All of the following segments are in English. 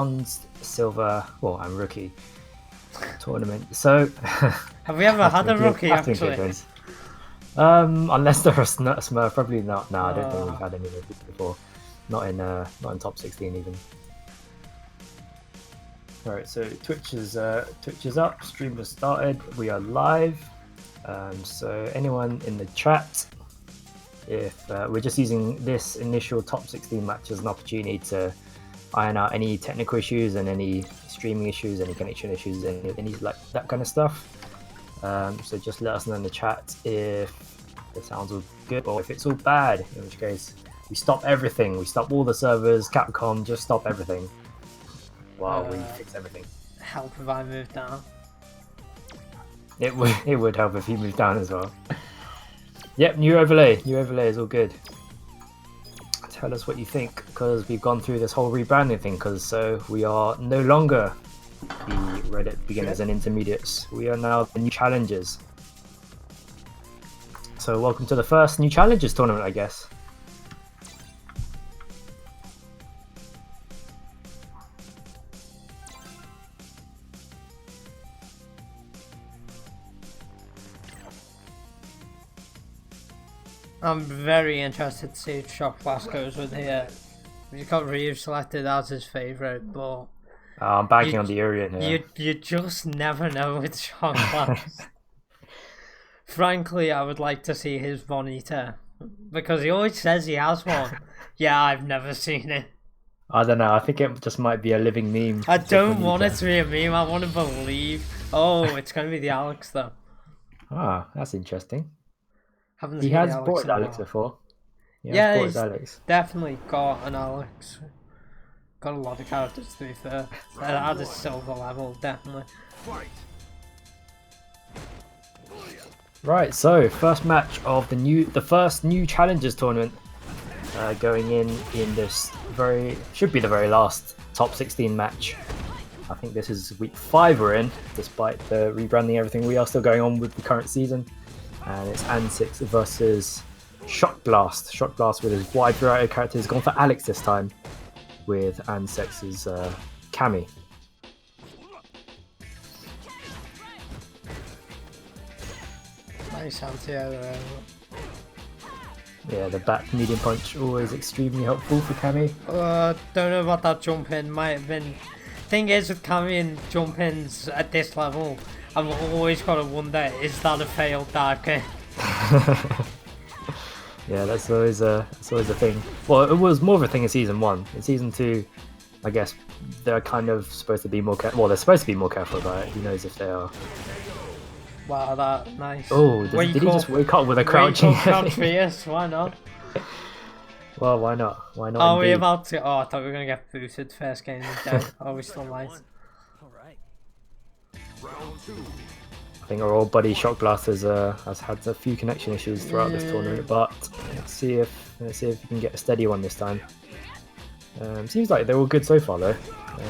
bronze, silver, well, and rookie tournament. So Have we ever had a rookie have to actually? include those. Unless they're a Smurf, probably not. No, I don't think we've had any rookies before. Not in top 16 even. Alright, so Twitch is up, stream has started, we are live. So anyone in the chat, if we're just using this initial top 16 match as an opportunity to iron out any technical issues and any streaming issues, any connection issues, any like that kind of stuff. So just let us know in the chat if it sounds all good or if it's all bad, in which case we stop everything, we stop all the servers, Capcom, just stop everything while we fix everything. Help if I move down. It would help if you move down as well. Yep, new overlay is all good. Tell us what you think, because we've gone through this whole rebranding thing, because so we are no longer the Reddit beginners and intermediates. We are now the new challengers. So welcome to the first new challengers tournament, I guess. I'm very interested to see if Shock Blast goes with here. He's got Ryu selected as his favourite, but I'm banking on the Urian here. You just never know with Shock Blast. Frankly, I would like to see his Bonita, because he always says he has one. Yeah, I've never seen it. I don't know, I think it just might be a living meme. I don't want it to be a meme, I want to believe. Oh, it's going to be the Alex though. Ah, that's interesting. Haven't he has bought Alex before. Yeah, he's definitely got an Alex. Got a lot of characters to be fair. At a silver level, definitely. Right, so first match of the first new challengers tournament, going in this should be the very last top 16 match. I think this is week 5 we're in, despite the rebranding everything. We are still going on with the current season. And it's Ansix versus Shock Blast. Shock Blast with his wide variety of characters, gone for Alex this time with Ansix's Cammy. Nice anti-air. Yeah, the back medium punch always extremely helpful for Cammy. Don't know about that jump in, might have been. Thing is with Cammy and jump ins at this level, I've always got to wonder, is that a failed dark hit? Yeah, that's always a thing. Well, it was more of a thing in season 1. In season 2, I guess they're kind of supposed to be more careful. Well, they're supposed to be more careful about it. Who knows if they are. Wow, that nice. Oh, did he just wake up with a crouching? Fierce, why not? Well, why not? Why not? Are we about to? Oh, I thought we were gonna get booted first game of the day. Oh, we still might. I think our old buddy Shock Blast has had a few connection issues throughout this tournament, but let's see if we can get a steady one this time. Seems like they're all good so far though.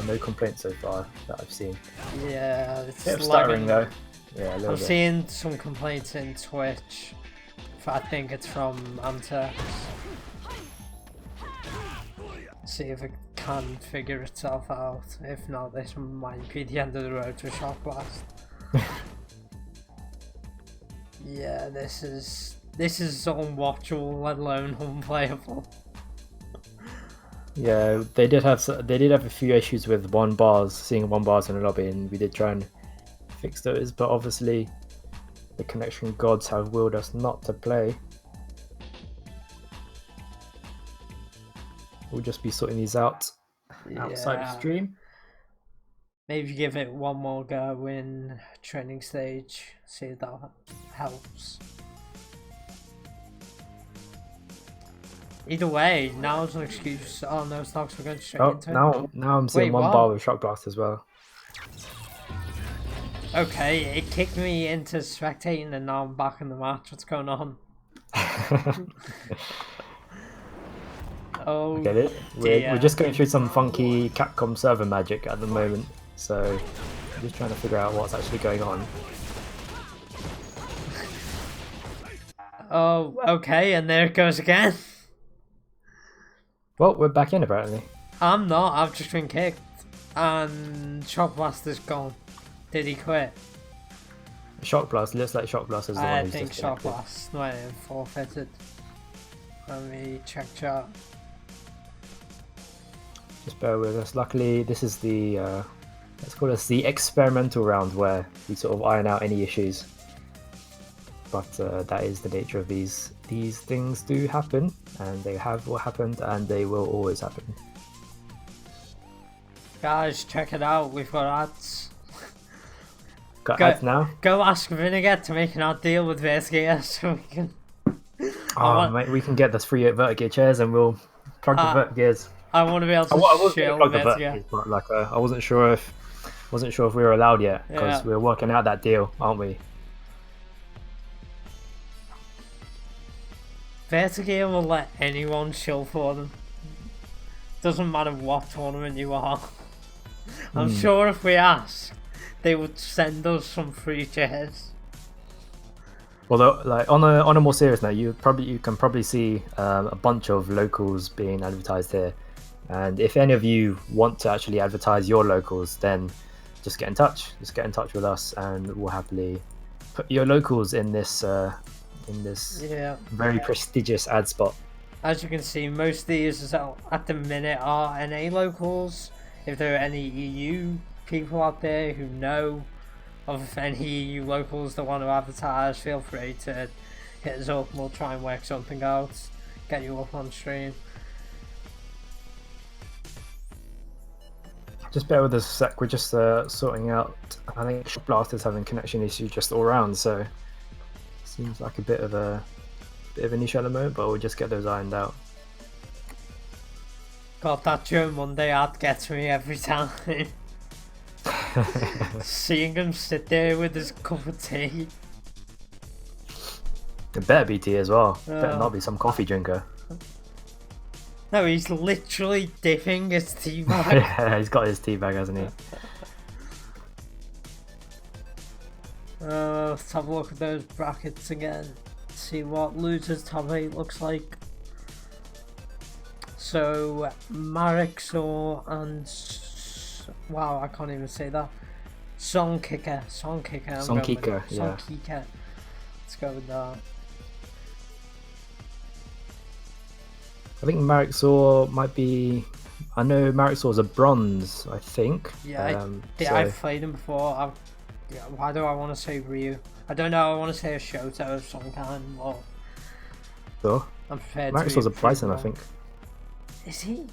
No complaints so far that I've seen. Yeah, it's bit of stuttering though. Yeah, a little I'm bit. seeing some complaints in Twitch. I think it's from Amtex. See if it can figure itself out. If not, this might be the end of the road to Shock Blast. Yeah, this is unwatchable, let alone unplayable. Yeah, they did have a few issues with seeing 1 bars in the lobby, and we did try and fix those, but obviously the connection gods have willed us not to play. We'll just be sorting these out outside of stream. Maybe give it one more go in training stage, see if that helps. Either way, now's an excuse. Oh no, stocks we're going straight into it. Now I'm seeing one bar with Shock Blast as well. Okay, it kicked me into spectating and now I'm back in the match. What's going on? Oh, get it? We're just going through some funky Capcom server magic at the moment, so I'm just trying to figure out what's actually going on. Oh, okay, and there it goes again. Well, we're back in apparently. I'm not, I've just been kicked. And Shock Blaster's gone. Did he quit? Shock Blast, looks like Shock Blast is the one I who's think Shock disconnected. Blast might have forfeited. Let me check chat. Just bear with us. Luckily, this is the, let's call this the experimental round where we sort of iron out any issues. But that is the nature of these. These things do happen, and they have what happened, and they will always happen. Guys, check it out. We've got ads. Got Go- ads now? Go ask Vinegar to make an ad deal with Vertigear so we can. Oh, mate, we can get the free Vertigear chairs, and we'll plug the Vertigears. I want to be able to I was shill gonna plug the Vertigear. Vertigears, but like I wasn't sure if we were allowed yet because Yeah. we're working out that deal, aren't we? Vertigear will let anyone shill for them. Doesn't matter what tournament you are. I'm sure if we ask, they would send us some free chairs. Although, like on a more serious note, you can probably see a bunch of locals being advertised here, and if any of you want to actually advertise your locals, then just get in touch. Just get in touch with us, and we'll happily put your locals in this Yeah. very prestigious ad spot. As you can see, most of these at the minute are NA locals. If there are any EU people out there who know of any EU locals that want to advertise, feel free to hit us up and we'll try and work something out, get you up on stream. Just bear with us a sec. We're just sorting out. I think Shock Blaster's having connection issues just all around, so seems like a bit of an issue at the moment, but we'll just get those ironed out. God, that Joe Monday ad gets me every time. Seeing him sit there with his cup of tea. It better be tea as well. Better Oh. not be some coffee drinker. No, he's literally dipping his tea bag. Yeah, he's got his tea bag, hasn't he? Let's have a look at those brackets again. See what losers top 8 looks like. So Marixor and wow, I can't even say that. Songkicker. Songkicker, yeah. Songkicker. Let's go with that. I think Marixor might be. I know Marixor's a bronze, I think. Yeah, so- I've played him before. Yeah, why do I want to say Ryu? I don't know. I want to say a Shoto of some kind. Or So, I'm prepared. to Marixor's a be bison, I wrong. think. Is he?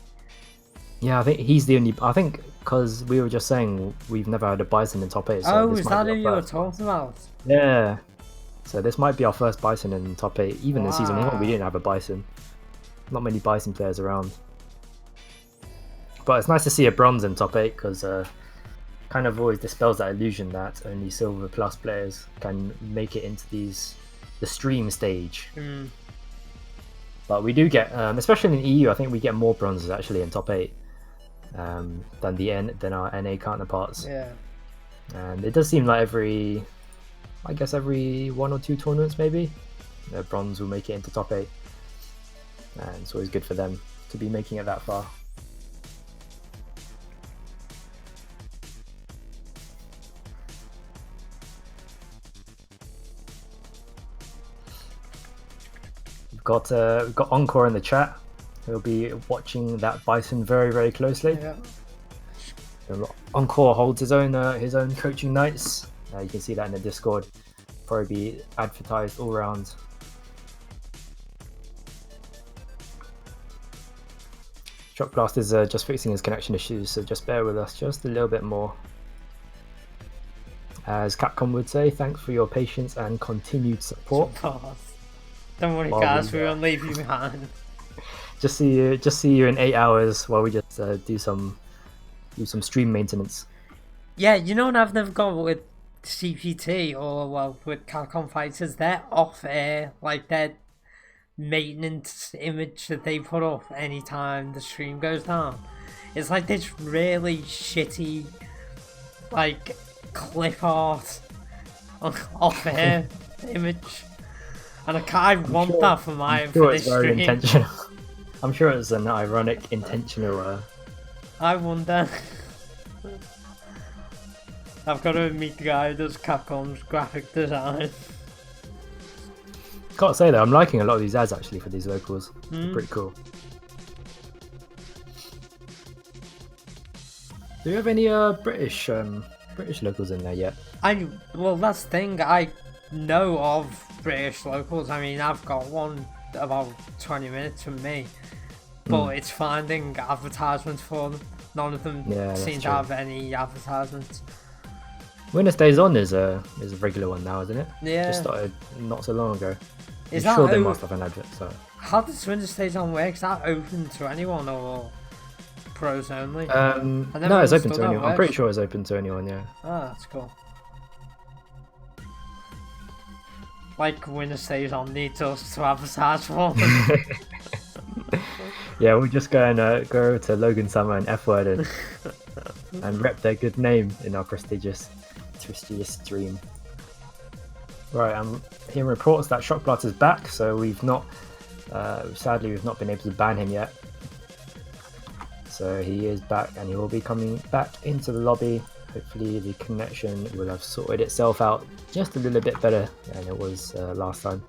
Yeah, I think he's the only. I think because we were just saying we've never had a bison in top 8. So Oh, this is might that be who our you were first. talking about? Yeah. So this might be our first bison in top 8. Even in season 1, we Wow. didn't have a bison. Not many bison players around. But it's nice to see a bronze in top 8 because kind of always dispels that illusion that only silver plus players can make it into the stream stage. Mm. But we do get, especially in EU, I think we get more bronzes actually in top 8 than our NA counterparts. Yeah. And it does seem like every 1 or 2 tournaments maybe, bronze will make it into top 8. And it's always good for them to be making it that far. We've got Encore in the chat. He'll be watching that bison very, very closely. Yeah. Encore holds his own coaching nights. You can see that in the Discord. Probably be advertised all around. Shock Blast is just fixing his connection issues, so just bear with us just a little bit more. As Capcom would say, thanks for your patience and continued support. Don't worry, While guys. we, We won't leave you behind. Just see you in 8 hours while we just do some stream maintenance. Yeah, you know what I've never got with CPT or well with Capcom Fighters? They're off air, like their maintenance image that they put up anytime the stream goes down. It's like this really shitty, like clip art off air image, and I want sure- that for my I'm sure for it's this very stream. intentional. I'm sure it's an ironic, intentional. I wonder. I've got to meet the guy who does Capcom's graphic design. Gotta say though, I'm liking a lot of these ads actually for these locals. They're pretty cool. Do you have any British locals in there yet? Well, that's the thing. I know of British locals. I mean, I've got one about 20 minutes from me, but it's finding advertisements for them. None of them seem to have any advertisements. Winner Stays On is a regular one now, isn't it? Yeah. Just started not so long ago. Is I'm sure they must have an advert. So. How does Winner Stays On work? Is that open to anyone or pros only? No, it's open to anyone. I'm pretty sure it's open to anyone. Yeah. Ah, that's cool. Like Winner Stays On needs us to advertise for them. Yeah, we'll just go over to Logan Summer and F Word and rep their good name in our prestigious stream. Right, I'm hearing reports that Shock Blast is back, so we've not, sadly, we've not been able to ban him yet. So he is back, and he will be coming back into the lobby. Hopefully, the connection will have sorted itself out just a little bit better than it was last time.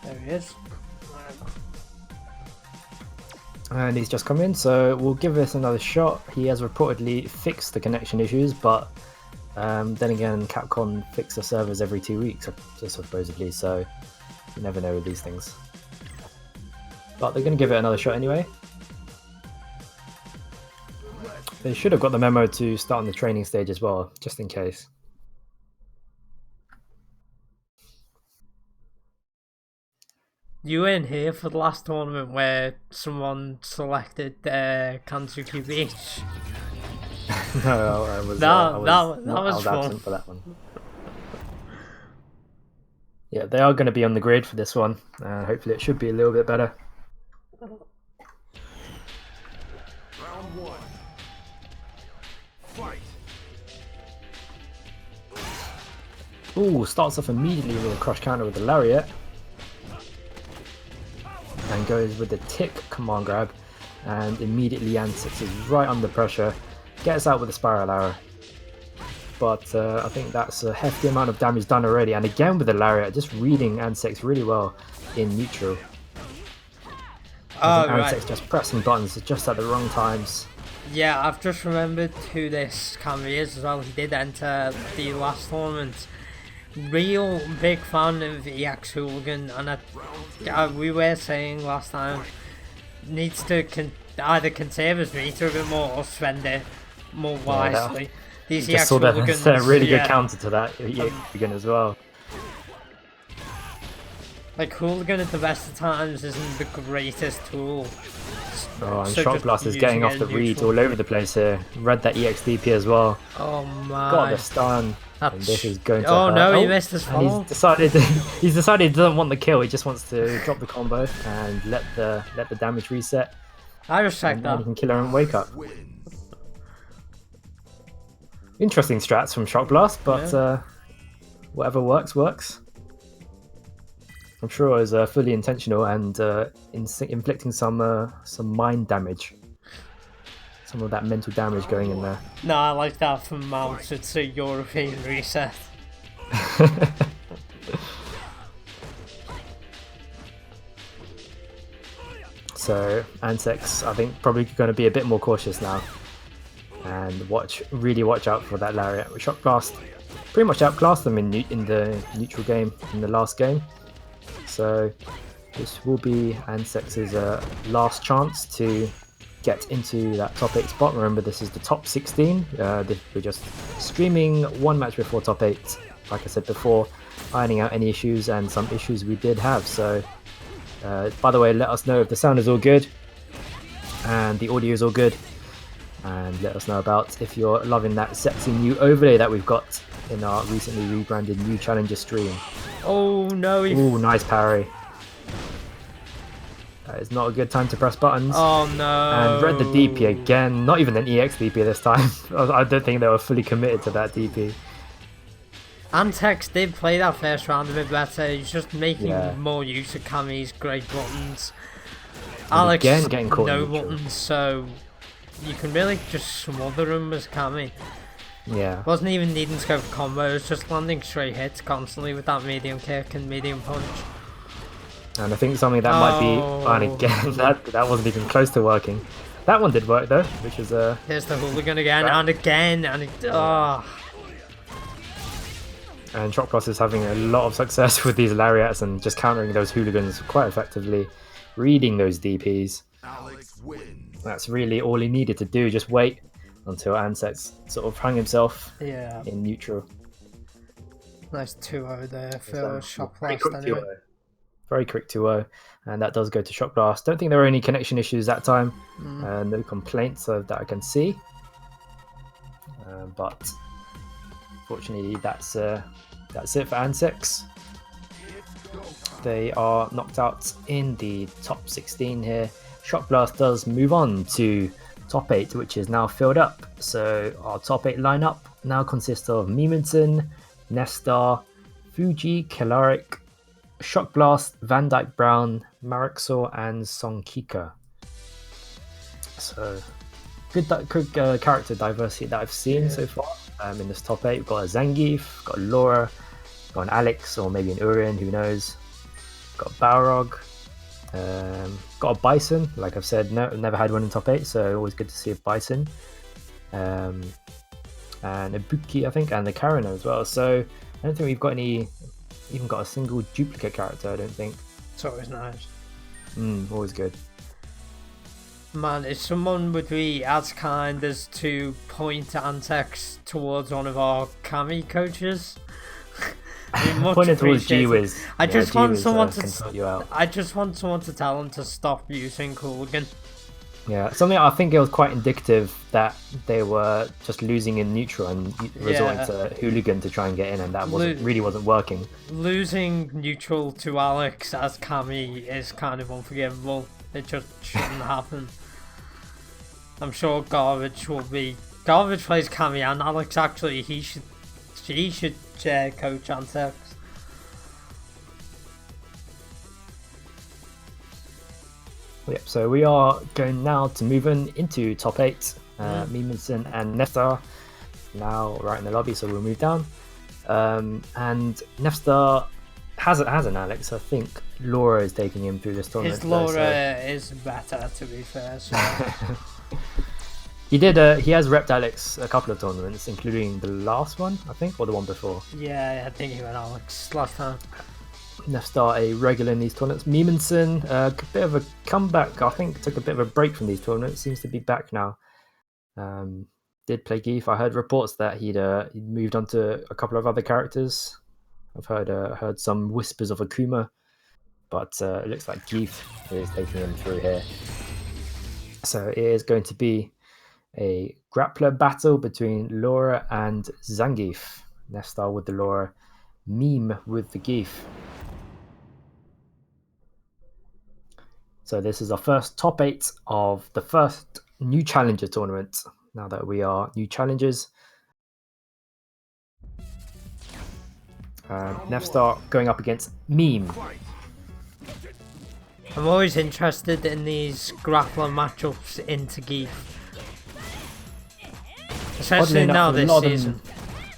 There he is. And he's just come in, so we'll give this another shot. He has reportedly fixed the connection issues, but then again, Capcom fix the servers every 2 weeks, supposedly, so you never know with these things. But they're going to give it another shot anyway. They should have got the memo to start on the training stage as well, just in case. You weren't here for the last tournament where someone selected Kanzuki Beach. No, I was fun. absent for that one. Yeah, they are going to be on the grid for this one. Hopefully it should be a little bit better. Round one. Fight. Ooh, starts off immediately with a crush counter with the lariat. And goes with the tick command grab, and immediately Ansix is right under pressure, gets out with a spiral arrow. But I think that's a hefty amount of damage done already, and again with the lariat, just reading Ansix really well in neutral. Ansix just pressing buttons just at the wrong times. Yeah, I've just remembered who this camera is as well. He did enter the last tournament. Real big fan of EX Hooligan, and we were saying last time, needs to either conserve his meter a bit more or spend it more wisely. Yeah, These EX Hooligans, that's a really good counter to that EX Hooligan as well. Like, Hooligan at the best of times isn't the greatest tool. Oh, and Shock Blast is getting off the read all over the place here. Read that EXDP as well. Oh my. Got the stun. And this is going to hurt. No, he missed his follow. He's decided he doesn't want the kill. He just wants to drop the combo and let the damage reset. I respect that. He can kill her and wake up. Interesting strats from Shock Blast, but whatever works. I'm sure it was fully intentional and inflicting some mind damage. Some of that mental damage going in there. No, I like that from Mount. It's a European reset. So Ansex, I think, probably going to be a bit more cautious now, and really watch out for that lariat. Shock Blast pretty much outclassed them in the neutral game in the last game. So this will be Ansex's last chance to get into that top 8 spot. Remember, this is the top 16. We're just streaming one match before top 8, like I said before, ironing out any issues and some issues we did have. So by the way, let us know if the sound is all good and the audio is all good, and let us know about if you're loving that sexy new overlay that we've got in our recently rebranded new challenger stream. Oh no! Ooh, nice parry. That is not a good time to press buttons. Oh no! And read the DP again. Not even an EX DP this time. I don't think they were fully committed to that DP. Antex did play that first round a bit better. He's just making Yeah. more use of Kami's great buttons. And Alex again, getting caught in no neutral. buttons, so you can really just smother him as Kami. Yeah. Wasn't even needing to go for combos, just landing straight hits constantly with that medium kick and medium punch. And I think something that might be, and Oh. again, that wasn't even close to working. That one did work though, which is Here's the hooligan again, and and Shock Plus is having a lot of success with these lariats and just countering those hooligans quite effectively, reading those DPs. Alex wins. That's really all he needed to do, just wait until Ansex sort of hung himself yeah. in neutral. Nice 2-0 there for So, Shock very Blast quick anyway. 2-0. Very quick 2-0, and that does go to Shock Blast. Don't think there were any connection issues that time, no complaints that I can see. But fortunately, that's it for Ansex. They are knocked out in the top 16 here. Shock Blast does move on to top 8, which is now filled up. So our top 8 lineup now consists of Miminson, Nestar, Fuji, Kelaric, Shock Blast, Van Dyke Brown, Marixor, and Songkika. So good character diversity that I've seen so far in this top 8. We've got a Zangief, got a Laura, got an Alex, or maybe an Urien, who knows. Got a Balrog, got a Bison. Like I've said, never had one in top 8, so always good to see a Bison. And a Buki, I think, and the Karina as well. So I don't think we've got even got a single duplicate character, I don't think. It's always nice. Always good. Man, if someone would be as kind as to point Antex towards one of our Kami coaches, Pointed towards G-Wiz. I just want someone can sort you out. I just want someone to tell him to stop using Hooligan. Yeah, something I think it was quite indicative that they were just losing in neutral and resorting to Hooligan to try and get in, and that really wasn't working. Losing neutral to Alex as Kami is kind of unforgivable. It just shouldn't happen. I'm sure Garbage plays Kami and Alex. Actually, he should coach Antex. Yep, so we are going now to move into top 8. Miminson and Neftar now right in the lobby, so we'll move down. And Neftar has an Alex. I think Laura is taking him through this tournament. His Laura is better, to be fair. So. He has repped Alex a couple of tournaments, including the last one, I think, or the one before. Yeah, I think he went Alex last time. Neftar a regular in these tournaments. Miminson, a bit of a comeback. I think took a bit of a break from these tournaments. Seems to be back now. Did play Geef. I heard reports that he'd moved on to a couple of other characters. I've heard some whispers of Akuma, but it looks like Geef is taking him through here. So it is going to be a grappler battle between Laura and Zangief. Neftar with the Laura, Meme with the Geef. So this is our first top 8 of the first new challenger tournament. Now that we are new challengers. Neftar going up against Meme. I'm always interested in these grappler matchups into Geef. Especially now this season.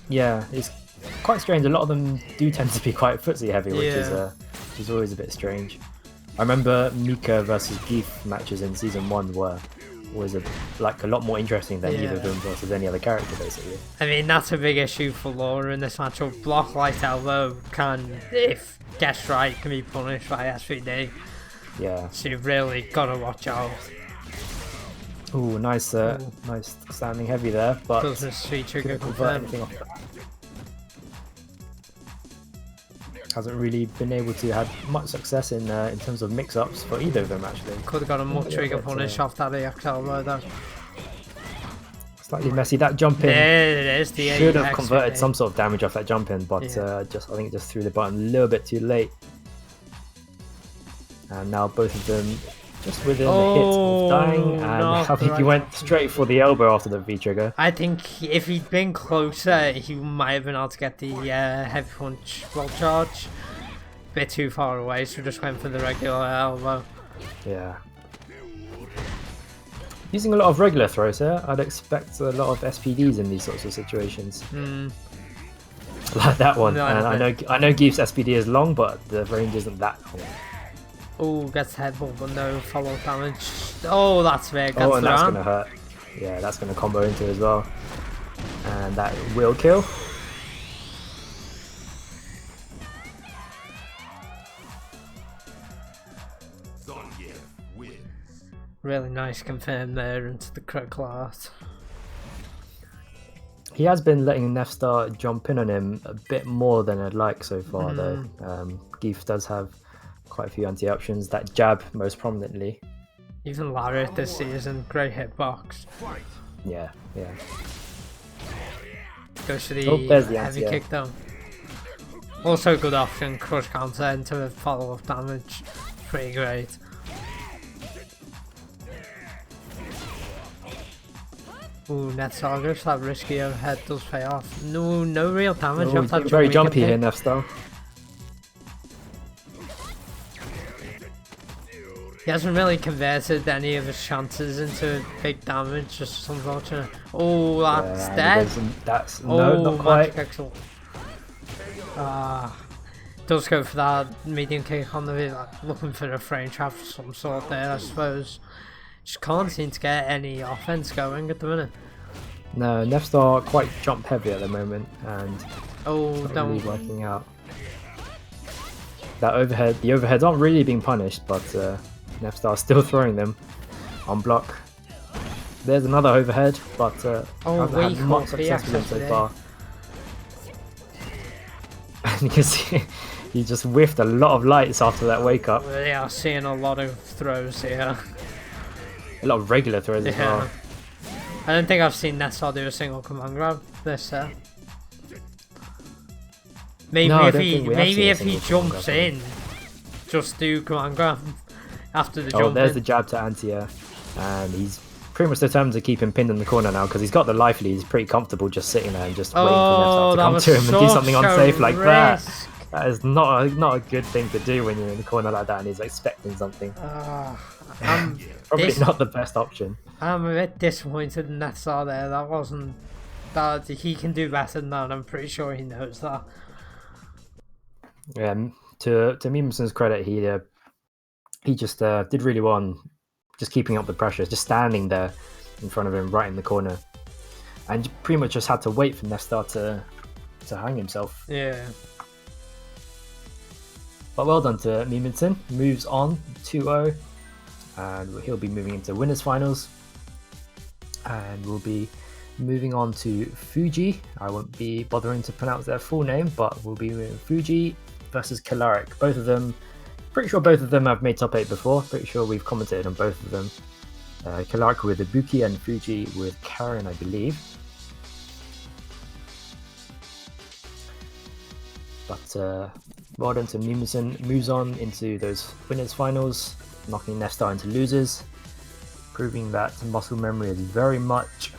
Yeah, it's quite strange. A lot of them do tend to be quite footsie heavy, which is always a bit strange. I remember Mika versus Geef matches in season 1 were always a lot more interesting than either of them versus any other character, basically. I mean, that's a big issue for Laura in this matchup. Block light elbow can, if guessed right, can be punished by S3D. Yeah. So you've really got to watch out. Ooh, nice standing heavy there, but doesn't sweet trigger couldn't convert anything off that. Hasn't really been able to have much success in terms of mix-ups for either of them, actually. Could have got a much trigger punish off that EX elbow though. Slightly messy. That jump in There it is. The should have converted some sort of damage off that jump in, but I think it just threw the button a little bit too late. And now both of them just within a hit of dying, and not I the think he right went option. straight for the elbow after the V trigger. I think if he'd been closer, he might have been able to get the heavy punch roll charge. A bit too far away, so just went for the regular elbow. Yeah. Using a lot of regular throws here, I'd expect a lot of SPDs in these sorts of situations. Like that one. No, And I know Geef's SPD is long, but the range isn't that long. Oh, gets headbutt, but no follow damage. Oh, that's big. That's And that's gonna hurt. Yeah, that's gonna combo into as well. And that will kill. Really nice confirm there into the critical art. He has been letting Nefstar jump in on him a bit more than I'd like so far, though. Geef does have quite a few anti-options. That jab, most prominently. Even Lariat this season, great hitbox. Yeah. Goes for the, there's the heavy anti-air. kick though. Also good option, crush counter into follow-up damage. Pretty great. Ooh, net targets, that risky overhead does pay off. No real damage off that Very jumpy hit. here, Nefstar. He hasn't really converted any of his chances into big damage, just unfortunate. Oh, that's dead. That's Oh, not quite. magic excel. Does go for that medium kick on the looking for a frame trap of some sort there, I suppose. Just can't seem to get any offense going at the minute. No, Nefstar quite jump heavy at the moment, and not really working out. That overhead, the overheads aren't really being punished, but Nefstar's still throwing them on block. There's another overhead, but hasn't had much success with him so far. And you can see he just whiffed a lot of lights after that wake up. We are seeing a lot of throws here. A lot of regular throws as well. I don't think I've seen Nessar do a single command grab this set. Maybe if he jumps in, just do command grab after the jump. Oh, there's the jab to anti-air, and he's pretty much determined to keep him pinned in the corner now because he's got the life lead. He's pretty comfortable just sitting there and just waiting for Nefstar to come to him and do something unsafe like that. That is not a good thing to do when you're in the corner like that and he's expecting something. Probably not the best option. I'm a bit disappointed in Nessar there. That wasn't... he can do better than that. I'm pretty sure he knows that. Yeah, to Mimson's credit, he just did really well on just keeping up the pressure, just standing there in front of him, right in the corner, and pretty much just had to wait for Nefstar to hang himself. Yeah. But well done to Mimson. Moves on 2-0, and he'll be moving into winners finals, and we'll be moving on to Fuji. I won't be bothering to pronounce their full name, but we'll be with Fuji versus Kalaric. Both of them, pretty sure both of them have made top 8 before. Pretty sure we've commented on both of them. Kalaric with Ibuki and Fuji with Karen, I believe. But well done to Mimson. Moves on into those winners finals, knocking Nefstar into losers, proving that muscle memory is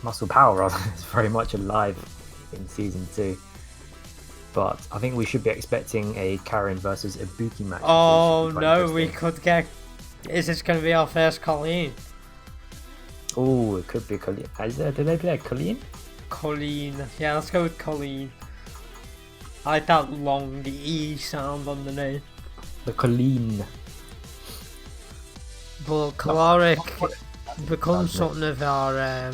muscle power is very much alive in season 2. But I think we should be expecting a Karen versus Ibuki match. Oh no, we could get... Is this going to be our first Colleen? Oh, it could be Colleen. Did they play Colleen? Colleen. Yeah, let's go with Colleen. I like that long E sound on the name. The Colleen. But Kalaric becomes something of our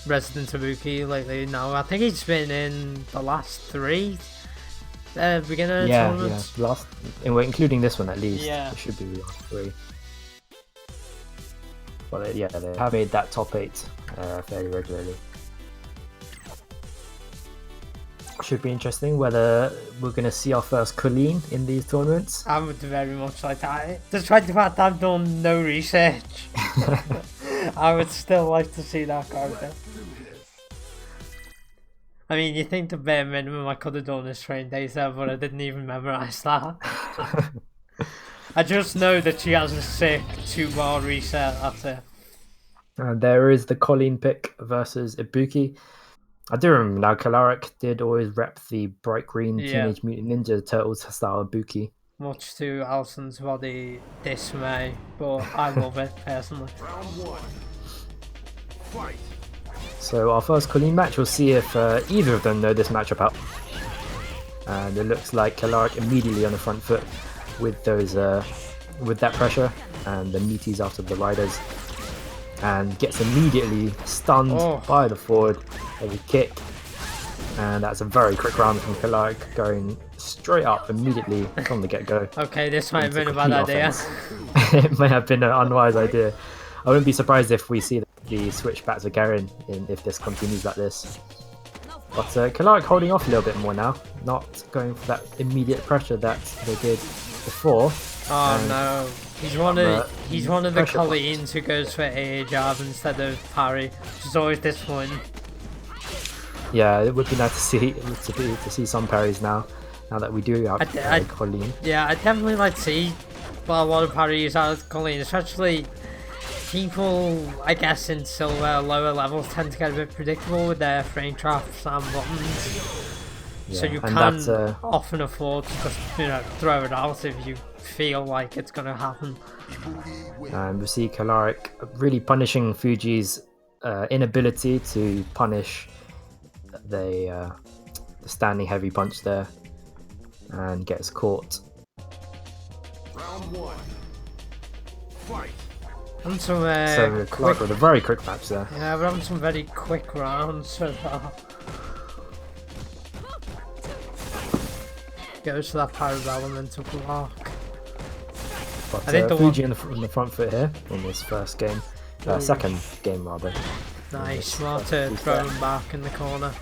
resident Ibuki lately now. I think he's been in the last 3 beginner tournaments. Yeah, including this one at least. Yeah. It should be the last 3. But yeah, they have made that top 8 fairly regularly. Should be interesting whether we're going to see our first Colleen in these tournaments. I would very much like that. Despite the fact I've done no research, I would still like to see that character. I mean, you think the bare minimum I could have done is train data, but I didn't even memorise that. I just know that she has a sick 2-bar reset, that's it. And there is the Colleen pick versus Ibuki. I do remember now, Kalaric did always rep the bright green Yeah. Teenage Mutant Ninja Turtles style Ibuki. Much to Alison's body dismay, but I love it personally. Round 1. Fight. So our first Colleen match, we'll see if either of them know this matchup out. And it looks like Kalaric immediately on the front foot with those with that pressure and the meaties after the riders, and gets immediately stunned by the forward heavy kick. And that's a very quick round from Kalaric, going straight up immediately from the get-go. Okay, this might have been a bad idea. It may have been an unwise idea. I wouldn't be surprised if we see the switch back to Garen if this continues like this. But Kalaric holding off a little bit more now, not going for that immediate pressure that they did before. Oh no, he's one of the Colleens who goes for a jab instead of parry, which is always disappointing. Yeah, it would be nice to see some parries now that we do have Colleen. Yeah, I'd definitely like to see a lot of parries out of Colleen, especially people, I guess, in silver lower levels tend to get a bit predictable with their frame traps and buttons. Yeah, so you can often afford to just, throw it out if you feel like it's going to happen. And we see Kalaric really punishing Fuji's inability to punish the standing heavy punch there, and gets caught. Round 1. Fight. And So Kalaric with a very quick match there. Yeah, we're having some very quick rounds so far. Goes for that parabellum into block. But I think Fuji in the front foot here in this first game, second game rather. Nice, smart to throw him back in the corner.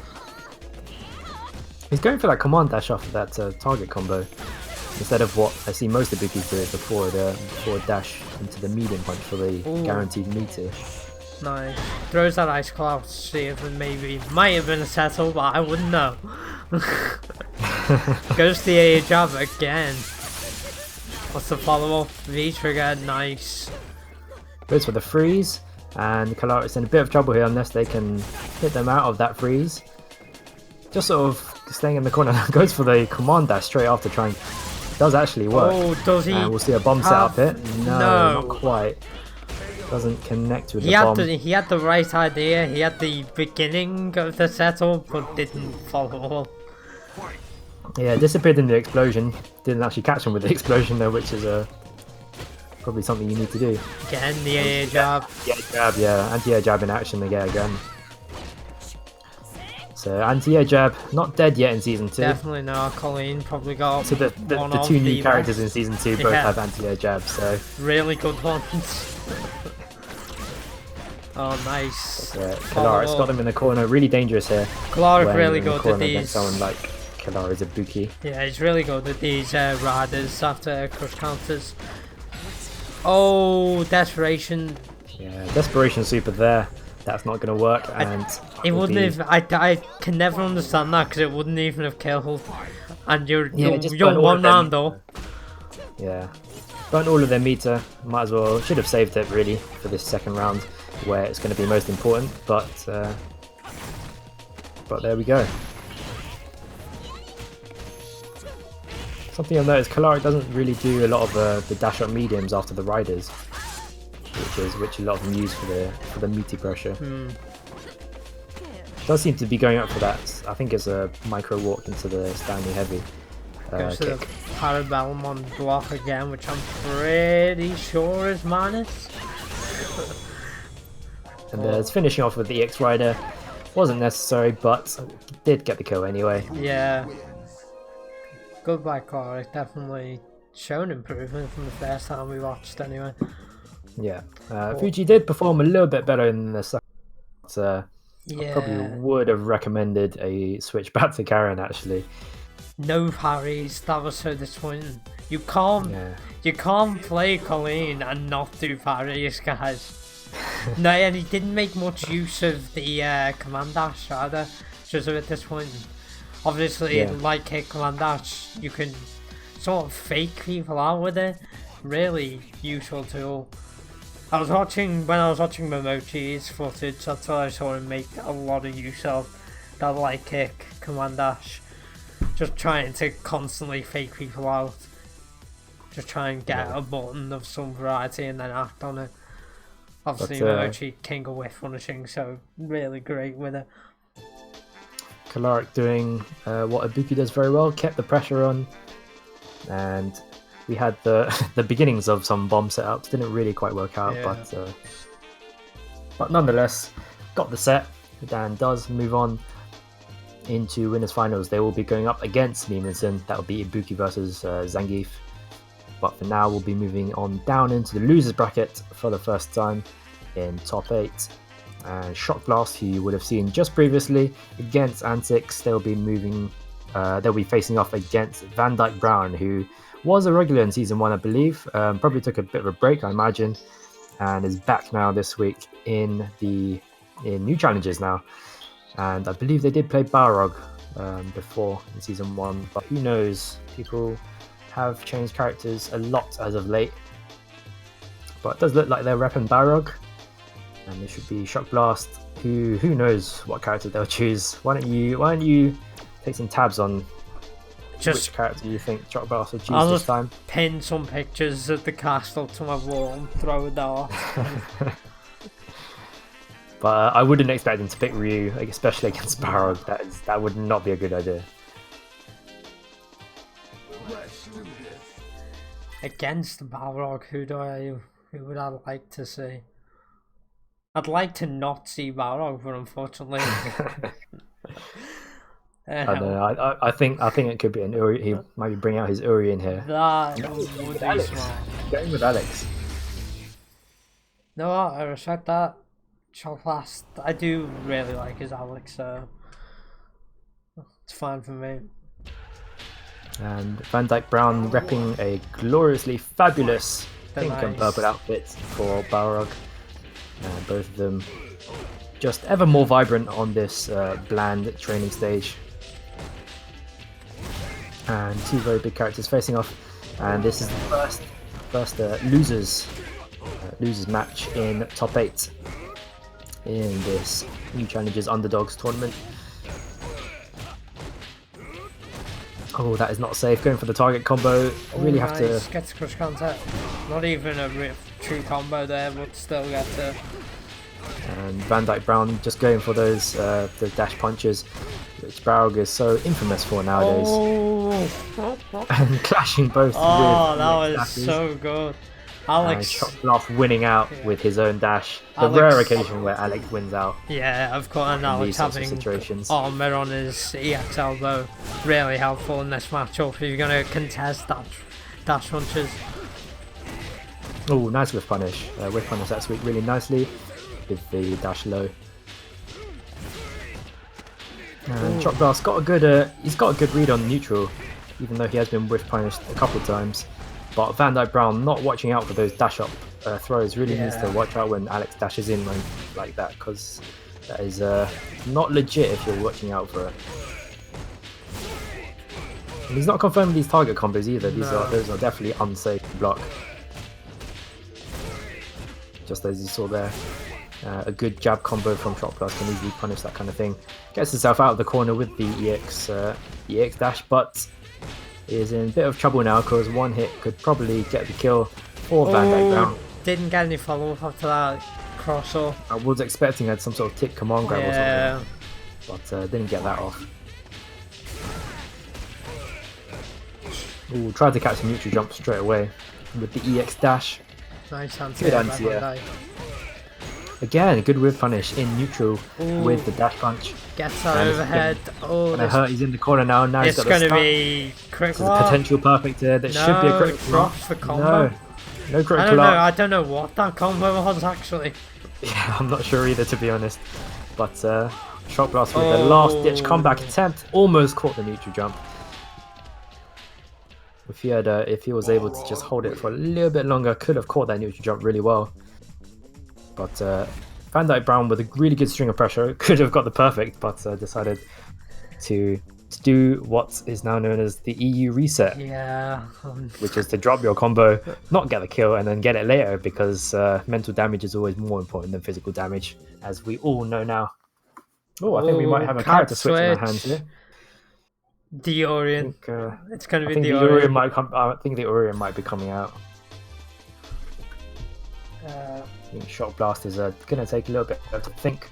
He's going for that command dash off of that target combo instead of what I see most of Ibukis do, the forward dash into the medium punch for the guaranteed meter. Nice. Throws that ice cloud to see if it might have been a settle, but I wouldn't know. Goes to the A jab again. What's the follow-up? V-trigger, nice. Goes for the freeze, and Kalaric's in a bit of trouble here unless they can hit them out of that freeze. Just sort of staying in the corner. Goes for the command dash straight after trying. Does actually work. Oh, does he? And we'll see a bomb set up here. No, not quite. Doesn't connect with the bomb. He had the right idea. He had the beginning of the settle, but didn't follow up. Yeah, disappeared in the explosion. Didn't actually catch him with the explosion though, which is probably something you need to do. Again, the AA jab. Yeah, jab, yeah. Anti-air jab in action again. So anti-air jab, not dead yet in season 2. Definitely not. Colleen probably got so the two new characters in season 2 both have anti-air jab, so really good ones. Oh, nice. Kalaric's got them in the corner. Really dangerous here. Kalaric really good at these. Someone like Kalari's Ibuki. Yeah, he's really good at these riders after crush counters. Oh, desperation. Yeah, desperation super there. That's not going to work, and it wouldn't have. I can never understand that because it wouldn't even have killed. And you're one round though. Yeah, burnt all of their meter. Might as well. Should have saved it really for this second round, where it's going to be most important. But there we go. Something I'll notice: Kalaric doesn't really do a lot of the dash up mediums after the riders, which a lot of them use for the meaty pressure. Does seem to be going up for that. I think it's a micro walk into the standing heavy. Goes to the parabellum on block again, which I'm pretty sure is minus. And it's finishing off with the EX Rider. Wasn't necessary, but did get the kill anyway. Yeah. Goodbye, Kalaric. Definitely shown improvement from the first time we watched anyway. Yeah. Fuji did perform a little bit better in the second. I probably would have recommended a switch back to Garen actually. No parries. That was so disappointing. You can't play Colleen and not do parries, guys. No, and he didn't make much use of the command dash either, which was a bit disappointing. Obviously, like hit command dash, you can sort of fake people out with it, really useful tool. When I was watching Momochi's footage, that's what I saw him make a lot of use of. That light kick, command dash. Just trying to constantly fake people out. Just try and get a button of some variety and then act on it. Obviously, Momochi, king of whiff punishing, so really great with it. Kalaric doing what Ibuki does very well, kept the pressure on, and we had the beginnings of some bomb setups. Didn't really quite work out, but nonetheless, got the set. Dan does move on into winners finals. They will be going up against Leemanson. That will be Ibuki versus Zangief. But for now, we'll be moving on down into the losers bracket for the first time in top 8. And Shock Blast, who you would have seen just previously against Antics, they'll be facing off against Van Dyke Brown, who was a regular in season 1, I believe. Probably took a bit of a break, I imagine, and is back now this week in new challenges now. And I believe they did play Balrog before in season 1, but who knows? People have changed characters a lot as of late, but it does look like they're repping Balrog, and it should be Shock Blast. Who knows what character they'll choose? Why don't you take some tabs on which character you think Shock Blast will choose this time? Pin some pictures of the cast up to my wall and throw it out. But I wouldn't expect them to pick Ryu, especially against Balrog. That would not be a good idea. Against Balrog, who would I like to see? I'd like to not see Balrog, but unfortunately, I don't know. I think it could be an Uri. He might be bringing out his Uri in here. That would be smart. Going with Alex. No, I respect that. Shock Blast, I do really like his Alex, so it's fine for me. And Van Dyke Brown repping a gloriously fabulous pink and purple outfit for Balrog. And both of them just ever more vibrant on this bland training stage. And two very big characters facing off. And this is the first losers match in top 8 in this New Challenges Underdogs tournament. Oh, that is not safe. Going for the target combo. Really have to get to crush counter. Not even a true combo there, but still get to. And Van Dyke Brown just going for those the dash punches, which Balrog is so infamous for nowadays. Oh. And clashing both. Oh, that was dashes. So good. Alex Shock Blast winning out with his own dash. The rare occasion where Alex wins out. Yeah, of course, and Alex having armor on his EX elbow. Really helpful in this matchup if you're going to contest dash punches. Oh, nice whiff punish. Whiff punish that sweep really nicely with the dash low. And Shock Blast got a good he's got a good read on neutral, even though he has been whiff punished a couple of times. But Van Dyke Brown not watching out for those dash up throws. Really needs to watch out when Alex dashes in like that, because that is not legit if you're watching out for it. And he's not confirming these target combos either. Those are definitely unsafe to block. Just as you saw there, a good jab combo from Shock Blast can easily punish that kind of thing. Gets himself out of the corner with the EX dash, but is in a bit of trouble now because one hit could probably get the kill for Van Dyke Brown. Didn't get any follow-up after that cross-up. I was expecting had some sort of tick command grab or something, but didn't get that off. Ooh, tried to catch a neutral jump straight away with the EX dash. Nice anti. Good anti. Again, a good whiff punish in neutral with the dash punch. Gets that overhead. Gonna hurt. He's in the corner now. Now he's got the stun. It's going to be critical. There's a potential perfect here. That should be a critical. The combo. No critical. I don't know what that combo was actually. Yeah, I'm not sure either, to be honest. But Shock Blast with the last ditch comeback attempt almost caught the neutral jump. If he was able to just hold it for a little bit longer, could have caught that neutral jump really well. But Van Dyke Brown with a really good string of pressure could have got the perfect, but decided to to do what is now known as the EU reset, Yeah. which is to drop your combo, not get the kill, and then get it later, because mental damage is always more important than physical damage, as we all know now. Oh, I think we might have a character switch in our hands here. The Orion. It's going to be I think the the Orion. Orion might come. I think the Orion might be coming out. I think Shock Blast is going to take a little bit to think.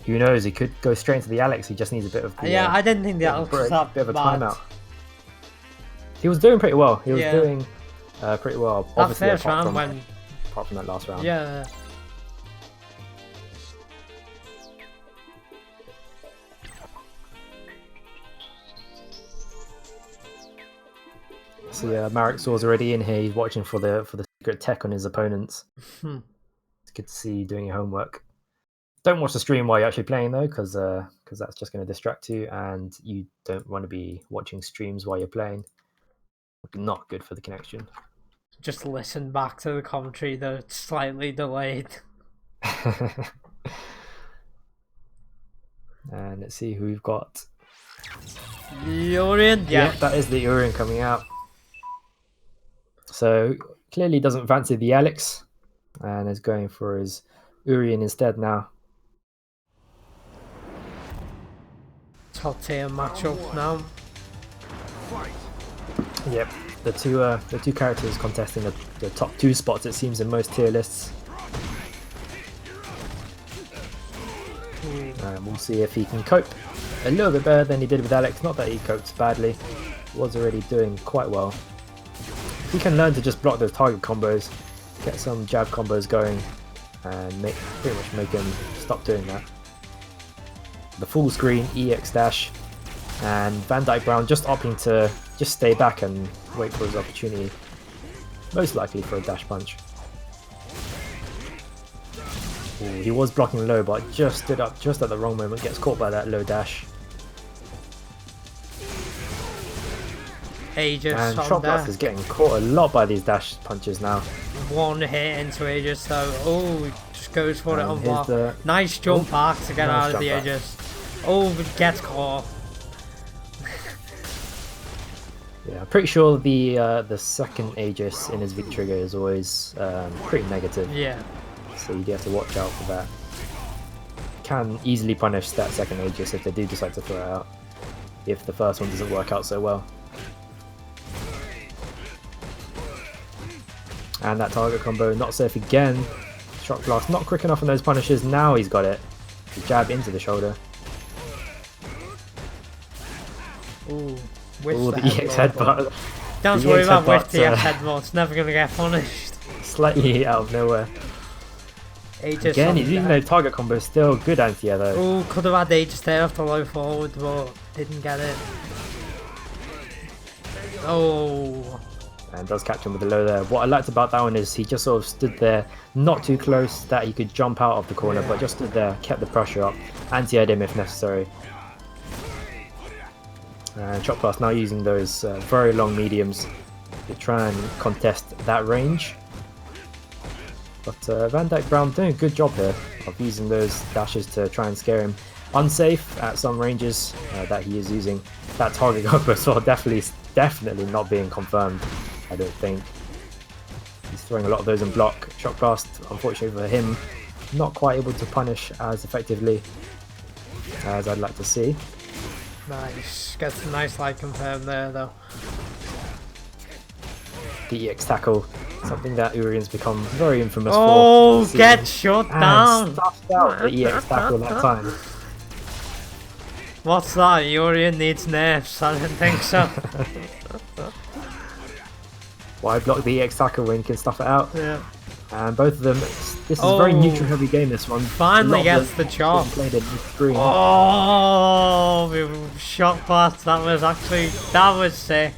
Who knows? He could go straight into the Alex. He just needs a bit of. Yeah, I didn't think the Alex was that bit of a bad. timeout. He was doing pretty well. He was doing pretty well. That Obviously, first round when... apart from that last round. Yeah. See, Marek Saw's already in here. He's watching for the secret tech on his opponents. It's good to see you doing your homework. Don't watch the stream while you're actually playing though, because that's just going to distract you, and you don't want to be watching streams while you're playing. Not good for the connection. Just listen back to the commentary, though it's slightly delayed. And let's see who we've got. The Orion, yeah. That is the Orion coming out. So clearly doesn't fancy the Alex, and is going for his Orion instead now. Top tier matchup now. Yep, the two characters contesting the top 2 spots, it seems, in most tier lists. We'll see if he can cope a little bit better than he did with Alex. Not that he coped badly, he was already doing quite well. If he can learn to just block those target combos, get some jab combos going, and pretty much make him stop doing that. The full screen EX dash, and Van Dyke Brown just opting to just stay back and wait for his opportunity, most likely for a dash punch. Ooh, he was blocking low, but just stood up just at the wrong moment, gets caught by that low dash. Aegis and on Shock there. Blast is getting caught a lot by these dash punches now. One hit into Aegis though. Oh, he just goes for it on block. The... Nice jump back to get nice out of the Aegis. Oh, but gets caught. Yeah, I'm pretty sure the second Aegis in his V-trigger is always pretty negative. Yeah. So you do have to watch out for that. Can easily punish that second Aegis if they do decide to throw it out, if the first one doesn't work out so well. And that target combo not safe again. Shock Blast not quick enough on those punishes. Now he's got it. The jab into the shoulder. Ooh, the EX headbutt. Don't worry about with the EX headbutt, it's never going to get punished. Slightly out of nowhere. Aegis again, he's using those target combos, still good anti-air though. Oh, could have had Aegis there off the low forward, but didn't get it. Oh. And does catch him with the low there. What I liked about that one is he just sort of stood there, not too close that he could jump out of the corner, but just stood there, kept the pressure up, anti-aired him if necessary. And Shock Blast now using those very long mediums to try and contest that range. But Van Dyke Brown doing a good job here of using those dashes to try and scare him. Unsafe at some ranges that he is using. That target combo as well, definitely not being confirmed, I don't think. He's throwing a lot of those in block. Shock Blast, unfortunately for him, not quite able to punish as effectively as I'd like to see. Nice, gets a nice light confirmed there though. The EX tackle, something that Urion's become very infamous for. Oh, get shut down! Stuffed out the EX tackle that time. What's that? Urion needs nerfs. I don't think so. Why block the EX tackle when you can stuff it out? Yeah. And both of them, this is a very neutral heavy game, this one. Finally gets the job. Played in screen. Oh, Shock Blast, that was sick.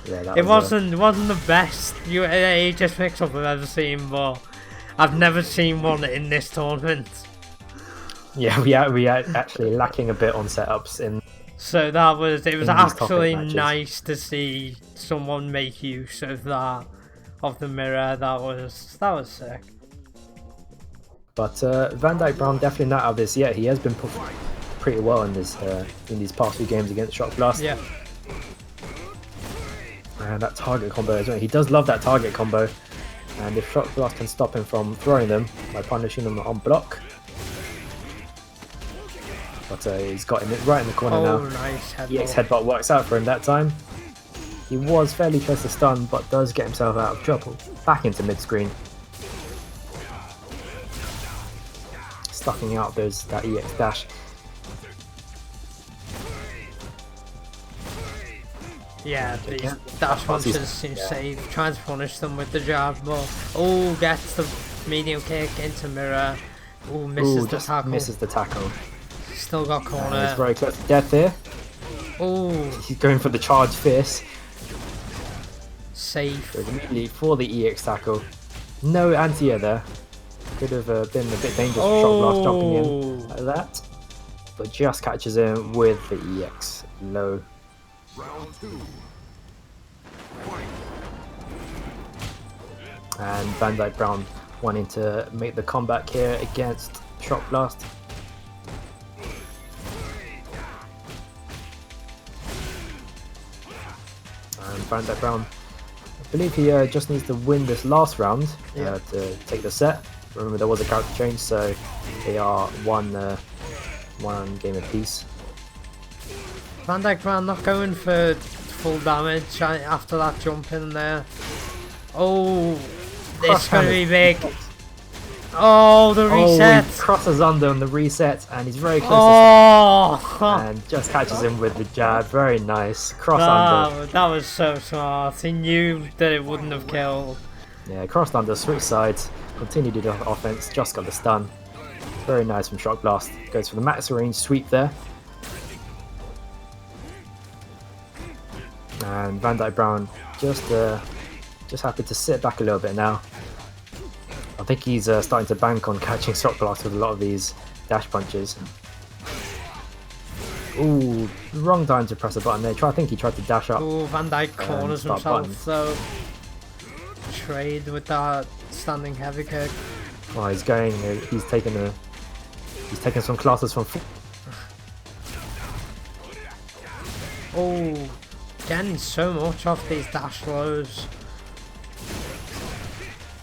Yeah, that it wasn't the best Aegis mix-up I've ever seen, but I've never seen one in this tournament. Yeah, we are actually lacking a bit on setups in. So it was actually nice to see someone make use of that, of the mirror. That was sick. But Van Dyke Brown definitely not out of this yet. He has been pretty pretty well in this in these past few games against Shock Blast. Yeah. And that target combo as well. He does love that target combo. And if Shock Blast can stop him from throwing them by punishing them on block. But he's got him right in the corner now. Nice headbutt. EX headbutt works out for him that time. He was fairly close to stun, but does get himself out of trouble. Back into mid-screen. Stuffing out that EX dash. Yeah, these dash punches seem safe. Trying to punish them with the jab, but gets the medium kick into mirror. Misses the tackle. Misses the tackle. Still got corner. He's very close to death here. He's going for the charge fist. Safe. Goes immediately for the EX tackle. No anti-air there. Could have been a bit dangerous for Shock Blast jumping in like that. But just catches him with the EX low. Round 2. Fight. And Van Dyke Brown wanting to make the comeback here against Shock Blast. And Van Dyke Brown, I believe he just needs to win this last round to take the set. Remember, there was a character change, so they are one game apiece. Van Dyke Brown not going for full damage after that jump in there. This is going to be big. The reset. He crosses under on the reset, and he's very close to and just catches him with the jab. Very nice. Cross under. That was so smart. He knew that it wouldn't have killed. Yeah, crossed under, switch sides, continued to do offense, just got the stun. Very nice from Shock Blast. Goes for the max range sweep there. And Van Dyke Brown just happy to sit back a little bit now. I think he's starting to bank on catching Shock Blast with a lot of these dash punches. Ooh, wrong time to press a button there. I think he tried to dash up. Van Dyke corners himself though. Trade with that standing heavy kick. Oh, he's going. He's taking some classes from. Getting so much off these dash lows.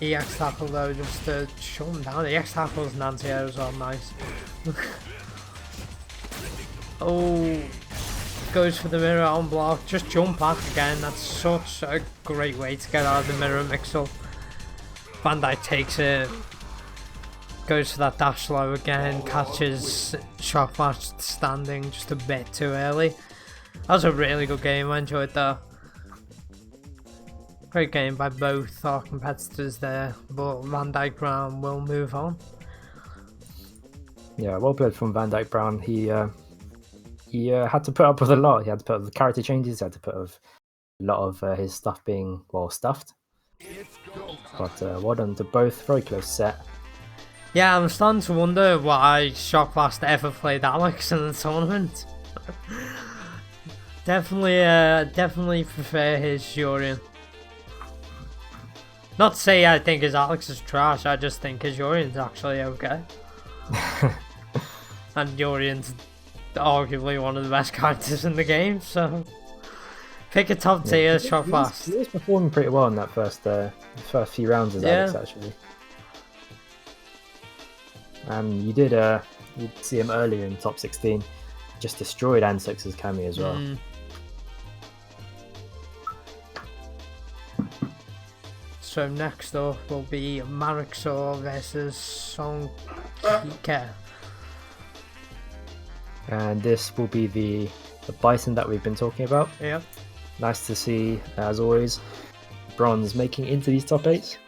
EX tackle though, just to shut him down. EX tackles and anti-airs are nice. Goes for the mirror on block. Just jump back again. That's such a great way to get out of the mirror mix-up. Van Dyke takes it. Goes for that dash low again. Catches Shock Blast standing just a bit too early. That was a really good game. I enjoyed that. Great game by both our competitors there, but Van Dyke Brown will move on. Yeah, well played from Van Dyke Brown. He had to put up with a lot. He had to put up with character changes. He had to put up with a lot of his stuff being well stuffed. But well done to both. Very close set. Yeah, I'm starting to wonder why Shock Blast ever played Alex in the tournament. Definitely prefer his Jurian. Not to say I think his Alex is trash, I just think his Jurian's actually okay. And Jurian's arguably one of the best characters in the game, so pick a top tier Shock Blast. He was performing pretty well in that first few rounds as Alex, actually. And you did you'd see him earlier in top 16. Just destroyed Ansex's Kami as well. So next up will be Marixor versus Songkika. And this will be the Bison that we've been talking about. Yep. Nice to see, as always, Bronze making into these top 8.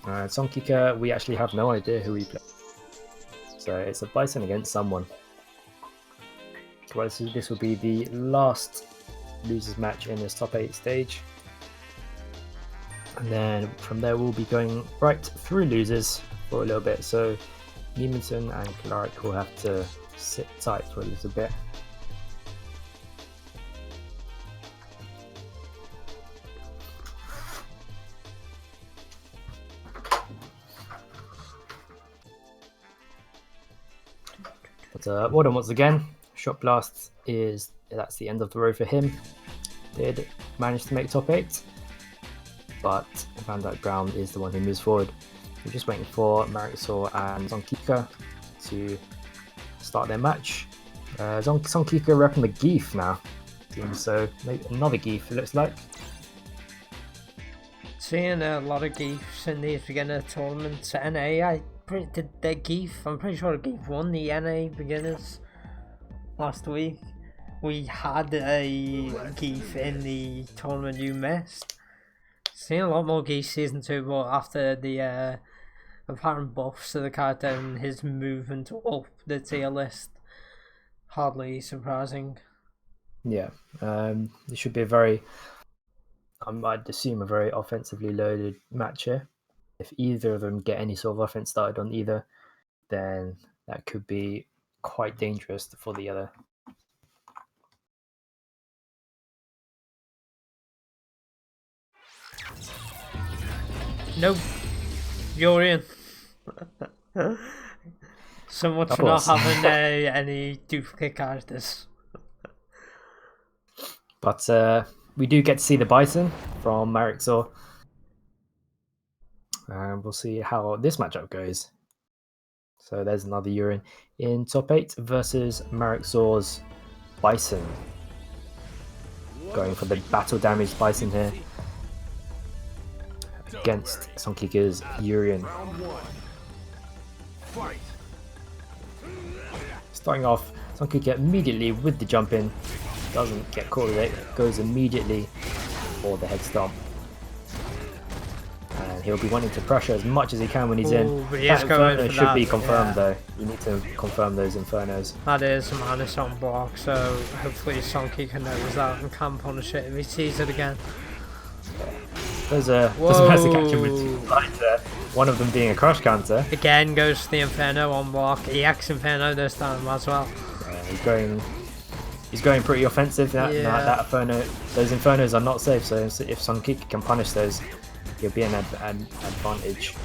Songkika, we actually have no idea who he plays. So it's a Bison against someone. Well, this will be the last losers match in this top 8 stage. And then from there we'll be going right through losers for a little bit. So Neemanson and Kalaric will have to sit tight for a little bit. But Warden once again, Shock Blast that's the end of the road for him. Did manage to make top 8, but Van Dyke Brown is the one who moves forward. We're just waiting for Marisol and Zonkika to start their match. Zonkika repping the Geef now. So maybe another Geef it looks like. Seeing a lot of Geefs in these beginner tournaments. NA, did their Geef, I'm pretty sure Geef won the NA beginners last week. We had a Geef in the tournament you missed. Seeing a lot more Geef season 2, but after the apparent buffs to the character and his movement up the tier list, hardly surprising. Yeah, it should be a very, I'd assume a very offensively loaded match here. If either of them get any sort of offense started on either, then that could be quite dangerous for the other. Nope. Yorian. So much for not having any duplicate characters. But we do get to see the Bison from Marixor. And we'll see how this matchup goes. So there's another Urine in top 8 versus Marixor's Bison. Going for the battle damage Bison here against Zonkika's Urien. Starting off, Zonkika immediately with the jump in, doesn't get caught with it, goes immediately for the head stomp. And he'll be wanting to pressure as much as he can when he's in. But he is going for should that, be confirmed though. You need to confirm those Infernos. That is a Manus on block, so hopefully Zonkika knows that and can punish it if he sees it again. There's a massive catch in with 2 lines there. One of them being a crush counter. Again goes to the Inferno on block. EX Inferno this time as well. He's going pretty offensive. That Inferno, those Infernos are not safe. So if Zonkika can punish those, he'll be an advantage.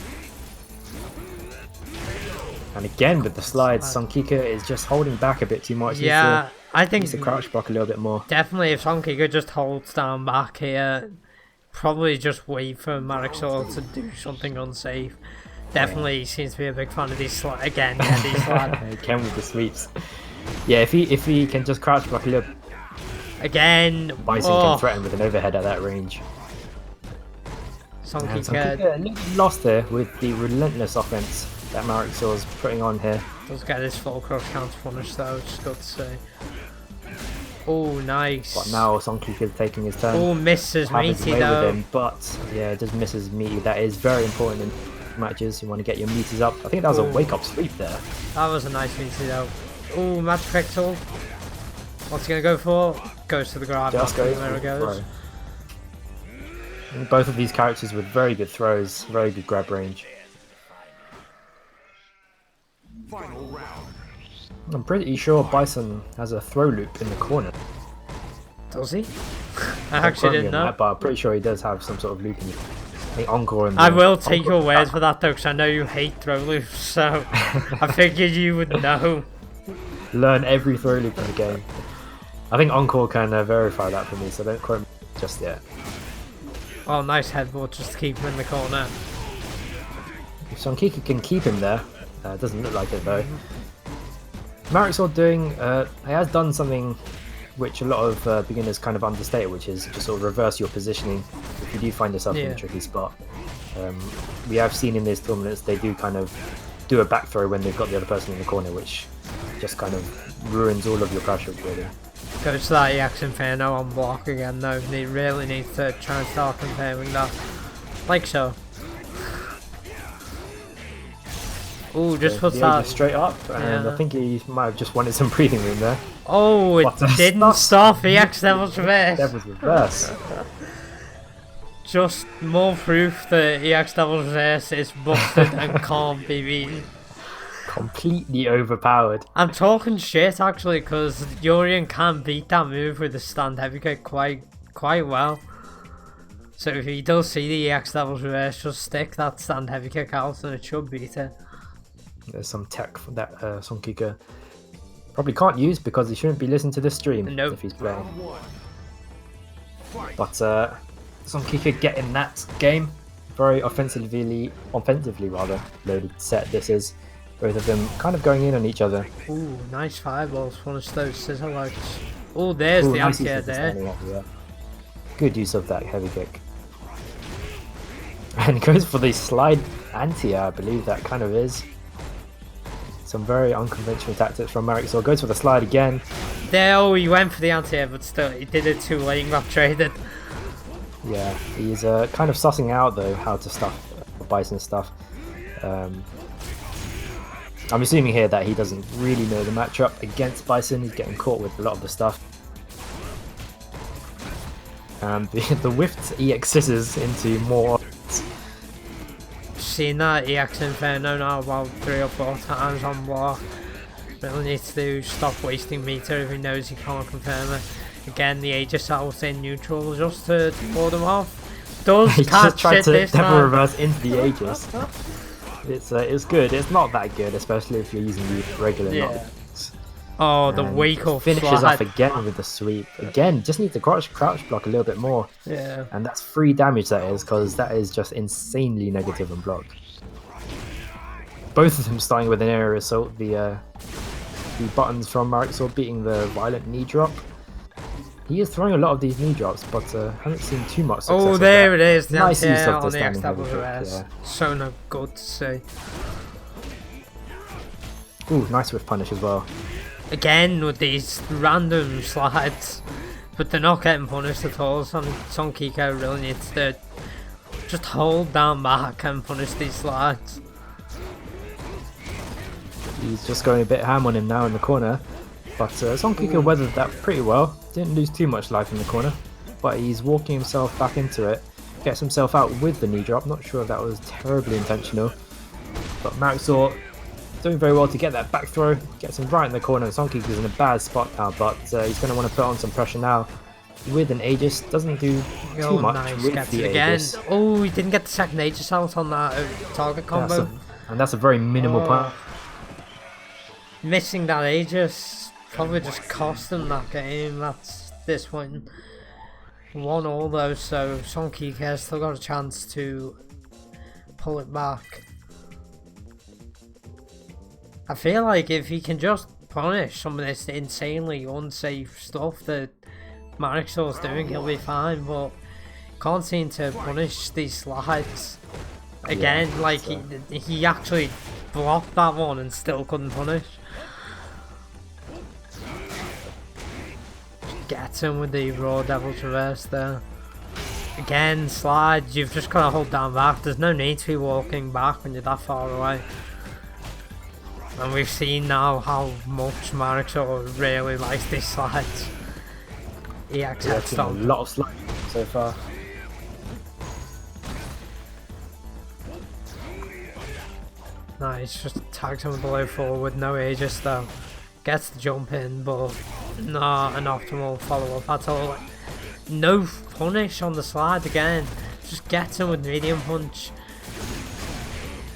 And again with the slides, Zonkika is just holding back a bit too much. Yeah, I think needs to crouch block a little bit more. Definitely, if Zonkika just holds down back here, probably just wait for Marixor to do something unsafe. Definitely seems to be a big fan of these slides. Again, yeah, these slides. Again with the sweeps. Yeah, if he can just crouch block a little. Again, Bison can threaten with an overhead at that range. Zonkika a little lost there with the relentless offense that Marixor is putting on here. Does get his full crush counter punish though, just got to say. Oh, nice. But now Zonkika is taking his turn. Oh, misses meaty though. Him, but yeah, it just misses meaty. That is very important in matches. You want to get your meters up. I think that was a wake up sweep there. That was a nice meaty though. Oh, Mad Pictal. What's he going to go for? Goes to the grab. Just goes there it goes. And both of these characters with very good throws, very good grab range. Final round. I'm pretty sure Bison has a throw loop in the corner. Does he? I actually didn't know. But I'm pretty sure he does have some sort of loop in the Encore. I will take your word for that though, because I know you hate throw loops, so I figured you would know. Learn every throw loop in the game. I think Encore can verify that for me, so don't quote me just yet. Oh, nice headbutt just to keep him in the corner. If Zonkika can keep him there, doesn't look like it though. Marixor he has done something which a lot of beginners kind of understate, which is just sort of reverse your positioning if you do find yourself in a tricky spot. We have seen in these tournaments they do kind of do a back throw when they've got the other person in the corner, which just kind of ruins all of your pressure really. Goes to that EX Inferno on block again though. He really needs to try and start comparing that. Like so. Ooh, just puts that straight up, and I think he might have just wanted some breathing room there. Oh, it didn't stop. EX Devil's Reverse. Devil's Reverse. Just more proof that EX Devil's Reverse is busted and can't be beaten. Completely overpowered. I'm talking shit actually, because Yorian can beat that move with the stand heavy kick quite well. So if he does see the EX Devil's Reverse, just stick that stand heavy kick out and it should beat it. There's some tech that Zonkika Probably can't use because he shouldn't be listening to the stream Nope. if he's playing. Round one. Fight. But Sonky could get in that game. Very offensively rather loaded set this is. Both of them kind of going in on each other. Ooh, nice fireballs. Punish those scissor legs. Oh, there's Ooh, the nice anti-air use of the there. standing up, yeah. Good use of that heavy kick. And goes for the slide anti-air, I believe that kind of is. Some very unconventional tactics from Marek. So goes for the slide again. There, oh, he went for the anti-air, but still, he did it too late and got traded. Yeah, he's kind of sussing out though how to stuff Bison stuff. I'm assuming here that he doesn't really know the matchup against Bison. He's getting caught with a lot of the stuff. And the whiffed EX scissors into more. Seen that EX Inferno now about 3 or 4 times on block. Really needs to stop wasting meter if he knows he can't confirm it. Again, the Aegis out in neutral just to ward him off. Does He catch just tried it to this double time. reverse into the Aegis. It's good. It's not that good, especially if you're using the regular knockbacks. Oh, the And wake up finishes slide. off again with the sweep. Again, just need to crouch block a little bit more. Yeah. And that's 3 damage that is, because that is just insanely negative on block. Both of them starting with an aerial assault. The buttons from Marek Sword beating the violent knee drop. He is throwing a lot of these knee drops, but haven't seen too much success. Oh, with there that. it is. The Nice use anti-air of the on the X standing double heavy kick, reverse. yeah. So no good to see. Ooh, nice with punish as well. Again with these random slides, but they're not getting punished at all. Son Kiko really needs to just hold down back and punish these slides. He's just going a bit ham on him now in the corner. But Sonkika weathered that pretty well. Didn't lose too much life in the corner. But he's walking himself back into it. Gets himself out with the knee drop. Not sure if that was terribly intentional. But Marexor doing very well to get that back throw. Gets him right in the corner. Sonkika's in a bad spot now. But he's going to want to put on some pressure now. With an Aegis. Doesn't do too much nice. with Gets the it again. Aegis. Oh, he didn't get the second Aegis out on that target combo. That's a very minimal Oh. point. Missing that Aegis probably just cost him that game. That's this point. 1-1 though, so Sonkika has still got a chance to pull it back. I feel like if he can just punish some of this insanely unsafe stuff that Marexor's doing, he'll be fine, but can't seem to punish these slides. Again, Yeah, like so. he actually blocked that one and still couldn't punish. Gets him with the raw devil's reverse there. Again, slides, you've just got to hold down back. There's no need to be walking back when you're that far away. And we've seen now how much Marexor really likes these slides. EX Yeah, head a stomp. lot of slide so far. Nice, just tags him below forward, no Aegis though. Gets the jump in, but not an optimal follow-up at all. No punish on the slide again. Just gets him with medium punch.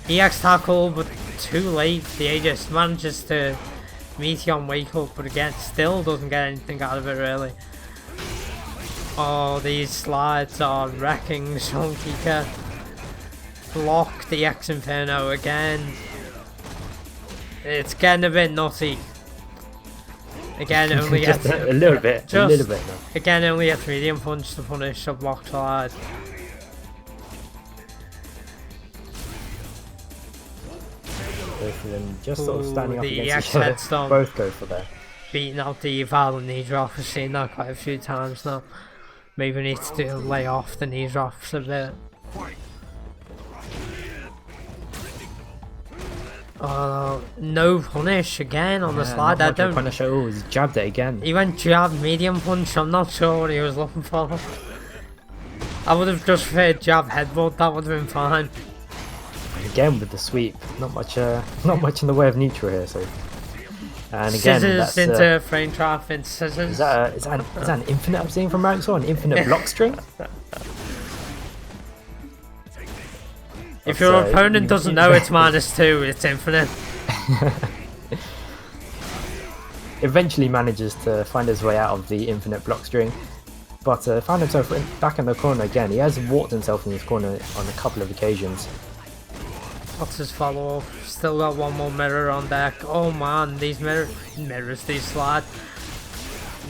EX tackle, but too late. The Aegis manages to meet you on wake up, but again, still doesn't get anything out of it really. Oh, these slides are wrecking Sonkika. Block the EX Inferno again. It's getting a bit nutty. Again, only Just gets a little bit. A little bit now. Again, only gets medium punch to punish a block slide. Both of them just sort of standing up the against EX each other. head stomp. Both go for that. Beating out the violent knee drop. I've seen that quite a few times now. Maybe need to lay off the knee drops a bit. Oh, no punish again on the slide. Not I much of a don't. Punisher. Oh, he's jabbed it again. He went jab, medium punch. I'm not sure what he was looking for. I would have just preferred jab headbutt. That would have been fine. Again with the sweep. Not much in the way of neutral here. So, and again, Scissors that's, into frame trap into scissors. is that an infinite I'm seeing from Marexor? An infinite block string? If your That's, opponent doesn't know it's -2, it's infinite. eventually manages to find his way out of the infinite block string, but found himself back in the corner again. He has walked himself in his corner on a couple of occasions. What's his follow-up? Still got one more mirror on deck. Oh man, these mirrors, these slide.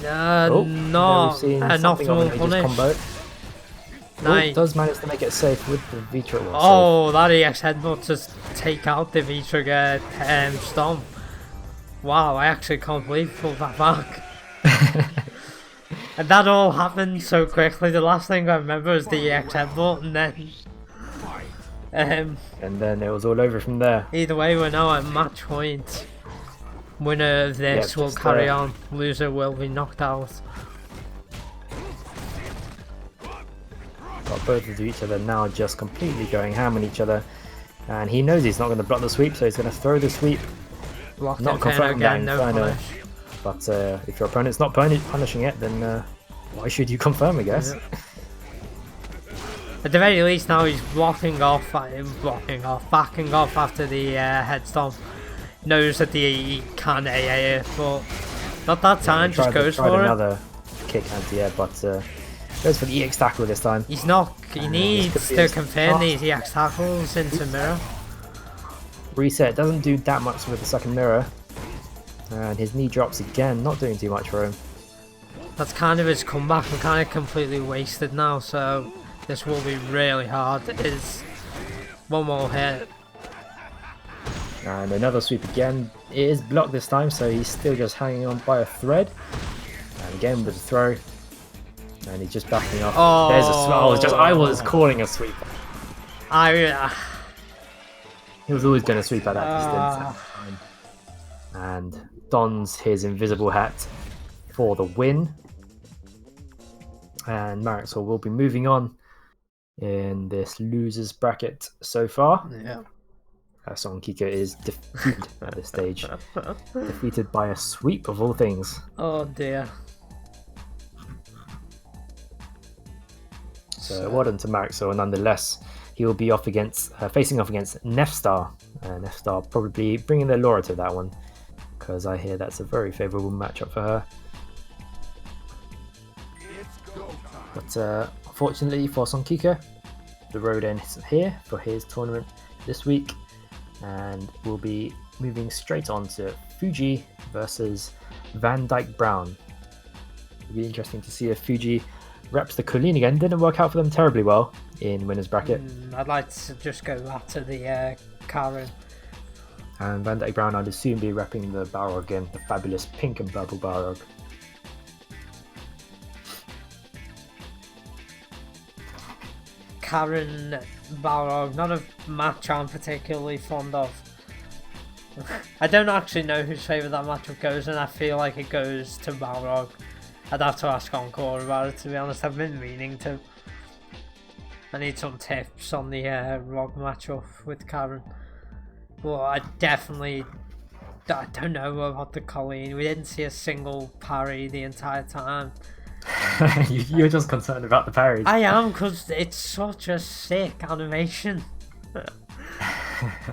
Oh, no, not one punish. Combo. Nice. Oh, does manage to make it safe with the V-trigger. Oh, that EX headbutt just take out the V-trigger stomp. Wow, I actually can't believe pulled that back. And that all happened so quickly. The last thing I remember is the EX headbutt, and then and then it was all over from there. Either way, we're now at match point. Winner of this will carry on. Loser will be knocked out. Got both of each other now just completely going ham on each other. And he knows he's not going to block the sweep, so he's going to throw the sweep. Blocked not confirming that Inferno. But if your opponent's not punishing it, then why should you confirm, I guess? Yeah. At the very least now he's backing off after the head stomp. Knows that he can AA it, but not that time, just goes for it. Another kick anti-air, but goes for the EX tackle this time. He's not, he needs to confirm these EX tackles into mirror. Reset doesn't do that much with the second mirror. And his knee drops again, not doing too much for him. That's kind of his comeback, and kind of completely wasted now, so this will be really hard. It is one more hit. And another sweep again. It is blocked this time, so he's still just hanging on by a thread. And again with the throw. And he's just backing off. Oh, there's a sweep. I was calling a sweep. He was always going to sweep at that distance. And dons his invisible hat for the win. And Marixor will be moving on in this losers bracket so far. Yeah. Son Kiko is defeated at this stage. Defeated by a sweep of all things. Oh dear. So well done to Marixor, nonetheless. He will be off against, facing off against Nefstar. Nefstar probably bringing their Laura to that one, because I hear that's a very favourable matchup for her. But unfortunately for Son Kiko, the road ends here for his tournament this week, and we'll be moving straight on to Fuji versus Van Dyke Brown. It'll be interesting to see if Fuji reps the Colleen again. Didn't work out for them terribly well in winners bracket. I'd like to just go back to the Karen. And Van Dyke Brown, I'd assume, be repping the Balrog again, the fabulous pink and purple Balrog. Karen Balrog, not a match I'm particularly fond of. I don't actually know whose favour that matchup goes, and I feel like it goes to Balrog. I'd have to ask Encore about it, to be honest. I've been meaning to. I need some tips on the Rog matchup with Karen. But I don't know about the Colleen. We didn't see a single parry the entire time. You're just concerned about the parries. I am, because it's such a sick animation.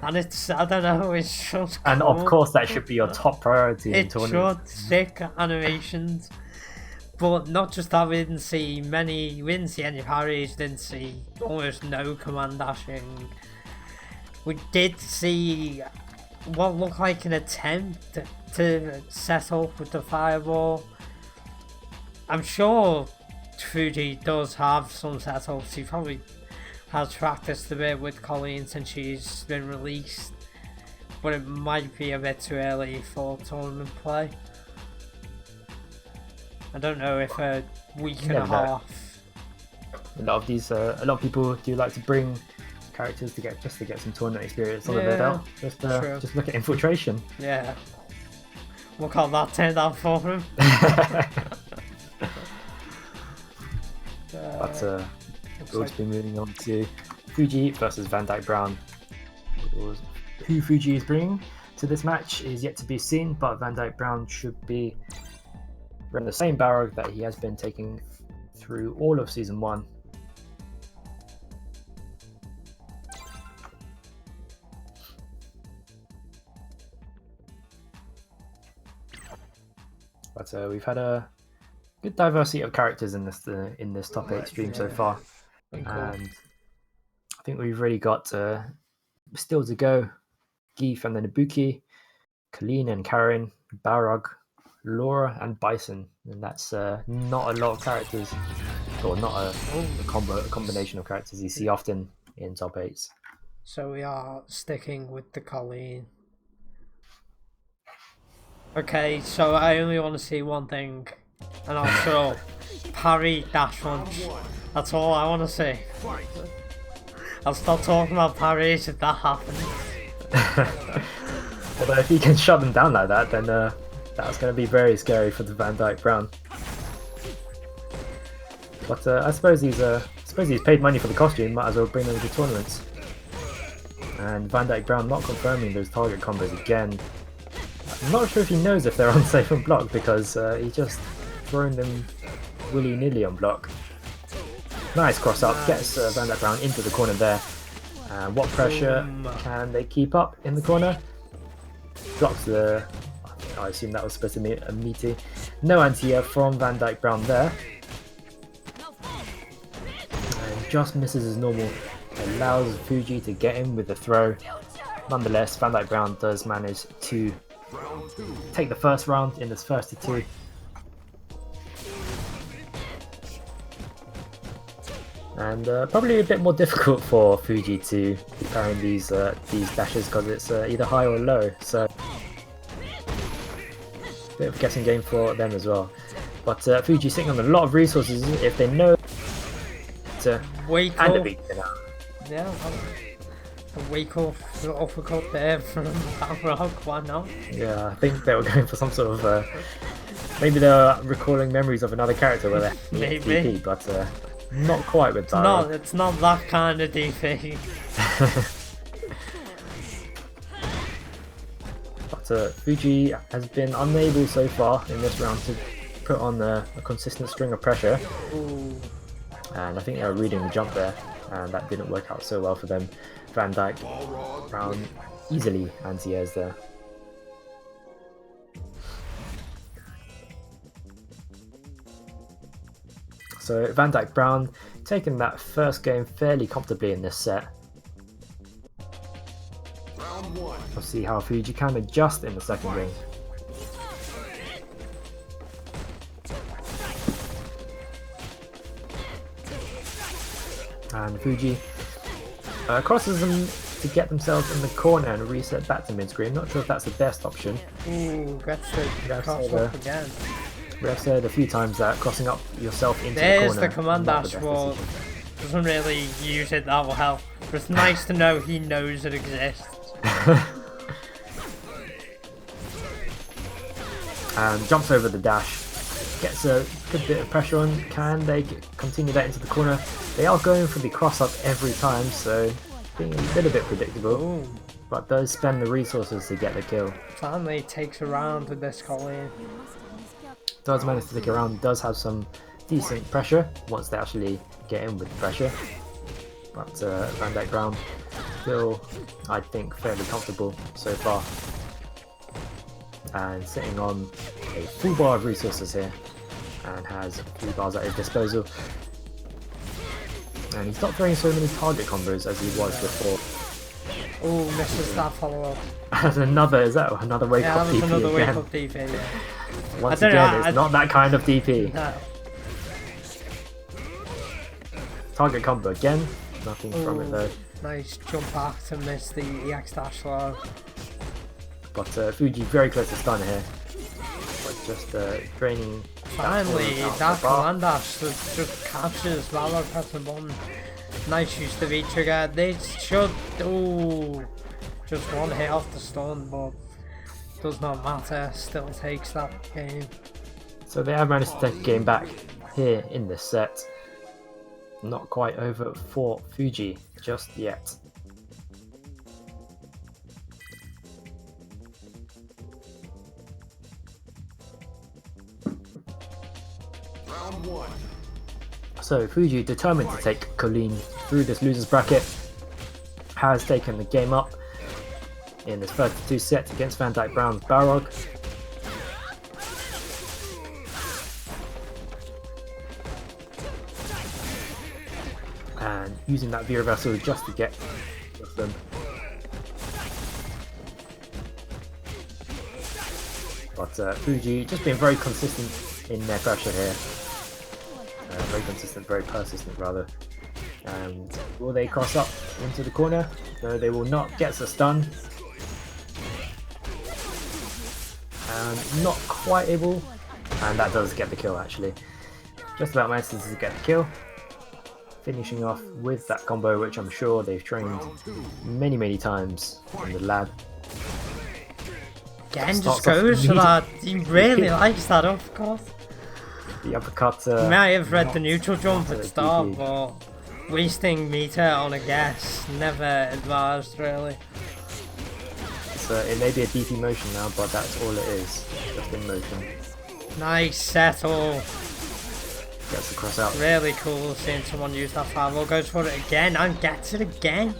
And it's, I don't know, it's just And cool. of course that should be your top priority in It's tournament. just sick animations. But not just that, we didn't see any parries, didn't see almost no command dashing. We did see what looked like an attempt to set up with the fireball. I'm sure Fuji does have some setups. He probably has practiced a bit with Colleen since she's been released, but it might be a bit too early for tournament play. I don't know if a week and a half. A lot of people do like to bring characters to get some tournament experience under their belt. Just look at Infiltration. Yeah. Look how that turned out for him. But we'll just be moving on to Fuji versus Van Dyke Brown. Who Fuji is bringing to this match is yet to be seen, but Van Dyke Brown should be running the same Balrog that he has been taking through all of Season 1. But we've had a good diversity of characters in this top 8 stream so far, Been cool. and I think we've really got still to go. Geef and then Ibuki, Colleen and Karen, Barog, Laura and Bison, and that's not a lot of characters, or not a combination of characters you see often in top 8s. So we are sticking with the Colleen. Okay, so I only want to see one thing, and I'll shut up. Parry dash punch. That's all I want to see. Fight. I'll stop talking about parries if that happens. Although if he can shut them down like that, then that's going to be very scary for the Van Dyke Brown. But I suppose he's paid money for the costume. Might as well bring them to tournaments. And Van Dyke Brown not confirming those target combos again. I'm not sure if he knows if they're unsafe on block, because he's just throwing them willy-nilly on block. Nice cross up, gets Van Dyke Brown into the corner there. And what pressure can they keep up in the corner? Blocks the... I assume that was supposed to be a meaty. No anti-air from Van Dyke Brown there. And just misses as normal. Allows Fuji to get him with the throw. Nonetheless, Van Dyke Brown does manage to take the first round in this first to 2. And probably a bit more difficult for Fuji to be parrying these dashes, because it's either high or low, so a bit of a guessing game for them as well. But Fuji sitting on a lot of resources if they know to hand a beat, you know. Yeah, a wake off uppercut there from Balrog, why not? Yeah, I think they were going for some sort of maybe they were recalling memories of another character where they Maybe. DP, but not quite with that. No, it's not that kind of DP. But Fuji has been unable so far in this round to put on a consistent string of pressure. Ooh. And I think they were reading the jump there, and that didn't work out so well for them. Van Dyke Brown easily anti-airs there. So Van Dyke Brown taking that first game fairly comfortably in this set. We'll see how Fuji can adjust in the second game. And Fuji crosses them to get themselves in the corner and reset back to mid-screen. Not sure if that's the best option. Ooh, that's the cross up again. We have said a few times that crossing up yourself into There's the corner the command not dash, the best but decision. doesn't really use it that well. But it's nice to know he knows it exists. And jumps over the dash, gets a good bit of pressure on. Can they continue that into the corner? They are going for the cross up every time, so being a little bit predictable. Ooh. But does spend the resources to get the kill. Finally takes a round with this Colleen. Does manage to take around, does have some decent pressure once they actually get in with pressure. But Van Dyke Brown still, I think, fairly comfortable so far. And sitting on a full bar of resources here, and has 3 bars at his disposal. And he's not throwing so many target combos as he was before. Oh, misses that follow up. And another, is that another wake Yeah, up that was DP another wake again? up DP. Yeah. Once I don't again, know, it's not that kind of DP. No. Target combo again, nothing from it Ooh, though. nice jump back to miss the EX dash low. But Fuji very close to stun here. But just draining. Finally, out that the bar. command dash that just catches Valor pressing button. Nice use of V-trigger. They should. Ooh, just one hit off the stun, but does not matter. Still takes that game. So they have managed to take a game back here in this set. Not quite over for Fuji just yet. Round 1. So Fuji, determined to take Colleen through this losers bracket, has taken the game up in this first 2 sets against Van Dyke Brown's Balrog. and using that Vera Vessel just to get them. But Fuji just being very consistent in their pressure here. Very consistent, very persistent rather. And will they cross up into the corner? No, they will not. Gets a stun. And not quite able. And that does get the kill actually. Just about manages to get the kill. Finishing off with that combo, which I'm sure they've trained many times in the lab. Again, just goes for that. He really likes that, of course. The uppercut. You might have read the neutral jump at the start, but wasting meter on a guess, never advised really. So it may be a DP motion now, but that's all it is. Just in motion. Nice settle. Gets the cross out. Really cool seeing someone use that 5-0, goes for it again and gets it again.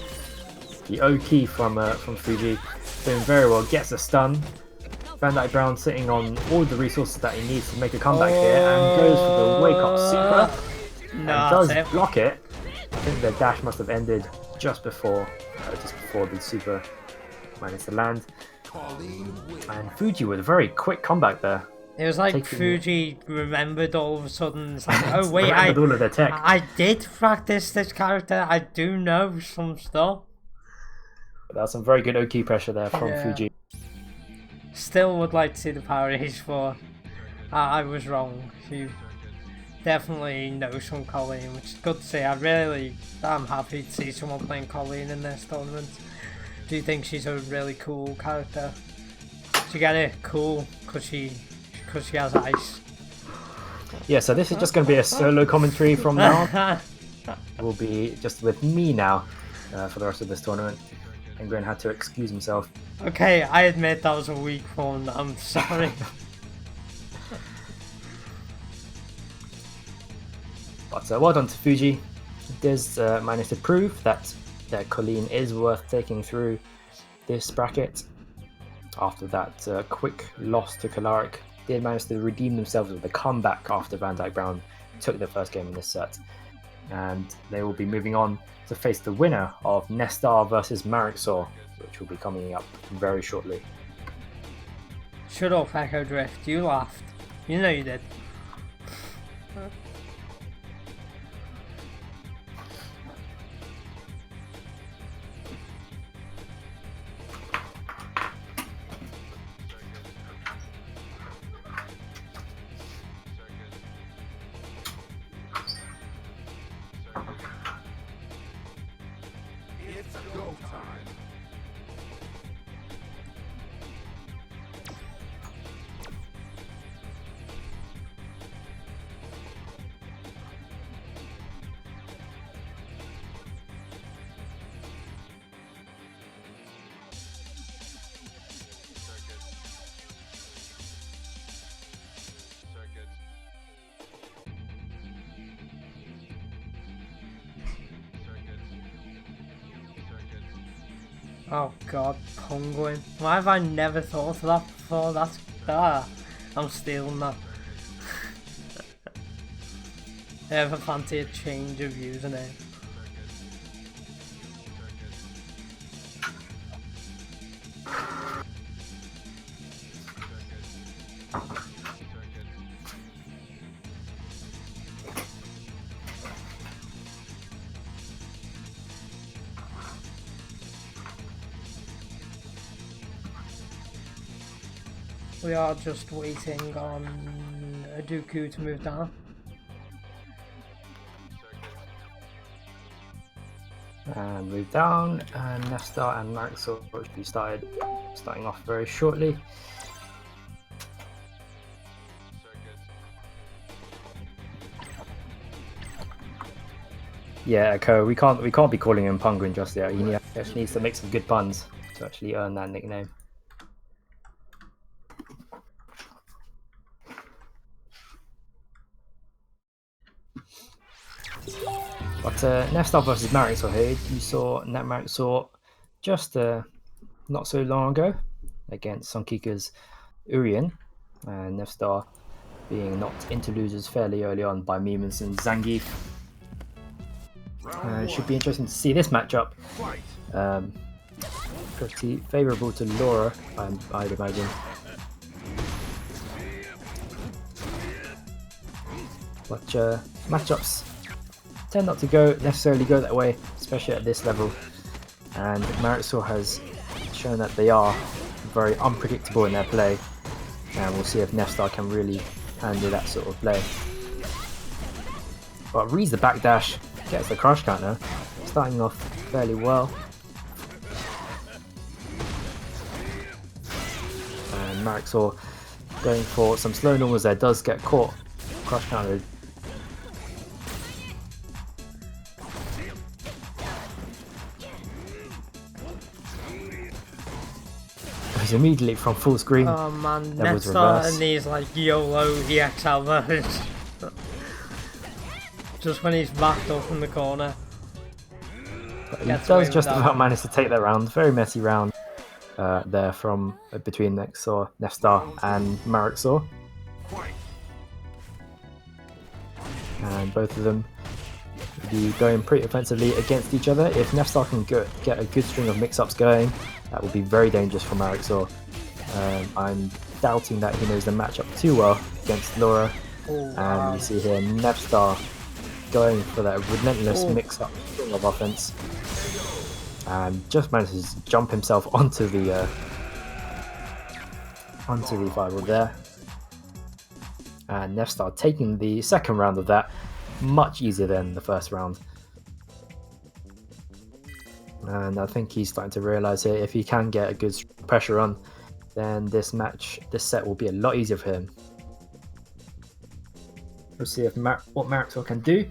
The O key from Fuji doing very well. Gets a stun. Van Dyke Brown sitting on all the resources that he needs to make a comeback here, and goes for the wake up super. And does block it. I think the dash must have ended just before the super managed to land. And Fuji with a very quick comeback there. It was like Fuji remembered all of a sudden. It's like, oh wait, all of their tech. I did practice this character. I do know some stuff. That's some very good O-key pressure there from Fuji. Still would like to see the Power Age 4. I was wrong. She definitely knows some Colleen, which is good to see. I'm happy to see someone playing Colleen in this tournament. Do you think she's a really cool character? Do you get it? Cool, because she has ice. Yeah, so this is just going to be a solo commentary from now on. It will be just with me now for the rest of this tournament. And Gren had to excuse himself. Okay, I admit that was a weak one. I'm sorry. But well done to Fuji. Does manage to prove that Colleen is worth taking through this bracket. After that quick loss to Kalaric, did manage to redeem themselves with a comeback after Van Dyke Brown took the first game in this set. And they will be moving on to face the winner of Nestar versus Marixor, which will be coming up very shortly. Shut up, Echo Drift. You laughed. You know you did. It's go time. Oh god, Penguin. Why have I never thought of that before? That's I'm stealing that. I ever fancy a change of username? We are just waiting on a Dooku to move down. And move down, and Nestar and Marixor should be starting off very shortly. Yeah, Echo, we can't be calling him Penguin just yet. He actually needs to make some good puns to actually earn that nickname. But Nestar versus Marixor here, you saw Net Marixor just not so long ago against Sunkika's Urien, and Nestar being knocked into losers fairly early on by Memons and Zangief. Should be interesting to see this matchup. Pretty favourable to Laura, I'd imagine. But matchups tend not to necessarily go that way, especially at this level. And Marisol has shown that they are very unpredictable in their play, and we'll see if Nefstar can really handle that sort of play. But reads the backdash, gets the crush counter, starting off fairly well. And Marisol going for some slow normals there, does get caught, crush countered. Immediately from full screen. Oh man, Nefstar and these like YOLO EXL modes. Just when he's backed up in the corner. But he does just about manage to take that round. Very messy round there from between Nefstar and Marixor. And both of them will be going pretty offensively against each other. If Nefstar can get a good string of mix-ups going, that will be very dangerous for Marixor. I'm doubting that he knows the matchup too well against Laura. And you see here Nefstar going for that relentless mix-up of offense. And just manages to jump himself onto the fireball there. And Nefstar taking the second round of that much easier than the first round. And I think he's starting to realise here, if he can get a good pressure on, then this set will be a lot easier for him. We'll see if what Marixor can do.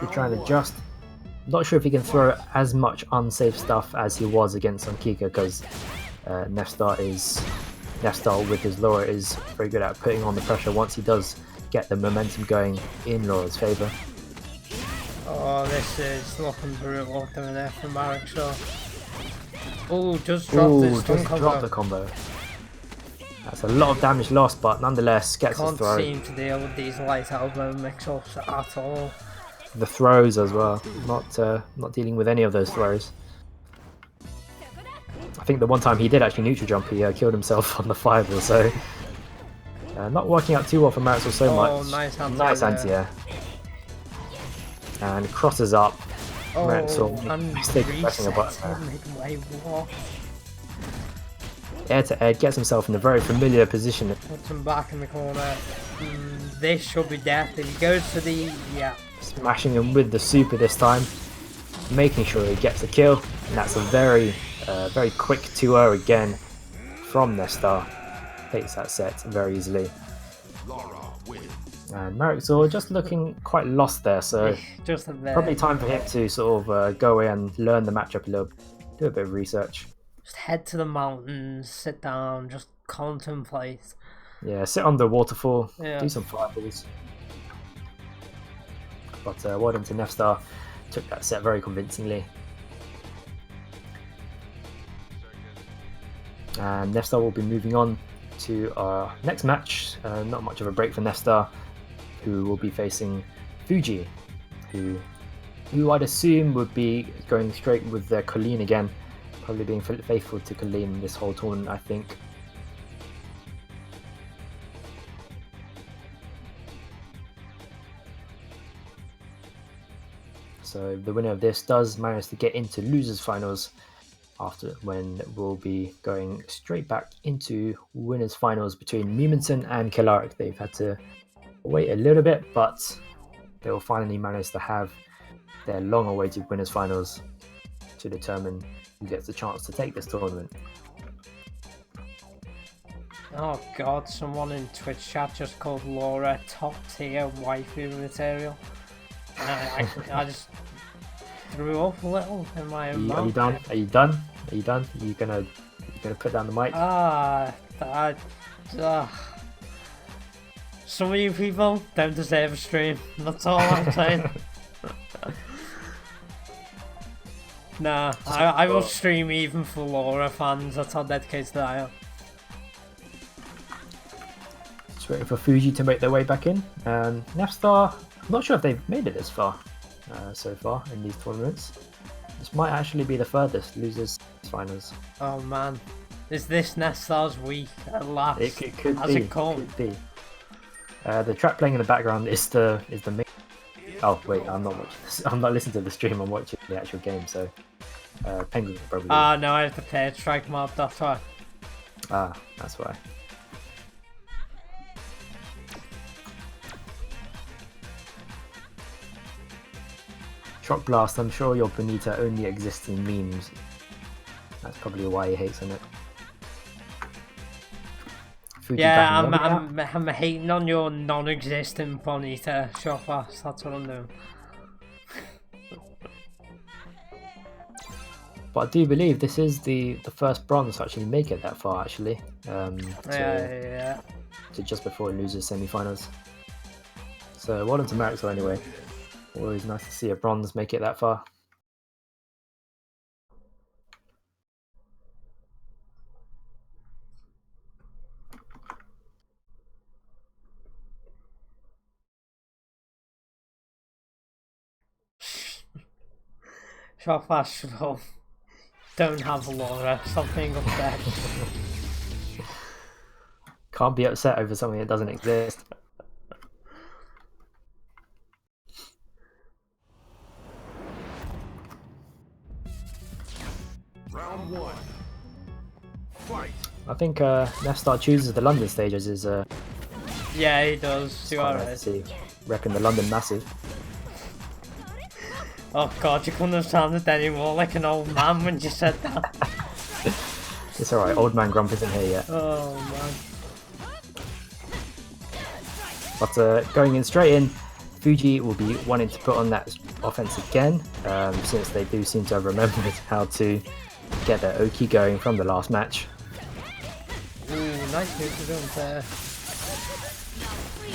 He's trying to adjust. Not sure if he can throw as much unsafe stuff as he was against Kika, because Nefstar with his Laura is very good at putting on the pressure once he does get the momentum going in Laura's favour. Oh, this is looking brutal doing there for Marixor. Oh, just dropped this stun combo. Dropped the combo. That's a lot of damage lost, but nonetheless gets his throw. Can't seem to deal with these light elbow mix-ups at all. The throws as well. Not dealing with any of those throws. I think the one time he did actually neutral jump, he killed himself on the fireball, so not working out too well for Marixor so much. Nice anti-air. And crosses up. Marixor mistaken pressing a button. Air to air, gets himself in a very familiar position. Puts him back in the corner. This should be death. If he goes for the smashing him with the super this time, making sure he gets the kill, and that's a very quick 2-0 again from Nefstar. Takes that set very easily. And Marixor just looking quite lost there, so just probably time for him to sort of go away and learn the matchup a little, do a bit of research. Just head to the mountains, sit down, just contemplate. Yeah, sit on the waterfall, do some fireballs. But well done to Nefstar, took that set very convincingly. And Nefstar will be moving on to our next match. Not much of a break for Nefstar, who will be facing Fuji, who I'd assume would be going straight with their Colleen again, probably being faithful to Colleen this whole tournament, I think. So the winner of this does manage to get into losers finals, when we'll be going straight back into winners finals between Muminson and Killaric. They've had to wait a little bit, but they will finally manage to have their long-awaited winners finals to determine who gets the chance to take this tournament. Oh god, someone in Twitch chat just called Laura top tier waifu material. I just threw up a little in my own mouth. Are you done? You gonna put down the mic? Some of you people don't deserve a stream. That's all I'm saying. Nah, I will stream even for Laura fans. That's how dedicated I am. Just waiting for Fuji to make their way back in. And Nefstar, I'm not sure if they've made it this far. so far in these tournaments. This might actually be the furthest losers finals. Oh man, is this Nestar's week at last? It could Has be. it come? Could be. The track playing in the background is the main. Oh wait, I'm not watching this. I'm not listening to the stream. I'm watching the actual game. So Penguin probably. Ah no, I have to play a strike mod. That's why. Ah, that's why. Shock Blast, I'm sure your Bonita only exists in memes. That's probably why he hates on it. Fuji Yeah, back in the I'm hating on your non-existent Bonita Shock Blast. That's what I'm doing. But I do believe this is the first bronze to actually make it that far, actually. Yeah. To just before losers semi-finals. So well done to Maxwell anyway. Always nice to see a bronze make it that far. Shock Blast should have. Don't have a Laura. Stop being upset. Can't be upset over something that doesn't exist. Round 1. Fight. I think Nefstar chooses the London stages is Yeah, he does. You quite are nice right. to see. Reckon the London massive. Oh god, you couldn't have sounded any more like an old man when you said that. It's alright, old man Grump isn't here yet. Oh man. But going in straight in, Fuji will be wanting to put on that offense again, since they do seem to have remembered how to get their Oki going from the last match. Ooh, nice neutral jump there.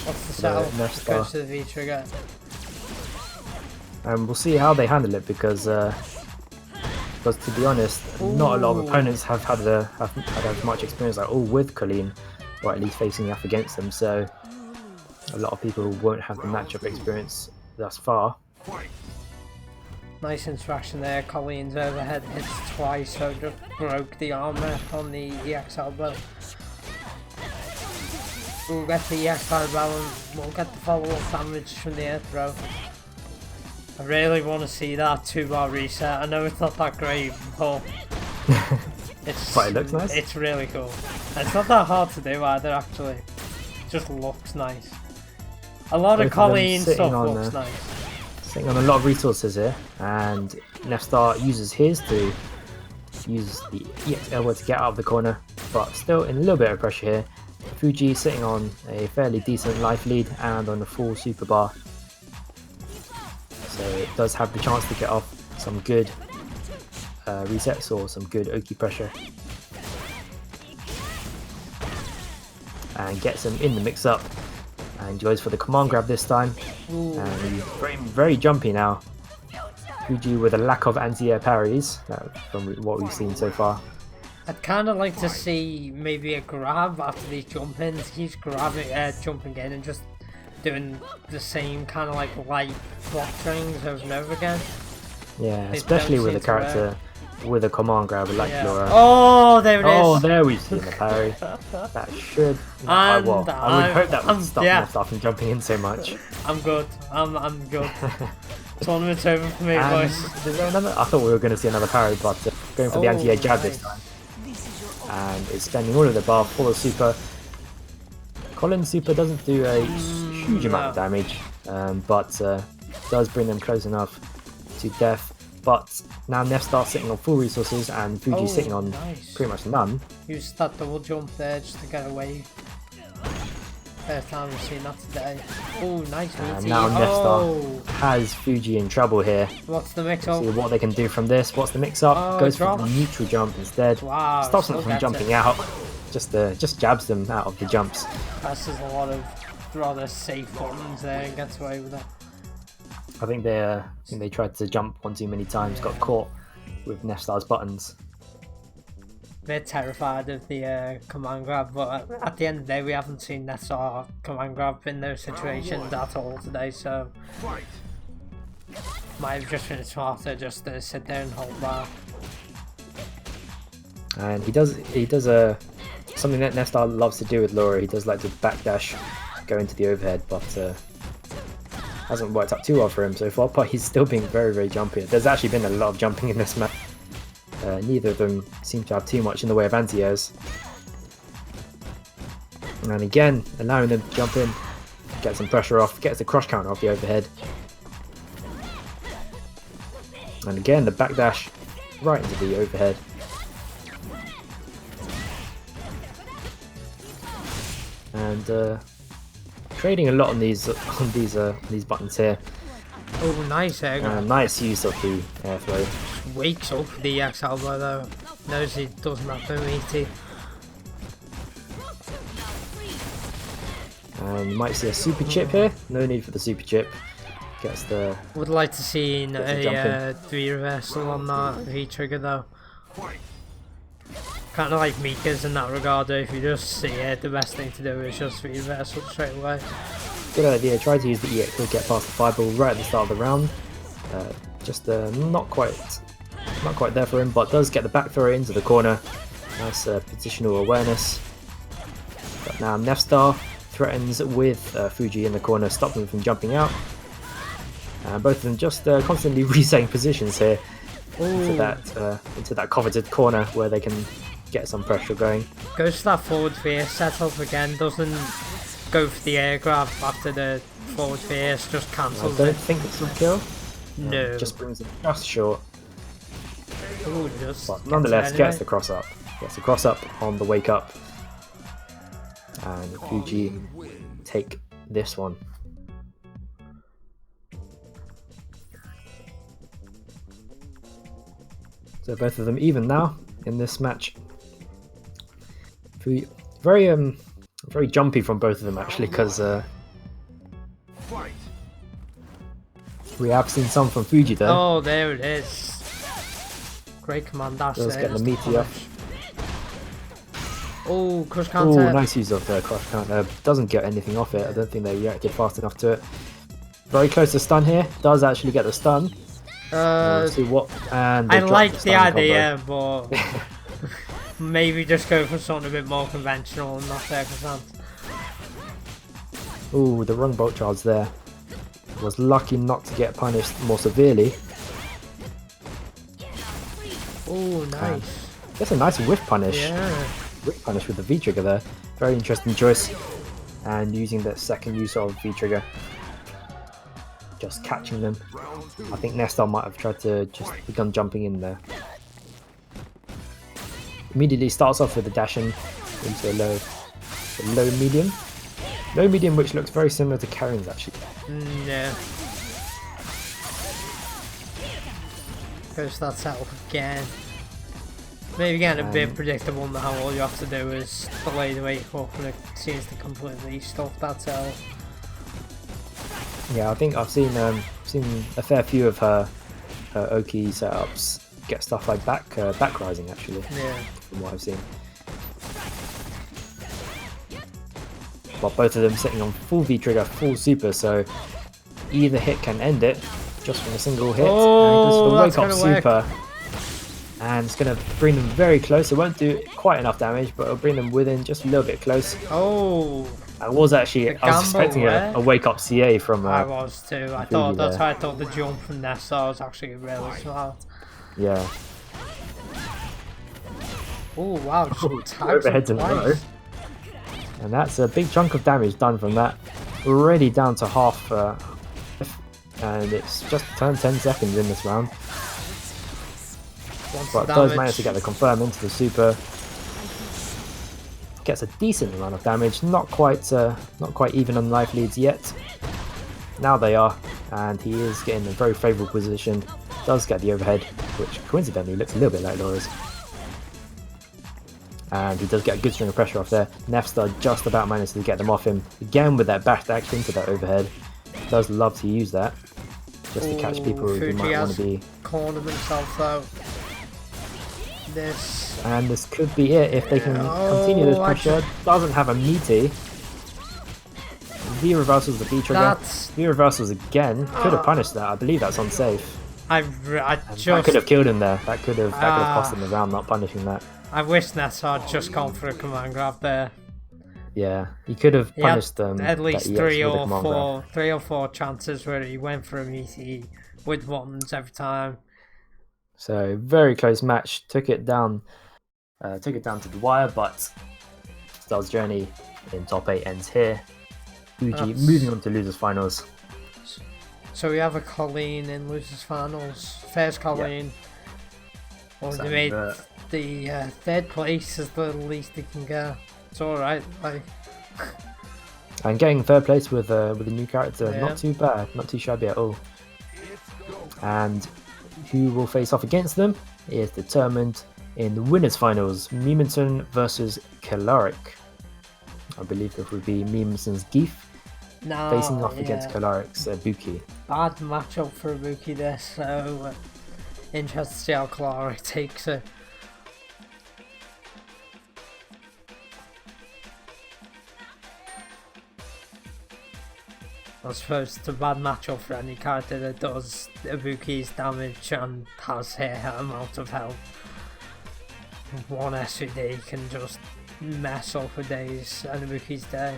What's the setup? Just goes to the V trigger. And we'll see how they handle it because to be honest, not a lot of opponents have had as much experience like with Colleen, or at least facing up against them. So a lot of people won't have the matchup experience thus far. Fight. Nice interaction there. Colleen's overhead hits twice, so just broke the armor on the EX elbow. We'll get the EX elbow and we'll get the follow-up damage from the air throw. I really want to see that 2-bar reset. I know it's not that great, but But it looks nice. It's really cool. And it's not that hard to do either, actually. It just looks nice. A lot Both of of them Colleen sitting stuff on, looks nice. Sitting on a lot of resources here, and Nefstar uses his to use the EX elbow to get out of the corner, but still in a little bit of pressure here. Fuji sitting on a fairly decent life lead and on a full super bar. So it does have the chance to get off some good resets or some good Oki pressure. And gets him in the mix up. And goes for the command grab this time. Ooh. And he's very jumpy now. Fuji with a lack of anti-air parries from what we've seen so far. I'd kind of like to see maybe a grab after these jump-ins. He's grabbing, jumping in and just doing the same kind of like light block strings over and over again. Yeah, They especially don't with a seem to work. character with a command grab like Yeah. Laura. Oh, there it is. Oh, there we've seen the parry. That should. I would hope that would stop Nefstar from jumping in so much. I'm good. I'm good. Tournament's over for me, And boys. is there another? I thought we were going to see another parry, but going for the Oh, anti-air jab nice. this time. And it's spending all of the bar for the super. Colin's super doesn't do a huge amount of damage, but does bring them close enough to death. But now Nefstar sitting on full resources and Fuji sitting on nice. pretty much none. Use that double jump there just to get away. First time we've seen that today. Oh, nice And ulti. now Oh, Nefstar has Fuji in trouble here. what's the mix up? See what they can do from this. What's the mix-up? Oh, Goes drop. for the neutral jump instead. Wow, Stops them still from gets jumping it. out. Just jabs them out of the jumps. Presses a lot of rather safe buttons there and gets away with it. I think they tried to jump one too many times, got caught with Nefstar's buttons. They're terrified of the command grab, but at the end of the day we haven't seen Nefstar command grab in those situations at all today, so Fight. Might have just been smarter just to sit there and hold that. And he does something that Nestar loves to do with Laura. He does like to backdash, go into the overhead, but hasn't worked out too well for him so far. But he's still being very, very jumpy. There's actually been a lot of jumping in this match. Neither of them seem to have too much in the way of anti-airs. And again, allowing them to jump in, get some pressure off, gets the cross counter off the overhead. And again, the backdash right into the overhead. And trading a lot on these buttons here. Oh, nice air grab. Nice use of the airflow. Wakes up the X elbow though. Knows he doesn't have to meaty. And you might see a super chip here. No need for the super chip. Gets the. Would like to see a 3 reversal on that V trigger though. Kind of like Mika's in that regard. If you just see it, the best thing to do is just V reversal straight away. Good idea. Try to use the EX to get past the fireball right at the start of the round. Just not quite there for him, but does get the back throw into the corner. Nice positional awareness. But now Nefstar threatens with Fuji in the corner, stop them from jumping out. And both of them just constantly resetting positions here into that coveted corner where they can get some pressure going. Goes to that forward veer setup again, doesn't go for the air grab after the forward veer, just cancels I it. don't think it's a kill. No. Just brings it just short. Ooh, just But nonetheless, anyway. gets the cross up. Gets the cross up on the wake up. And Fuji take this one. So both of them even now in this match. Very jumpy from both of them actually, because we have seen some from Fuji there. Oh, there it is. Great command dash Does there. get the meaty up. Oh, crush Oh, counter. nice use of the cross counter. Doesn't get anything off it. I don't think they reacted fast enough to it. Very close to stun here. Does actually get the stun. See what? And I they drop like the the stun idea, but maybe just go for something a bit more conventional in that circumstance. Ooh, the wrong bolt charge there. Was lucky not to get punished more severely. Oh, nice. That's a nice whiff punish. Yeah. Whiff punish with the V trigger there. Very interesting choice. And using that second use of V trigger. Just catching them. I think Nestor might have tried to just begun jumping in there. Immediately starts off with a dash in into a low medium. Low medium, which looks very similar to Karen's actually. Yeah. Goes that setup again. Maybe getting a bit predictable now. All you have to do is delay the wake up and it seems to completely stuff that setup. Yeah, I think I've seen a fair few of her Oki setups get stuff like back rising actually. Yeah. From what I've seen. But both of them sitting on full V trigger, full super, so either hit can end it just from a single hit. Oh, and goes for the that's wake up gonna super. And it's going to bring them very close. It won't do quite enough damage, but it'll bring them within just a little bit close. Oh. I was expecting a wake up CA from. I was too. I thought that's why I thought the jump from Nessa was actually really smart. Yeah. Oh wow! Overhead to low. And that's a big chunk of damage done from that. Already down to half, and it's just turned 10 seconds in this round. But does manage to get the confirm into the super. Gets a decent amount of damage, not quite even on life leads yet. Now they are, and he is getting a very favourable position. Does get the overhead, which coincidentally looks a little bit like Laura's. And he does get a good string of pressure off there. Nefstar just about managed to get them off him. Again with that back action into that overhead. Does love to use that. Just to catch people who might want to be... cornered himself though. And this could be it if they can continue this pressure. Doesn't have a meaty. V reversals the B trigger. That's... V reversals again. Could have punished that. I believe that's unsafe. I That just... could have killed him there. That could have cost him the round, not punishing that. I wish Nessa had just gone for a command grab there. Yeah, he could have He had punished them. at least that EX three with a command grab. or four chances where he went for a meaty with ones every time. So very close match. Took it down to the wire, but Star's journey in top 8 ends here. Fuji moving on to losers finals. So we have a Colleen in losers finals. First Colleen. Well, they made the third place is the least they can get. It's alright. Like. And getting third place with a new character, Yeah. not too bad, not too shabby at all. And who will face off against them is determined in the winners finals. Mementon versus Kalaric. I believe it would be Memenson's Geef facing off against Kalaric's Buki. Bad matchup for Buki there, so interested to see how Kalaric takes it. I suppose it's a bad matchup for any character that does Ibuki's damage and has her amount of health. One SUD can just mess up for days and Ibuki's day.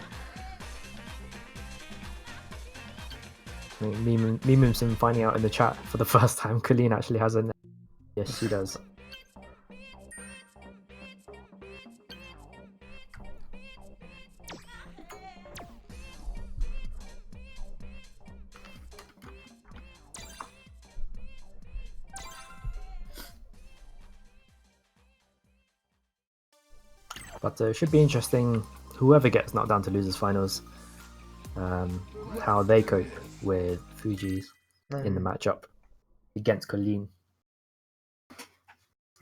Mememson finding out in the chat for the first time Colleen actually has a... Yes, she does. But it should be interesting, whoever gets knocked down to losers finals, how they cope with Fuji's in the matchup against Colleen.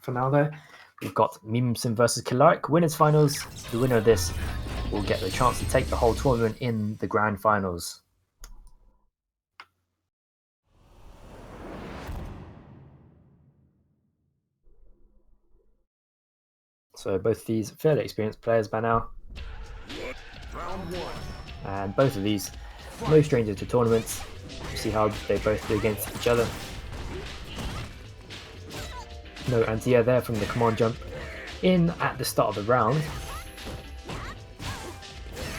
For now though, we've got Mememson versus Kalaric winners finals. The winner of this will get the chance to take the whole tournament in the grand finals. So both these fairly experienced players by now. And both of these no strangers to tournaments. See how they both do against each other. No anti-air there from the command jump in at the start of the round.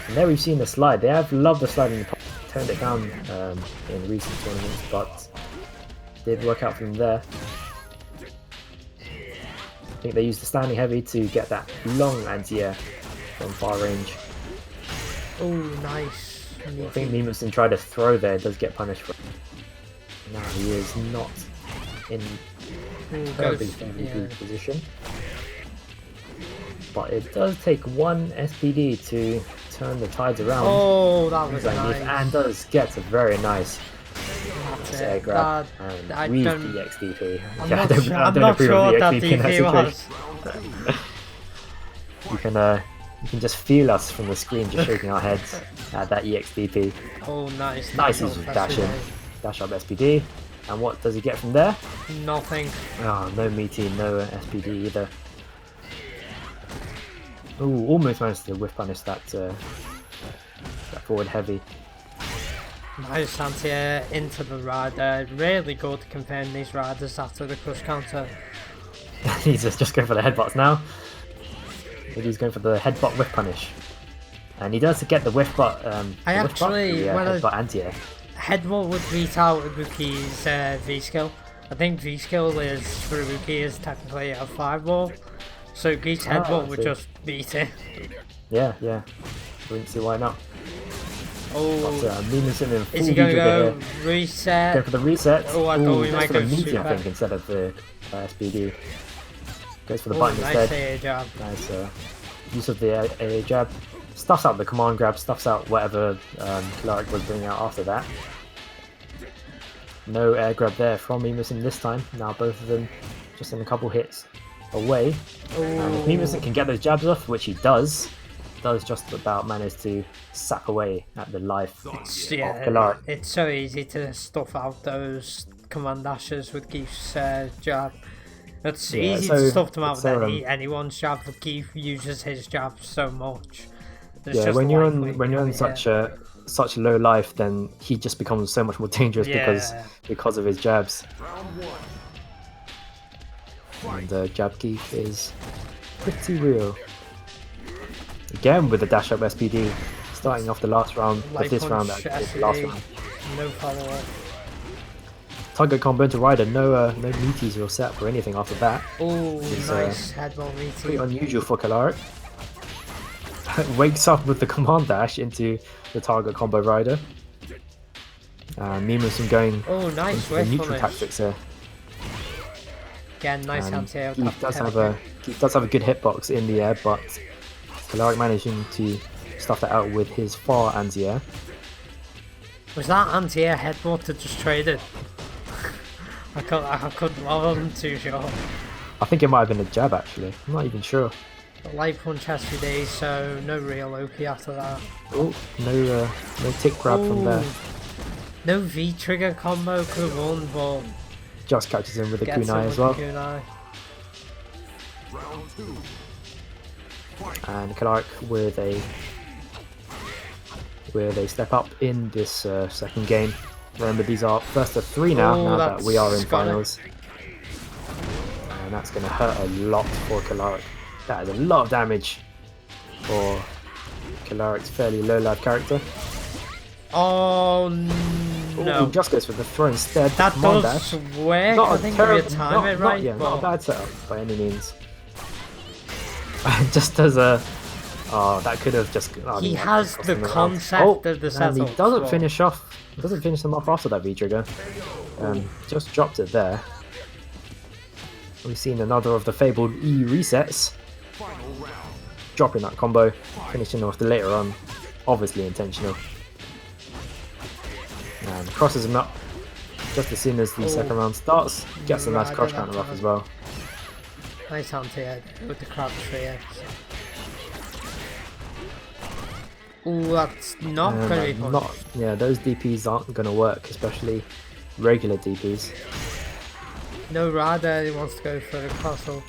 And there we've seen the slide. They have loved the slide in the past, turned it down in recent tournaments, but did work out from there. I think they used the standing heavy to get that long anti-air from far range. Oh, nice. I think Mememson tried to throw there, does get punished for it. Now he is not in terribly good position. But it does take one SPD to turn the tides around. Oh, that was nice. And does get a very nice air grab and weave the XDP. I'm not sure that DP was. You can just feel us from the screen just shaking our heads at that EXDP. Oh, nice. Nice dash in. Dash up SPD. And what does he get from there? Nothing. Oh, no meaty, no SPD either. Ooh, almost managed to whiff punish that forward heavy. Nice anti-air into the rider. Really good to confirm these riders after the crush counter. He's just going for the headbutts now. Maybe he's going for the headbutt whiff punish. And he does get the whiff butt. Headbutt anti-air. Headbutt would beat out Ibuki's V-skill. I think V-skill is for Ibuki is technically a 5-ball. So Geek's headbutt would just beat it. Yeah. Wouldn't see why not. Oh, but, is he going to go reset? Go for the reset. Oh, I thought we might go meaty, super. I think, instead of the SPD. Goes for the Oh, button nice instead. AA jab. Nice use of the AA jab. Stuffs out the command grab, stuffs out whatever Kalaric was bringing out after that. No air grab there from Mememson this time. Now both of them just in a couple hits away. And if Mememson can get those jabs off, which he does just about manage to sap away at the life of Kalaric. It's so easy to stuff out those command dashes with Geef's jab. It's easy to stuff them out with anyone's jab, but Geef uses his jab so much. When you're on such a such low life, then he just becomes so much more dangerous because of his jabs. Round one. And the jab geek is pretty real. Again with the dash up SPD, starting off the last round of this round. The last round. No follow up. Target combo into Rider, no meaties or set or anything after that. Oh, nice headball meaty. Pretty unusual for Kalaric. Wakes up with the command dash into the target combo Rider. Mimusun going nice into the neutral tactics here. Again, nice anti-air. Keith does have a good hitbox in the air, but Kalaric managing to stuff that out with his far anti-air. Was that anti-air headbutt that just traded? I wasn't too sure. I think it might have been a jab actually. I'm not even sure. Light punch SD, so no real OP after that. Oh, no tick grab from there. No V trigger combo could have won, but just catches him with the kunai as well. Round two. And Kalaric with a step up in this second game. Remember, these are first of three now that we are in finals. And that's going to hurt a lot for Kalaric. That is a lot of damage for Kalaric's fairly low life character. Oh no! Ooh, just goes for the throw instead. That does work. I think we time it right. Not a bad setup by any means. Just as a that could have just. He has the concept of the setup. And he doesn't finish them off after that V trigger. Just dropped it there. We've seen another of the fabled E resets. Dropping that combo, finishing off the later on, obviously intentional. And crosses him up just as soon as the second round starts. Gets a nice cross counter off as well. Nice anti-air with the crab tree. Ooh, that's not very fun. Those DPs aren't going to work, especially regular DPs. No Rada, he wants to go for a castle.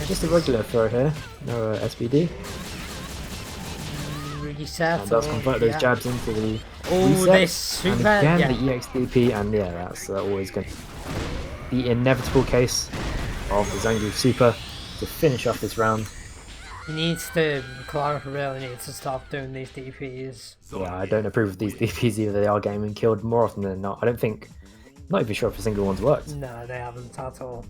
Just a regular throw here, no SPD. Reset. And does convert those jabs into the this super. And again, the EXDP, and that's always going to be the inevitable case of the Zangief Super to finish off this round. Kalaric really needs to stop doing these DPs. Yeah, I don't approve of these DPs either. They are getting killed more often than not. I don't think. Not even sure if a single one's worked. No, they haven't at all.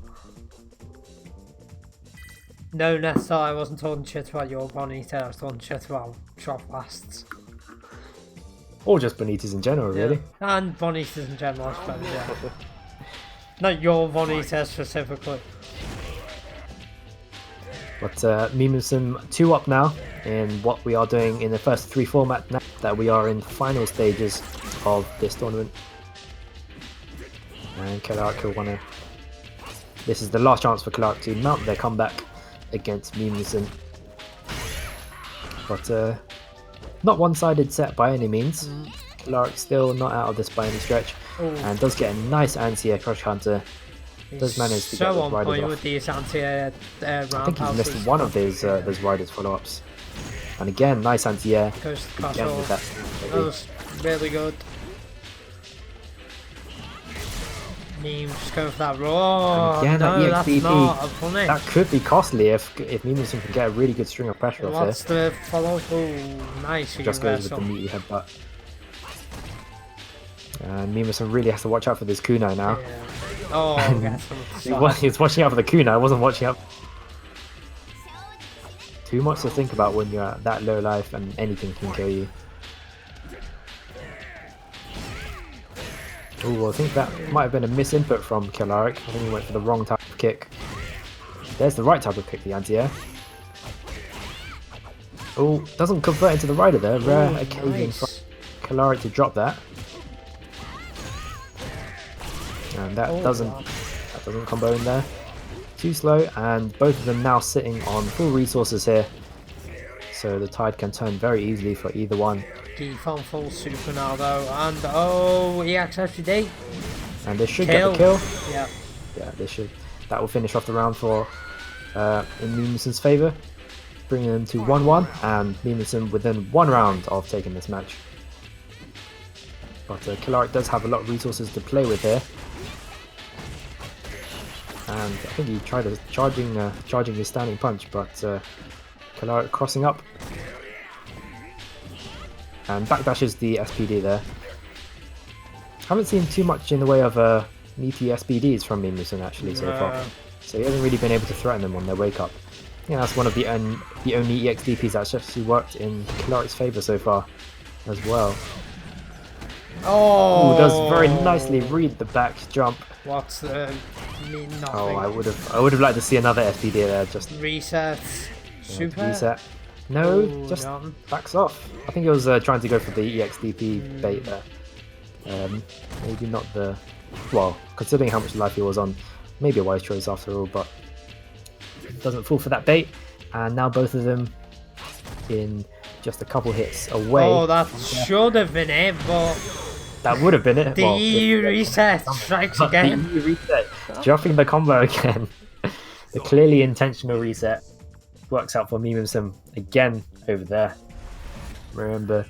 No, Nessa, I wasn't talking shit about your Bonita, I was talking shit about drop lasts. Or just Bonitas in general, really. And Bonitas in general, I suppose, yeah. Not your Bonita specifically. But Mimusun 2 up now in what we are doing in the first 3 format now that we are in the final stages of this tournament. And Kalaric will want to. This is the last chance for Kalaric to mount their comeback against Mimusun. But not one-sided set by any means. Kalaric still not out of this by any stretch. And does get a nice anti-air crush counter. Does manage to get those riders off. With these anti-air I think he's missed one of those riders follow-ups. And again, nice anti-air. Goes to the again with that. That was really good. Neem, just go for that raw. Again, no, that that's EXDP, not a punish. that could be costly if Mimusun can get a really good string of pressure off here. What's the follow? Oh, nice. Just goes with the meaty headbutt. And Mimusun really has to watch out for this kunai now. Yeah. Oh, yes, he's watching out for the kunai. I wasn't watching out. Too much to think about when you're at that low life and anything can kill you. Oh, I think that might have been a misinput from Kalaric. I think he went for the wrong type of kick. There's the right type of kick, the anti-air. Oh, doesn't convert into the rider there. Rare occasion for Kalaric to drop that. And that doesn't combo in there. Too slow, and both of them now sitting on full resources here. So the tide can turn very easily for either one. Keith on full super now though, and he accepts the and they should get the kill. Yeah, they should. That will finish off the round for in Mimusun's favour, bringing them to 1-1, and Mimusun within 1 round of taking this match. But Killaric does have a lot of resources to play with here. And I think he tried charging his standing punch, but Killaric crossing up. And backdashes the SPD there. Haven't seen too much in the way of meaty SPDs from Mimusen actually so far. So he hasn't really been able to threaten them on their wake up. Yeah, that's one of the only EXDPs that's actually worked in Killaric's favour so far as well. Oh, ooh, does very nicely read the back jump. What's the mean nothing? Oh, I would have liked to see another SPD there. Just reset. Super. Reset. No, Ooh, just nothing. backs off. I think he was trying to go for the EXDP bait there. Maybe not the... Well, considering how much life he was on, maybe a wise choice after all, but doesn't fall for that bait. And now both of them in just a couple hits away. Oh, that should have been it, but that would have been it. the well, EU reset strikes again. The EU reset, dropping the combo again. The clearly intentional reset works out for Mimusen again over there. Remember,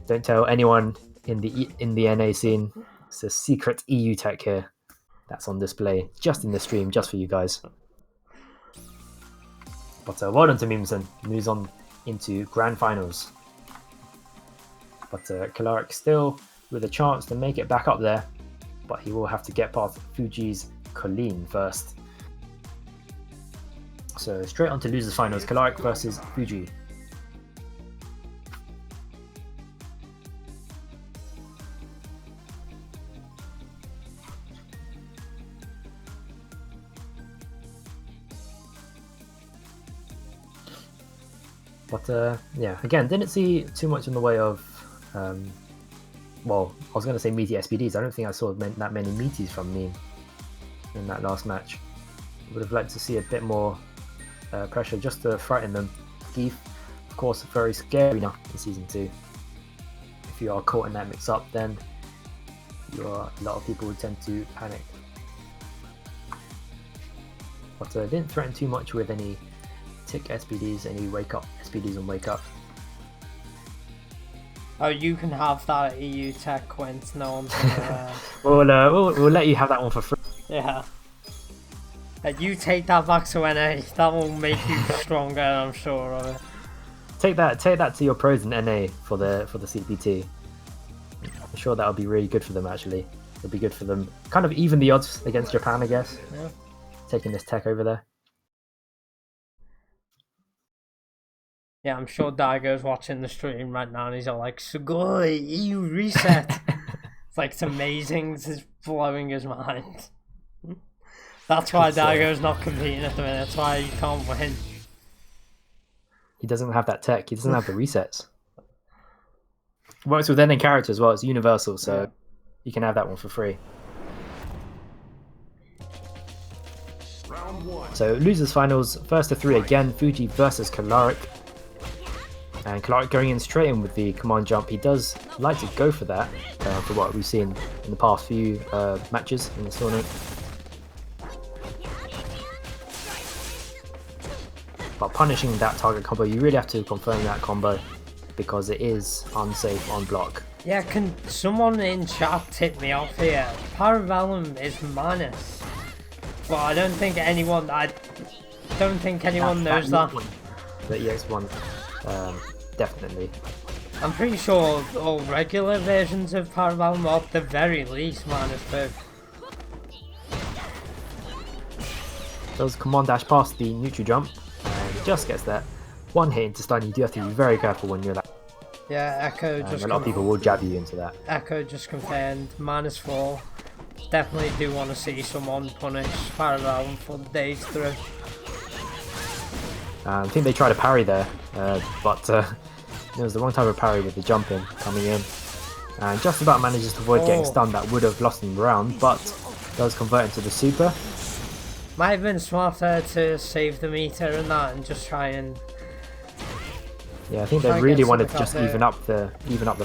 don't tell anyone in the NA scene. It's a secret EU tech here that's on display just in the stream, just for you guys. But well done to Mimusen. Moves on into grand finals. But Killaric still with a chance to make it back up there, but he will have to get past Fuji's Colleen first. So straight on to losers finals, Killaric versus Fuji. But yeah, again, didn't see too much in the way of, well, I was going to say meaty SPDs. I don't think I saw that many meaties from Meme in that last match. Would have liked to see a bit more pressure just to frighten them. Geef, of course, very scary now in Season 2. If you are caught in that mix-up, then a lot of people would tend to panic. But didn't threaten too much with any tick SPDs, any wake up SPDs on wake up. Oh, you can have that EU tech, Quint. No one's we'll let you have that one for free. Yeah. You take that back to NA. That will make you stronger, I'm sure of it. Take that to your pros in NA for the CPT. I'm sure that'll be really good for them. Actually, it'll be good for them. Kind of even the odds against Japan, I guess. Yeah. Taking this tech over there. Yeah, I'm sure Daigo's watching the stream right now and he's all like, Sugoi, EU reset. It's like, it's amazing. This is blowing his mind. That's why Daigo's not competing at the minute. That's why he can't win. He doesn't have that tech. He doesn't have the resets. Works with any character as well. It's universal, so you can have that one for free. Round one. So losers finals, first to three again. Fuji versus Killaric. And Killaric going in straight in with the command jump. He does like to go for that, for what we've seen in the past few matches in this tournament. But punishing that target combo, you really have to confirm that combo because it is unsafe on block. Yeah, can someone in chat tip me off here? Parabellum is minus. Well, I don't think anyone knows that. The EX1, definitely. I'm pretty sure all regular versions of Parabellum are at the very least -2. Does command dash past the neutral jump and just gets that one hit into stun. You do have to be very careful when you're that. Yeah, Echo just a lot of people will jab you into that. Echo just confirmed -4. Definitely do want to see someone punish Parabellum for the days through. I think they tried to parry there, but it was the wrong type of parry with the jump in coming in. And just about manages to avoid getting stunned. That would have lost him the round, but does convert into the super. Might have been smarter to save the meter and that and just try and... Yeah, I think they really wanted to just even up the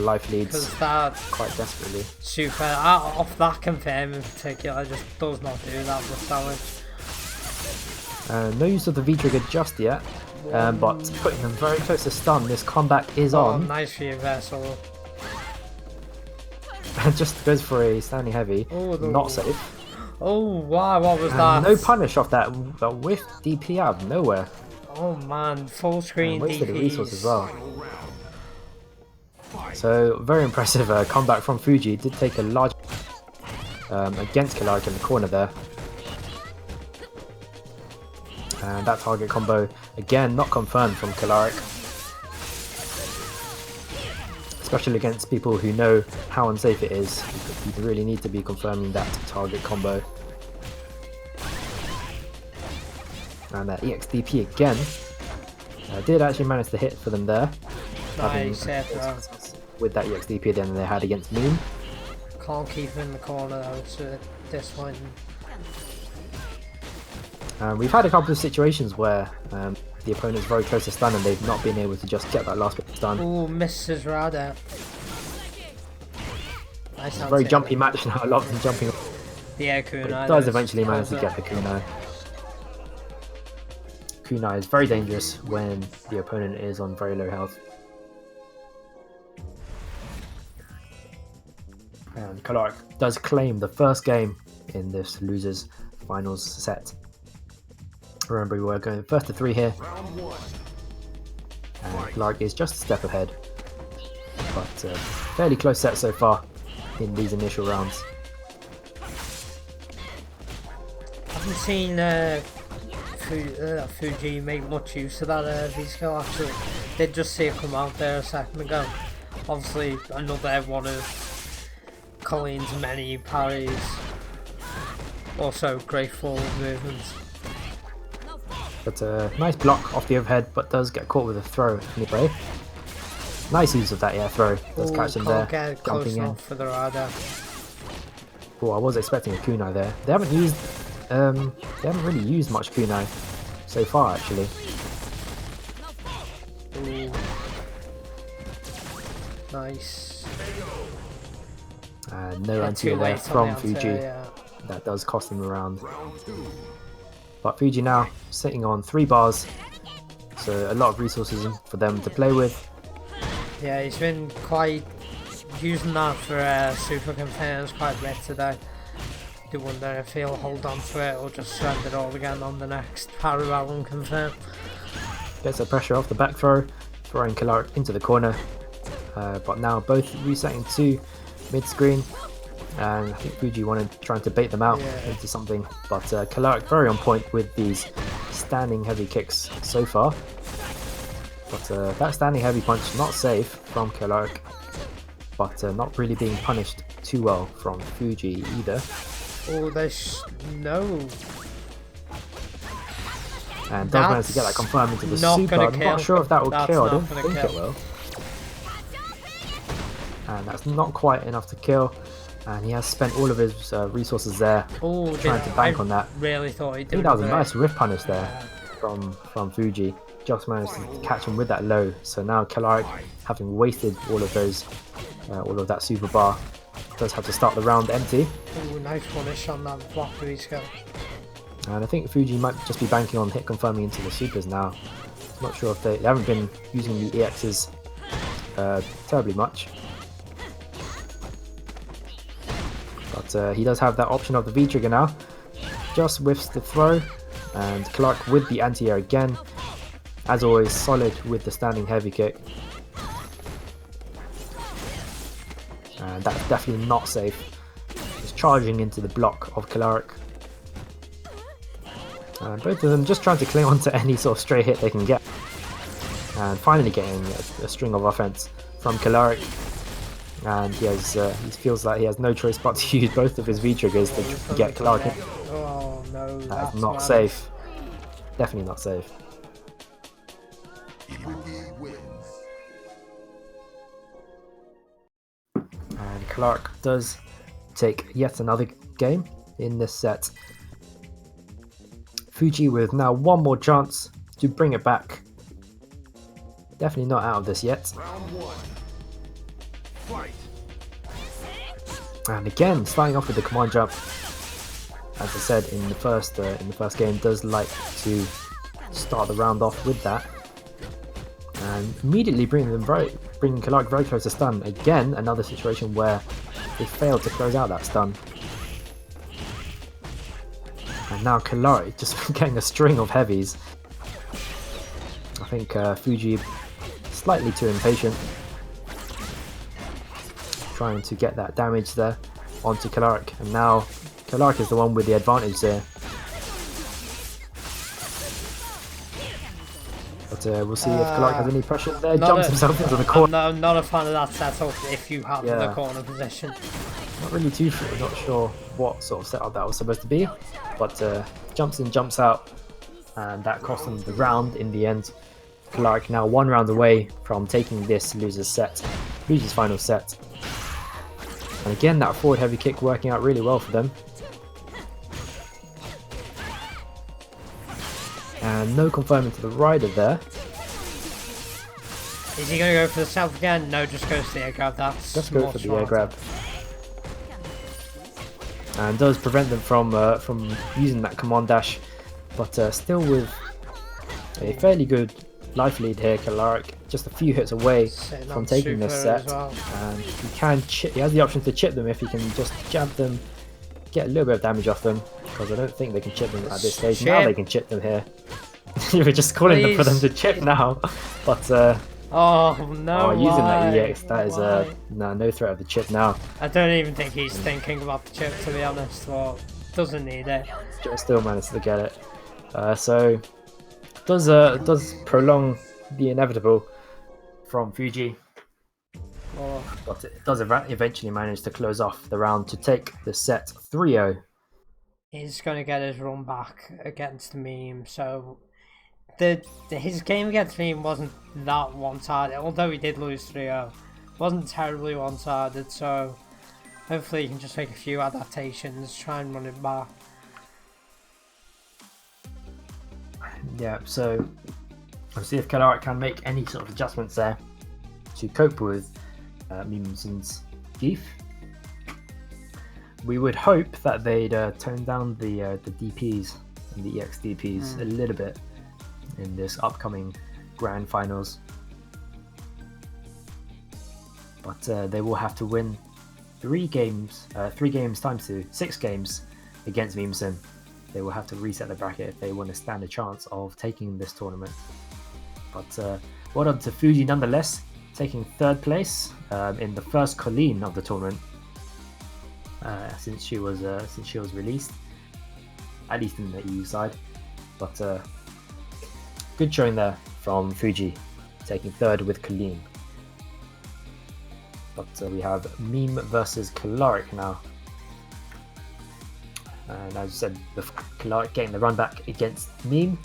life leads because that quite desperately. Super, off that confirm in particular, just does not do that much damage. No use of the V-trigger just yet, but putting them very close to stun. This combat is on. Nice reversal. and just goes for a standing heavy. Oh, Not safe. Oh wow, what was And that? no punish off that whiff DP out of nowhere. Oh man, full screen And wasted a resource as DPs. well. Final round. Fight. So very impressive comeback from Fuji. Did take a large against Killaric in the corner there. And that target combo again not confirmed from Killaric. Especially against people who know how unsafe it is. You really need to be confirming that target combo. And that EXDP again. Did actually manage to hit for them there. Nice, With that EXDP then they had against Meme. Can't keep him in the corner though, so this one. We've had a couple of situations where the opponent's very close to stun and they've not been able to just get that last bit of stun. Oh, misses Rada. Nice. Very jumpy match now, a lot of them jumping. Yeah, But Kunai. it does eventually manage to get the kunai. Kunai is very dangerous when the opponent is on very low health. And Killaric does claim the first game in this losers finals set. Remember, we were going first to 3 here. Round 1. And Killaric is just a step ahead. But fairly close set so far in these initial rounds. I haven't seen Fuji make much use of that V-skill actually. Did just see it come out there a second ago. Obviously another one of Colleen's many parries. Also great forward movements. But nice block off the overhead, but does get caught with a throw anyway. Nice use of that air throw. Does catch him there, Get close jumping in. enough for the rider. Oh, I was expecting a kunai there. They haven't really used much kunai so far actually. Ooh. Nice. No anti there late from on the Fuji. anti-air, yeah. That does cost him a round. Round 2. But Fuji now sitting on 3 bars, so a lot of resources for them to play with. Yeah, he's been quite using that for super confirms quite a bit today. Do wonder if he'll hold on to it or just send it all again on the next parallel and confirm. Gets the pressure off the back throw, throwing Killaric into the corner. But now both resetting to mid screen. And I think Fuji trying to bait them out into something, but Killaric very on point with these standing heavy kicks so far. But that standing heavy punch not safe from Killaric, but not really being punished too well from Fuji either. Oh, there's no. And does manage to get that confirmed into the not super. gonna I'm kill. not sure if that will That's kill. I not don't gonna think kill. it will. And that's not quite enough to kill. And he has spent all of his resources there Oh, trying to bank on that. Really thought he'd I do think that was a it. nice riff punish there from Fuji. Just managed to catch him with that low. So now Killaric, having wasted all of those, all of that super bar, does have to start the round empty. Oh, nice punish on that block V-skill. And I think Fuji might just be banking on hit confirming into the supers now. Not sure if they haven't been using the EXs terribly much. But he does have that option of the V trigger now. Just whiffs the throw, and Killaric with the anti-air again. As always, solid with the standing heavy kick. And that's definitely not safe. Just charging into the block of Killaric. And both of them just trying to cling on to any sort of stray hit they can get. And finally getting a string of offense from Killaric. And he feels like he has no choice but to use both of his V triggers to get Killaric in. Oh no, That is not safe. Definitely not safe. And Killaric does take yet another game in this set. Fuji with now one more chance to bring it back. Definitely not out of this yet. Round 1. Fight. And again, starting off with the command jump. As I said in the first game, does like to start the round off with that, and immediately bringing Killaric very close to stun. Again, another situation where They failed to close out that stun. And now Kalari just getting a string of heavies. I think Fuji slightly too impatient. Trying to get that damage there onto Kalaric. And now Kalaric is the one with the advantage there. But we'll see if Kalaric has any pressure there. Jumps himself into the corner. I'm not a fan of that setup if you have the corner position. Not really too sure, not sure what sort of setup that was supposed to be. But jumps in, jumps out. And that cost him the round in the end. Kalaric now 1 round away from taking this loser's final set. And again, that forward heavy kick working out really well for them. And no confirming to the rider there. Is he going to go for the self again? No, just goes for the air grab. That's just go for the air grab. And does prevent them from using that command dash. But still with a fairly good life lead here, Kalaric just a few hits away from taking this set. Well. And he has the option to chip them if he can just jab them, get a little bit of damage off them, because I don't think they can chip them at this stage. Now they can chip them here. You were just calling them for them to chip now, but oh no! Using that EX, that is no threat of the chip now. I don't even think he's thinking about the chip, to be honest. Well, doesn't need it. Just still managed to get it. So does prolong the inevitable from Fuji, but it does eventually manage to close off the round to take the set 3-0. He's going to get his run back against Meme, so his game against Meme wasn't that one-sided, although he did lose 3-0. Wasn't terribly one-sided, so hopefully he can just make a few adaptations, try and run it back. Yeah, so we'll see if Kalaric can make any sort of adjustments there to cope with Mimson's beef. We would hope that they'd tone down the DPs and the EX DPs a little bit in this upcoming grand finals, but they will have to win 3 games times 2, 6 games against Mimson. They will have to reset the bracket if they want to stand a chance of taking this tournament. But well done to Fuji nonetheless, taking 3rd place in the first Colleen of the tournament since she was released, at least in the EU side. But good showing there from Fuji, taking 3rd with Colleen. But we have Meme versus Kalaric now. And as I said, Kalaric getting the run back against Meme.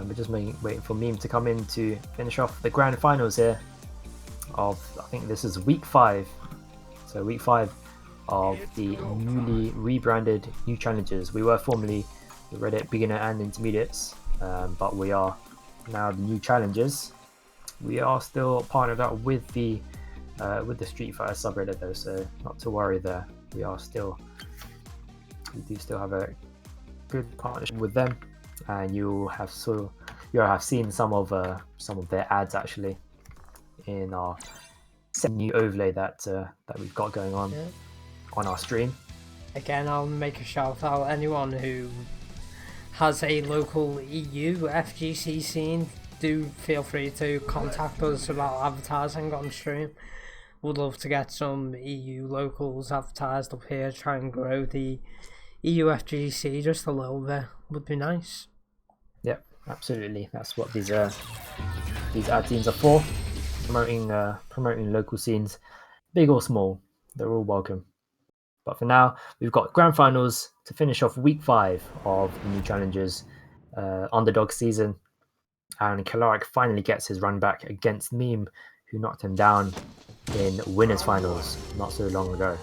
We're just waiting for Meme to come in to finish off the grand finals here of, I think this is week 5. So week 5 of the newly rebranded new challenges. We were formerly the Reddit beginner and intermediates, but we are now the new challenges. We are still partnered up with the Street Fighter subreddit though, so not to worry there. We do still have a good partnership with them, and you'll have seen some of their ads actually in our new overlay that we've got going on our stream. Again, I'll make a shout out. Anyone who has a local EU FGC scene, do feel free to contact us about advertising on stream. Would love to get some EU locals advertised up here, try and grow the EU FGC just a little bit. Would be nice. Yep, absolutely. That's what these ad scenes are for. Promoting local scenes, big or small, they're all welcome. But for now, we've got grand finals to finish off week 5 of the new challenges Underdog season, and Kalaric finally gets his run back against Meme, who knocked him down in winners finals not so long ago.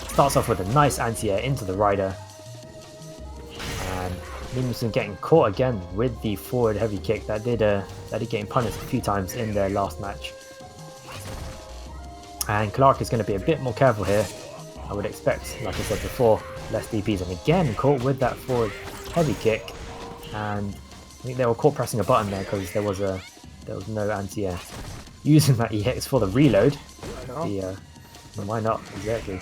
Starts off with a nice anti-air into the rider, and Memeson getting caught again with the forward heavy kick that did get him punished a few times in their last match. And Clark is going to be a bit more careful here. I would expect, like I said before, less DPs. And again, caught with that forward heavy kick. And I think they were caught pressing a button there because there was no anti-air. Using that EX for the reload. Why not? Exactly.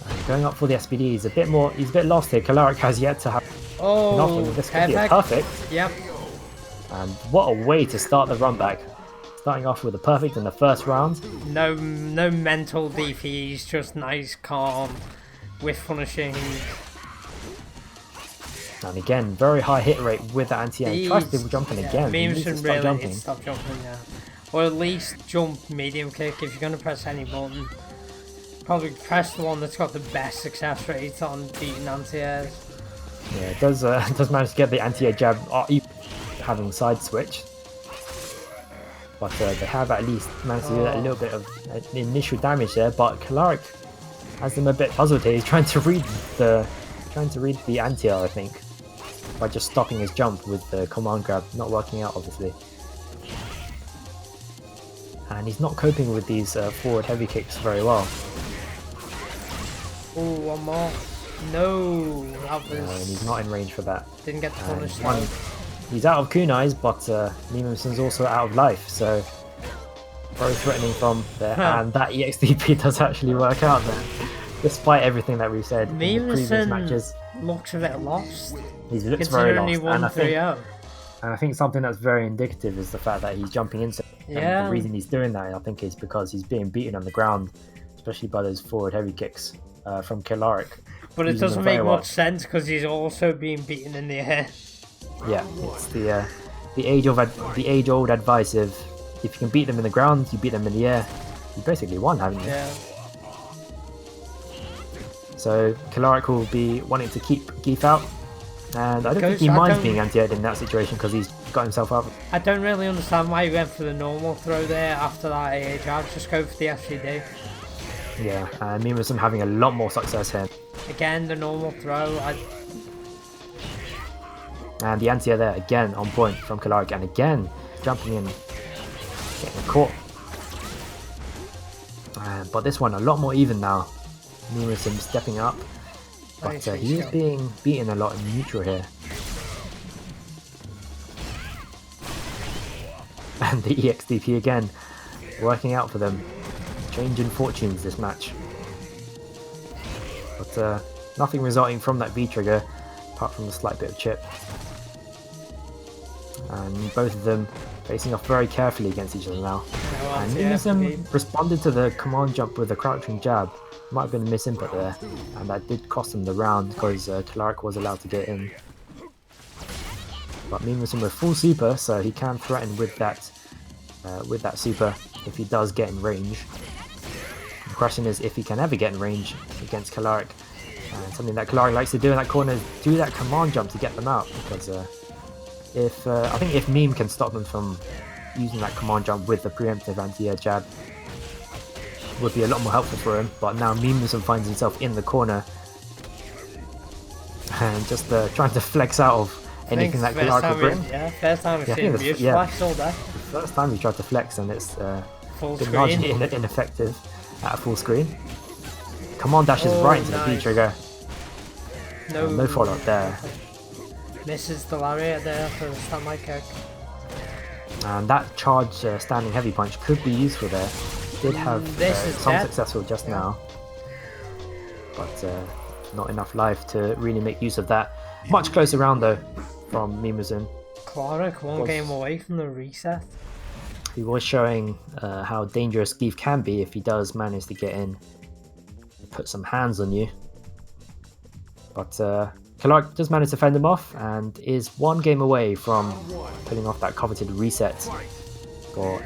And going up for the SPD, he's a bit lost here. Kalaric has yet to have enough of this. Could be a perfect. Yep. And what a way to start the run back. Starting off with a perfect in the first round. No mental DPs, just nice, calm, with punishing. And again, very high hit rate with the anti-air. Tries to jump in again. Memes should really stop jumping now. Or at least jump medium kick if you're going to press any button. Probably press the one that's got the best success rate on beating anti-airs. Yeah, it does manage to get the anti-air jab having side switch. But they have at least managed to do a little bit of initial damage there. But Kalaric has them a bit puzzled here. He's trying to read the anti-air, I think, by just stopping his jump with the command grab. Not working out, obviously. And he's not coping with these forward heavy kicks very well. Oh, one more. No, that was... And he's not in range for that. Didn't get the punish. He's out of kunais, but Mimoson's also out of life, so very threatening from there. And that EXDP does actually work out there, despite everything that we've said in the previous matches. Looks a bit lost. He looks very lost, and I think something that's very indicative is the fact that he's jumping into. Yeah. And the reason he's doing that, I think, is because he's being beaten on the ground, especially by those forward heavy kicks from Kalaric. But it doesn't make much sense because he's also being beaten in the air. Yeah, it's the age-old advice of if you can beat them in the ground, you beat them in the air. You basically won, haven't you? Yeah. So Kalaric will be wanting to keep Geef out, and I don't think he minds being anti-aired in that situation because he's got himself up. I don't really understand why he went for the normal throw there after that AA jab. Just go for the FCD. Yeah, and Mimoson having a lot more success here. Again, the normal throw. And the anti-air there again on point from Kalaric, and again jumping in, getting caught. But this one a lot more even now. Mimoson stepping up, but he is being beaten a lot in neutral here. And the EXDP again working out for them, changing fortunes this match. But nothing resulting from that V trigger apart from a slight bit of chip. And both of them facing off very carefully against each other now. And Mimoson responded to the command jump with a crouching jab. Might have been a misinput there, and that did cost him the round because Kalaric was allowed to get in. But Mimoson with full super, so he can threaten with that super if he does get in range. The question is if he can ever get in range against Kalaric. And something that Kalaric likes to do in that corner is do that command jump to get them out, because I think if Meme can stop them from using that command jump with the preemptive anti-air jab, would be a lot more helpful for him. But now Mimoson finds himself in the corner and just trying to flex out of anything that Kalaric would bring. Yeah, first time we've seen him flex all day. First time he tried to flex, and it's full been screen. largely ineffective at full screen. Command dashes right into the V trigger. No follow up there. Misses the lariat there for the standby kick. And that charge standing heavy punch could be useful there. Did have some successful just now, but not enough life to really make use of that. Much closer round though from Mimoson. Kalaric one game away from the reset. He was showing how dangerous Geef can be if he does manage to get in and put some hands on you. But Kalaric does manage to fend him off and is one game away from pulling off that coveted reset for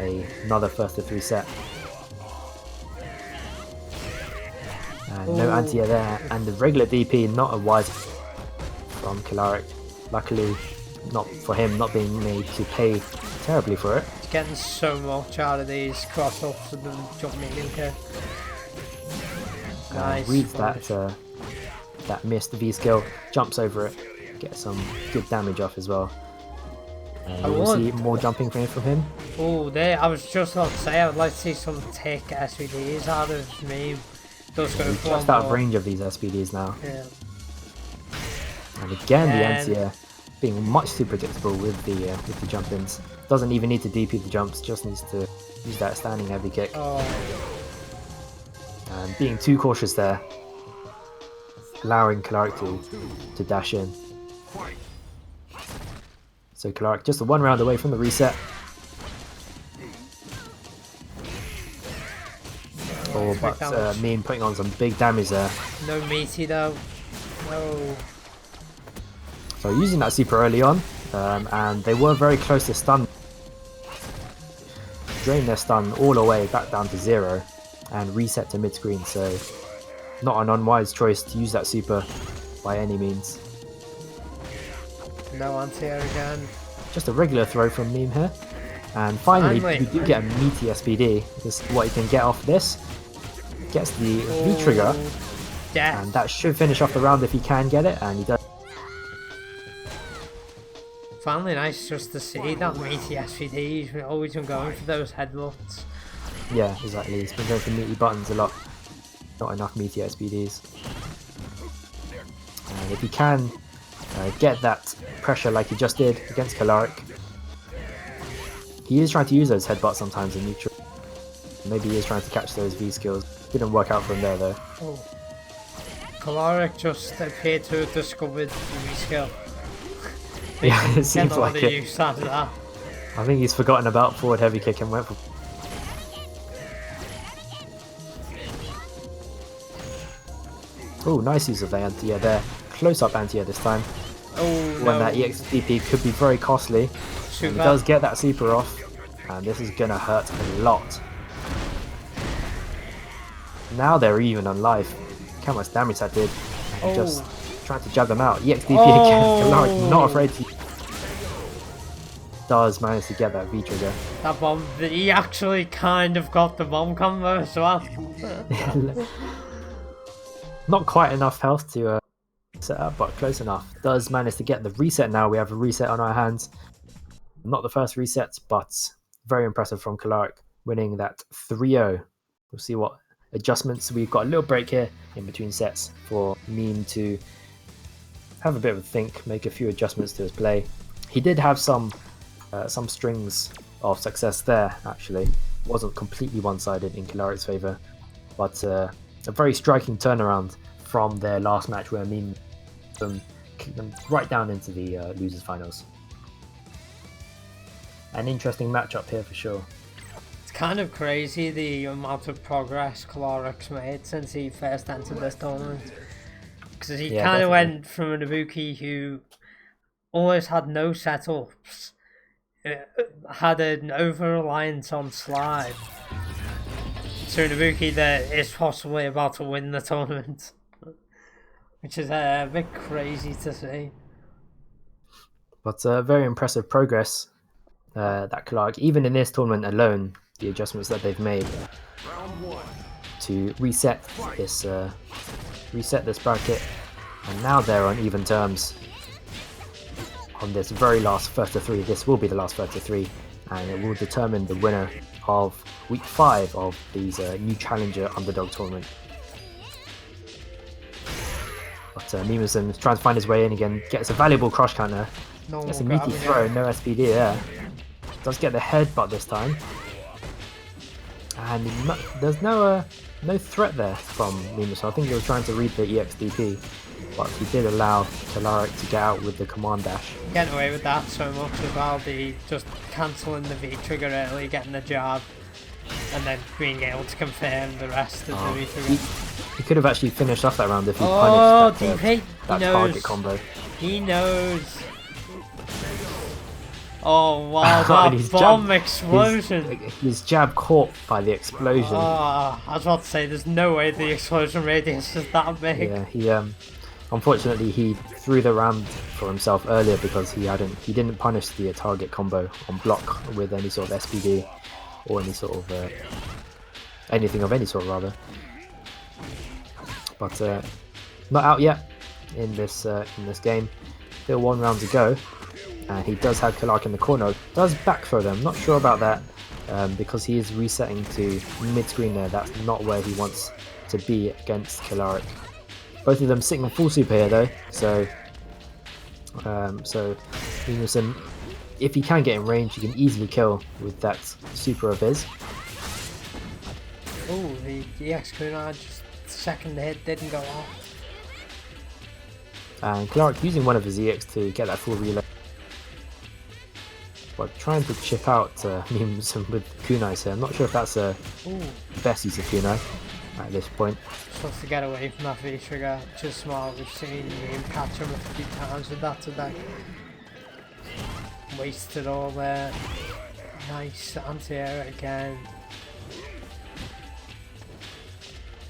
another first to three set. And no anti-air there, and the regular DP not a wise from Kalaric. Luckily, not for him, not being made to pay terribly for it. He's getting so much out of these cross-ups and the jump medium kick. Nice. Reads that missed V skill, jumps over it, gets some good damage off as well. And we'll see more jumping from him. Oh, there. I was just about to say I would like to see some tick SVDs out of me. Does go for Just one out of more. range of these SPDs now. Yeah. And again, the anti-air being much too predictable with the jump-ins. Doesn't even need to DP the jumps, just needs to use that standing heavy kick. Oh. And being too cautious there, allowing Clark to dash in. Fight. So Clark just one round away from the reset. Oh, but Meme putting on some big damage there. No meaty though. No. So using that super early on, and they were very close to stun. Drain their stun all the way back down to 0 and reset to mid-screen, so not an unwise choice to use that super by any means. No anti-air again. Just a regular throw from Meme here. And finally, we do get a meaty SPD, because what he can get off this, gets the V-trigger, Death. and that should finish off the round if he can get it, and he does. Finally nice just to see that meaty SVD. He's always been going for those headbutts. Yeah, exactly. He's been going for meaty buttons a lot. Not enough meaty SPDs. And if he can get that pressure like he just did against Kalaric, he is trying to use those headbutts sometimes in neutral. Maybe he is trying to catch those V skills. Didn't work out for him there though. Oh. Kalaric just appeared to have discovered the V skill. Yeah, it Get seems a lot like of it. use out of that. I think he's forgotten about forward heavy kick and went for. Oh, nice use of the anti-air there. Close up anti-air this time. Oh, When no. that EXDP could be very costly. Super. And he does get that super off, and this is gonna hurt a lot. Now they're even on life. Look how much damage that did. And just trying to jab them out. EXDP again. Kalaric not afraid to. Does manage to get that V trigger. That bomb, he actually kind of got the bomb combo as well. Not quite enough health to set up, but close enough. Does manage to get the reset now. We have a reset on our hands. Not the first reset, but very impressive from Kalaric, winning that 3-0. We'll see what adjustments. We've got a little break here in between sets for Meme to have a bit of a think, make a few adjustments to his play. He did have some strings of success there, actually. Wasn't completely one-sided in Kalaric's favour, but a very striking turnaround from their last match where Meme kicked them right down into the losers finals. An interesting matchup here for sure. It's kind of crazy the amount of progress Kalaric's made since he first entered this tournament. Because he kind of went from an Ibuki who almost had no setups, had an over-reliance on slide, to an Ibuki that is possibly about to win the tournament. Which is a bit crazy to see. But very impressive progress that Kalaric, even in this tournament alone, the adjustments that they've made to reset this bracket, and now they're on even terms on this very last first to 3. This will be the last first to 3, and it will determine the winner of week 5 of these new challenger underdog tournament. But Mimison is trying to find his way in again, gets a valuable crush counter, gets a meaty throw, no SPD there. Does get the headbutt this time, and there's no threat there from Mimison. I think he was trying to read the EXDP, but he did allow Kalaric to get out with the command dash. Getting away with that so much as well, just cancelling the V trigger early, getting the jab, and then being able to confirm the rest of the V trigger. He could have actually finished off that round if he punished that target combo. He knows. Oh wow, that bomb explosion! His jab caught by the explosion. Oh, I was about to say, there's no way the explosion radius is that big. Yeah, he unfortunately he threw the round for himself earlier because he didn't punish the target combo on block with any sort of SPD or any sort of anything of any sort rather. But not out yet in this game. Still 1 round to go. And he does have Kalark in the corner. Does back throw them. Not sure about that because he is resetting to mid-screen there. That's not where he wants to be against Kalark. Both of them sitting on full super here though. So Emerson, if he can get in range, he can easily kill with that super of his. Oh, the EX Kunai just second hit didn't go off. And Clark using one of his EX to get that full reload. But trying to chip out Emerson with kunais here. I'm not sure if that's the best use of kunai at this point. Supposed to get away from that V trigger, which is smart. We've seen him catch him a few times with that today. Wasted all there. Nice anti-air again.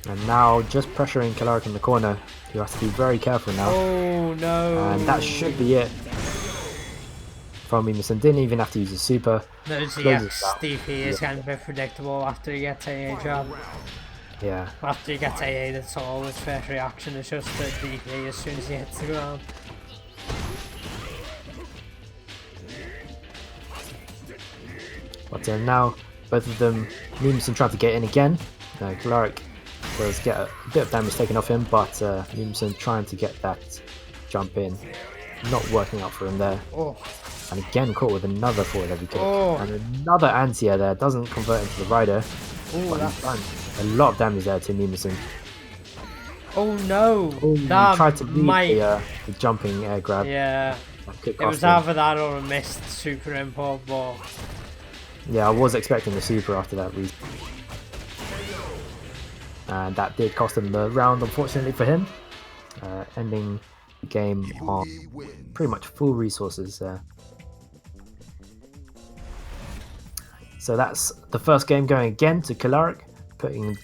And now just pressuring Kalark in the corner. You have to be very careful now. Oh no! And that should be it from Emerson. Didn't even have to use a super. Those EX DP is kind of a bit predictable after he gets AA job. Yeah. After he gets AA, that's all his first reaction is just the DP as soon as he hits the ground. But now both of them, Emerson tried to get in again. Kalark does get a bit of damage taken off him, but Emerson trying to get that jump in. Not working out for him there. Oh. And again caught with another forward heavy kick. Oh. And another anti-air there. Doesn't convert into the rider. Oh, But he's done a lot of damage there to Emerson. Oh no! Oh, That he tried to might... lead the jumping air grab. Yeah. It was either that or a missed super import, but... Yeah, I was expecting the super after that reason. And that did cost him the round, unfortunately for him. Ending the game on pretty much full resources. So that's the first game going again to Kalark,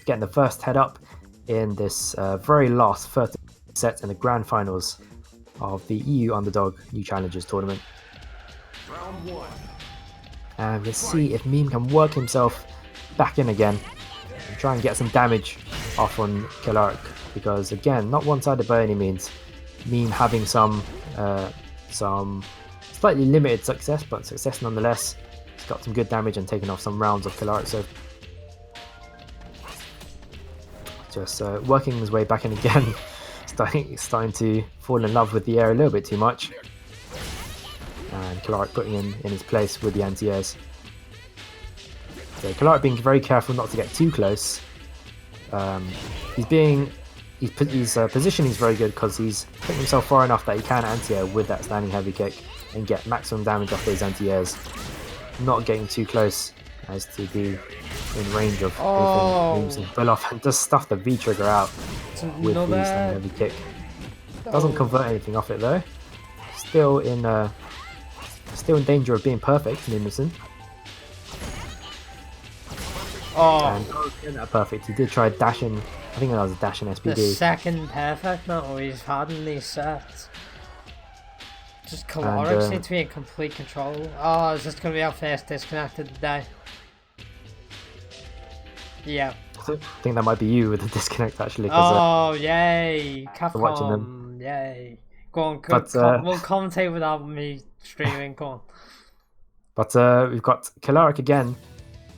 getting the first head up in this very last first set in the grand finals of the EU Underdog New Challengers tournament. Round 1. And let's see if Meme can work himself back in again and try and get some damage off on Kalark, because again, not one-sided by any means. Meme having some slightly limited success, but success nonetheless. He's got some good damage and taken off some rounds of Kalark, so just working his way back in again. starting to fall in love with the air a little bit too much. And Kalark putting in his place with the anti-airs. So Kalark being very careful not to get too close. His positioning is very good because he's putting himself far enough that he can anti-air with that standing heavy kick and get maximum damage off those anti-airs. Not getting too close as to be in range of anything pull off, and just stuff the V trigger out with the standing heavy kick. Doesn't convert anything off it though. Still in danger of being perfect, Emerson. And in that perfect, he did try dashing. I think that was a dashing SPD. The second perfect now he's had in these sets. Just Kalark seems to be in complete control. Oh, is this going to be our first disconnected today? Yeah. I think that might be you with the disconnect actually. Oh, yay! Capcom, watching them. Yay! Go on, we'll commentate without me streaming. Go on. But we've got Kalark again,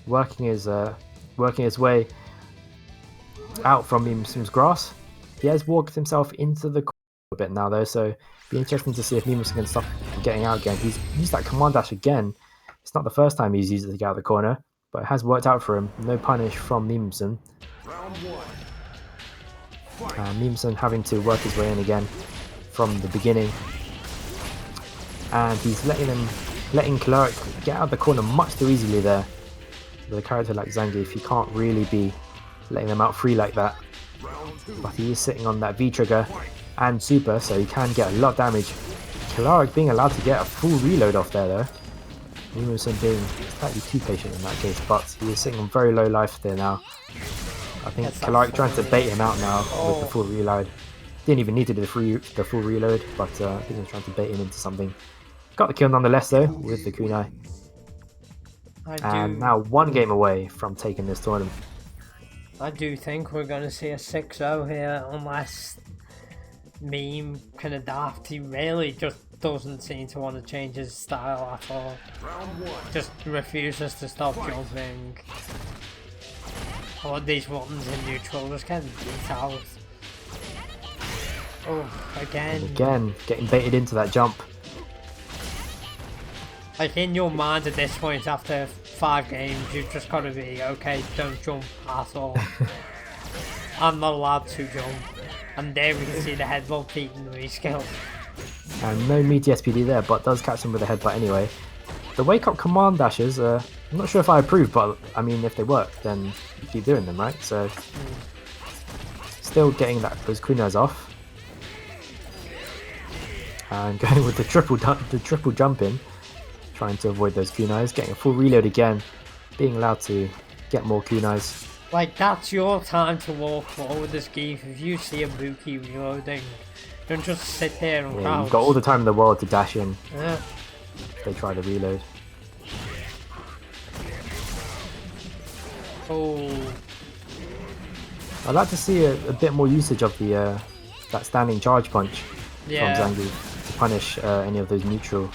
working his way out from Emerson's grass. He has walked himself into the corner a bit now though, so be interesting to see if Emerson can stop getting out again. He's used that command dash again. It's not the first time he's used it to get out of the corner, but it has worked out for him. No punish from Emerson. Round 1. Emerson having to work his way in again from the beginning, and he's letting Kalark get out of the corner much too easily there. With a character like Zangief, you can't really be letting them out free like that. But he is sitting on that V trigger and super, so he can get a lot of damage. Kalark being allowed to get a full reload off there though. Emerson being slightly too patient in that case, but he is sitting on very low life there now. I think Kalark trying to bait him out now with the full reload. Didn't even need to do the full reload, but I think he was trying to bait him into something. Got the kill nonetheless though with the kunai. And now one game away from taking this tournament. I do think we're going to see a 6-0 here, unless Meme can adapt. He really just doesn't seem to want to change his style at all. Just refuses to stop jumping. All these buttons in neutral just getting beat out. Oh, again. And again, getting baited into that jump. Like, in your mind at this point, after 5 games, you've just got to be, okay, don't jump at all. I'm not allowed to jump. And there we can see the headbutt beating the reskill. And no meaty SPD there, but does catch him with a headbutt anyway. The wake up command dashes, I'm not sure if I approve, but I mean, if they work, then you keep doing them, right? So, still getting those kunais off. And going with the triple jump in, trying to avoid those kunais, getting a full reload again, being allowed to get more kunais. Like, that's your time to walk forward this game. If you see a Buki reloading, don't just sit there and crouch. You've got all the time in the world to dash in. Yeah. They try to reload. Oh. I'd like to see a bit more usage of the that standing charge punch from Zangief to punish any of those the neutral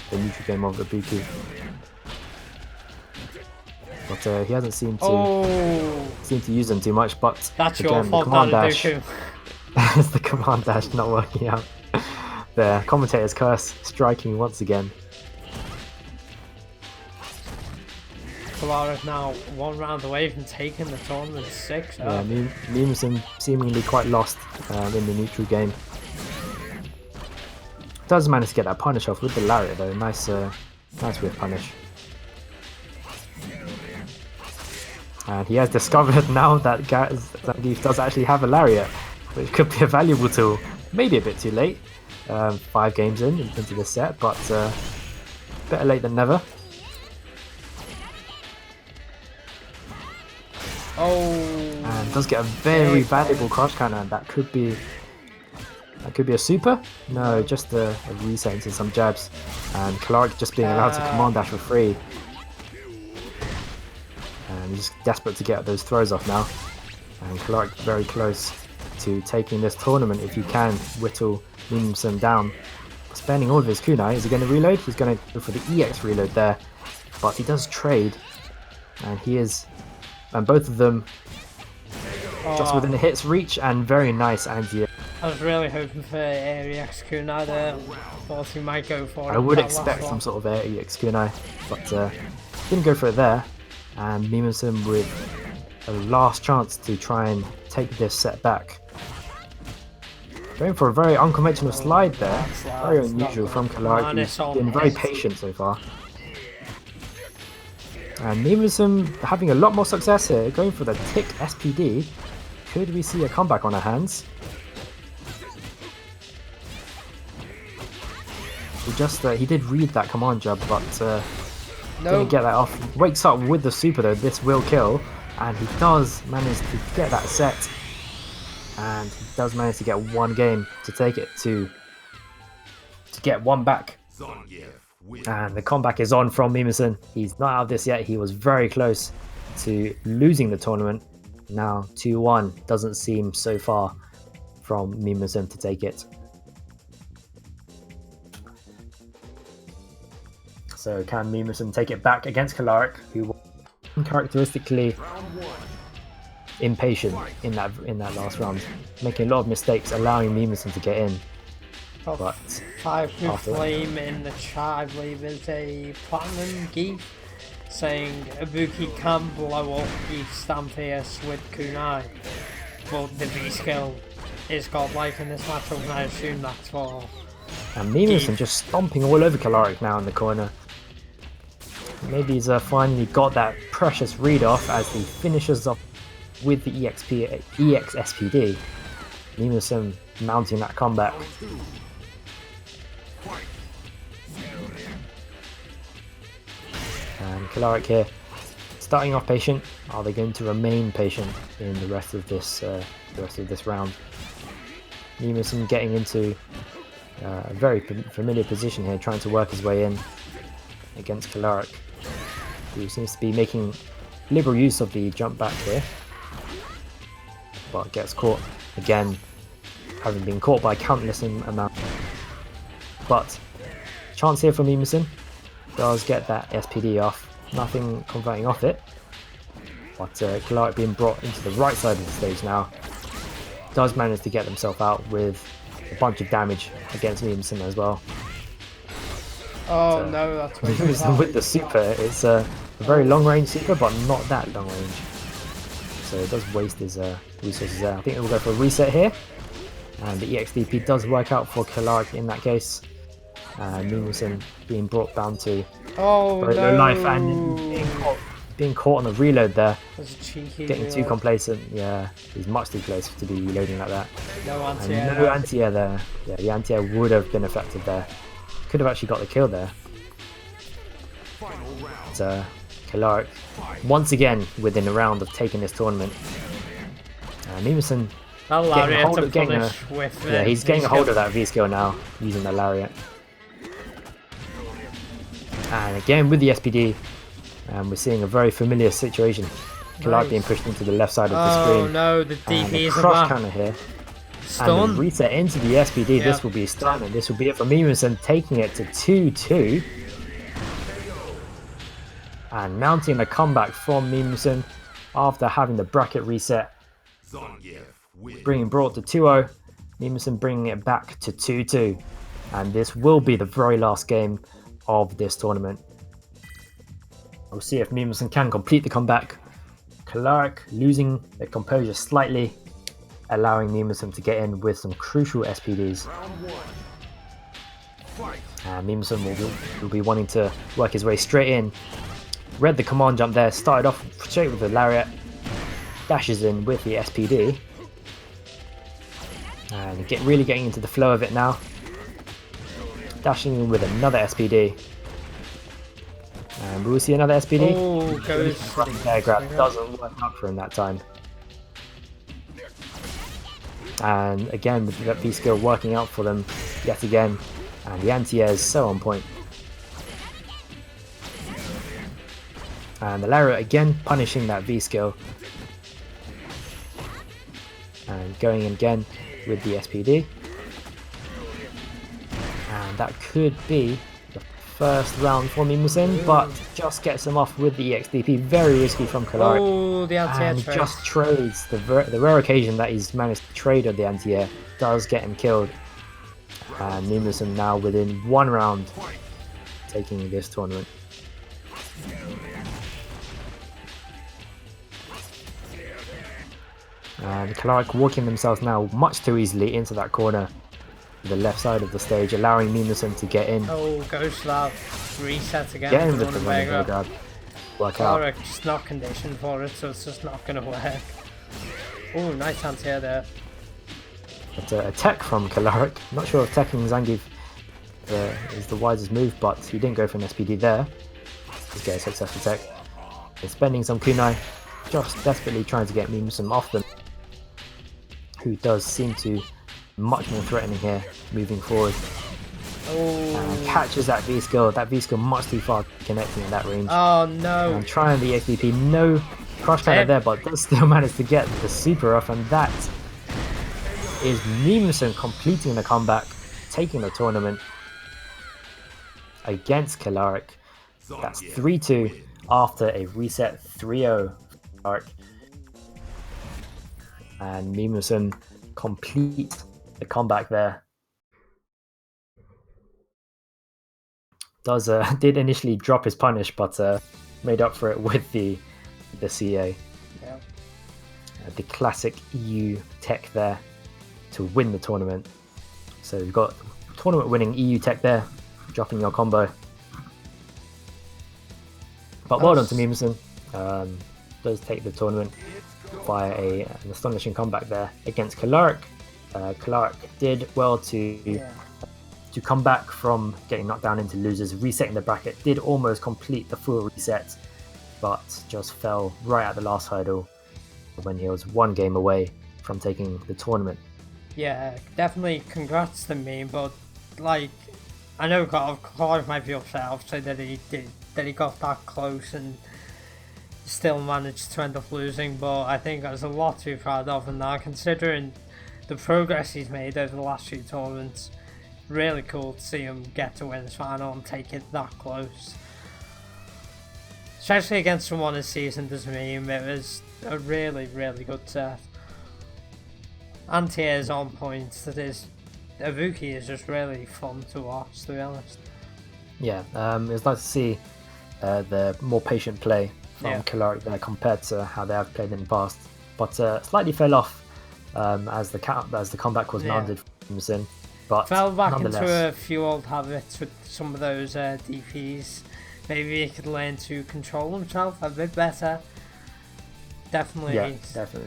game of Ibuki. But he hasn't seemed to use them too much. But that's again, your fault, the command dash. It's the command dash not working out. The commentator's curse striking once again. Kalaric now 1 round away from taking the tournament 6. Yeah, Mimison seemingly quite lost in the neutral game. Does manage to get that punish off with the lariat though. Nice whiff punish. And he has discovered now that Zangief does actually have a lariat, which could be a valuable tool. Maybe a bit too late. 5 games into the set, but better late than never. And does get a very valuable crush counter, and that could be a super. No, just a reset into some jabs, and Kalaric just being allowed to command dash for free. And he's just desperate to get those throws off now. And Kalaric very close to taking this tournament if he can whittle Mimimson down. Spending all of his kunai. Is he going to reload? He's going to go for the EX reload there, but he does trade, and he is. And both of them just within the hit's reach, and very nice anti. I was really hoping for Air EX kunai there. Thought he might go for it. I would expect some sort of Air EX kunai, but didn't go for it there. And Mimimson with a last chance to try and take this set back. Going for a very unconventional slide there. Very unusual from Kalaric, who's been very patient so far. And Mimimson having a lot more success here, going for the tick SPD. Could we see a comeback on our hands? He did read that command jab, but didn't get that off. Wakes up with the super though, this will kill. And he does manage to get that set. And he does manage to get 1 game to take it to get 1 back. And the comeback is on from Mimimson. He's not out of this yet. He was very close to losing the tournament. Now 2-1 doesn't seem so far from Mimimson to take it. So can Mimimson take it back against Kalaric, who was uncharacteristically impatient in that last round, making a lot of mistakes, allowing Mimimson to get in. But 5 Flame in the chat, I believe, is a platinum geek saying Ibuki can blow up Geek Stampius with kunai, but the V skill is godlike in this matchup, and I assume that's for. And Mimimson just stomping all over Kalaric now in the corner. Maybe he's finally got that precious read off as he finishes off with the EX SPD. Mimimson mounting that comeback. And Kalaric here, starting off patient. Are they going to remain patient in the rest of this round? Mimimson getting into a very familiar position here, trying to work his way in against Kalaric, who seems to be making liberal use of the jump back here, but gets caught again, having been caught by countless amount. But chance here for Mimison. Does get that SPD off. Nothing converting off it. But Kalaric being brought into the right side of the stage now. Does manage to get himself out with a bunch of damage against Mimison as well. Oh no, that's what Mimison with the super. It's a very long range super, but not that long range. So it does waste his resources there. I think we'll go for a reset here. And the EXDP does work out for Kalaric in that case. Mimison being brought down to very low life and being caught on a reload there. That's a cheeky Getting reload. too complacent. Yeah, he's much too close to be reloading like that. No And anti-air. no anti-air there. Yeah, the anti-air would have been effective there. Could have actually got the kill there. But Kalaric once again within a round of taking this tournament. Mimison That getting a lariat hold to of getting a, punish with yeah, he's getting a hold V-skill. of that V-skill now using the lariat. And again with the SPD, we're seeing a very familiar situation. Kalaric Nice. being pushed into the left side of the Oh screen. no, the And DP a is cross back. counter here. And Stun. the reset into the SPD. Yeah. This will be a stun, and this will be it for Mimison, taking it to 2-2. And mounting a comeback from Mimison after having the bracket reset. Brought to 2-0. Mimison bringing it back to 2-2. And this will be the very last game of this tournament. We'll see if Mimison can complete the comeback. Kalaric losing their composure slightly, allowing Mimison to get in with some crucial SPDs. Mimison will be wanting to work his way straight in. Read the command jump there, started off straight with the lariat, dashes in with the SPD. And really getting into the flow of it now. Dashing in with another SPD. And we will see another SPD. Oh, goes for the Air grab doesn't work out for him that time. And again, with that V skill working out for them yet again. And the anti-air is so on point. And the lariat again punishing that V skill. And going in again with the SPD. And that could be the first round for Mimison, but just gets him off with the EXDP. Very risky from Kalaric. Oh, the anti-air And trade. just trades. The rare occasion that he's managed to trade on the anti-air does get him killed. And Mimison now within one round taking this tournament. And Kalaric walking themselves now much too easily into that corner, the left side of the stage, allowing Mimison to get in. Oh, goes for that reset again. Get in for with the running running Vega. grab. Work out. Kalaric just not conditioned for it, so it's just not going to work. Oh, nice anti-air there. But a tech from Kalaric. Not sure if teching Zangief is the wisest move, but he didn't go for an SPD there. Let's get a successful tech. They're spending some kunai, just desperately trying to get Mimison off them, who does seem to much more threatening here, moving forward. And Oh, catches that V skill. That V skill much too far connecting at that range. oh no. And trying the XDP, no crush counter there, but does still manage to get the super off, and that is Mimison completing the comeback, taking the tournament against Kalaric. That's 3-2 after a reset 3-0 Kalaric. And Mimison complete the comeback there. Did initially drop his punish, but made up for it with the CA. Yeah. The classic EU tech there to win the tournament. So we've got tournament winning EU tech there, dropping your combo. But well done to Mimison. Does take the tournament via an astonishing comeback there against Kalaric. Kalaric did well to come back from getting knocked down into losers, resetting the bracket, did almost complete the full reset, but just fell right at the last hurdle when he was one game away from taking the tournament. Yeah, definitely congrats to me, but like, I know Clark might be upset obviously that he got that close and still managed to end up losing, but I think I was a lot too proud of him now, considering the progress he's made over the last few tournaments. really cool to see him get to win his final and take it that close. Especially against someone as seasoned as me, it was a really, really good set. Anti-air's on point. Ibuki is just really fun to watch, to be honest. Yeah, it's nice to see the more patient play from Caloric there compared to how they have played in the past. But slightly fell off as the comeback was mounted from Sin. But fell back nonetheless, into a few old habits with some of those DPs. Maybe he could learn to control himself a bit better. Definitely.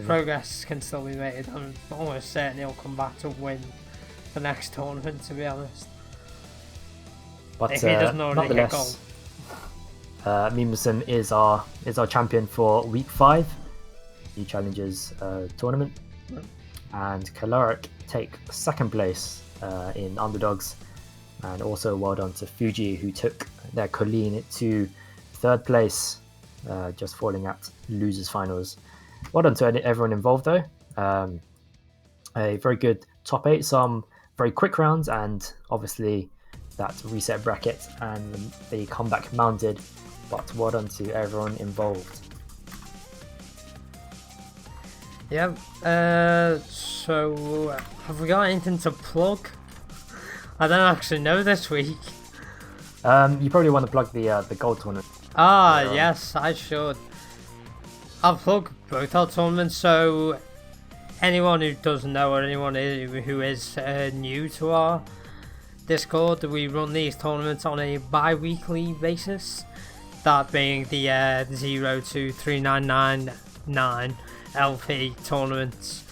Progress can still be made. I'm almost certain he'll come back to win the next tournament, to be honest. But if he doesn't already hit gold. Mimison is our champion for week 5, New Challenges tournament, and Caloric take second place in Underdogs, and also well done to Fuji, who took their Colleen to third place, just falling at losers finals. Well done to everyone involved though. A very good top 8, some very quick rounds, and obviously that reset bracket and the comeback mounted, but well done to everyone involved. Yeah, so have we got anything to plug? I don't actually know this week. You probably want to plug the gold tournament. Yes, I should. I'll plug both our tournaments, so anyone who doesn't know or anyone who is new to our Discord, we run these tournaments on a bi-weekly basis, that being the 0 to 3999 LP tournaments.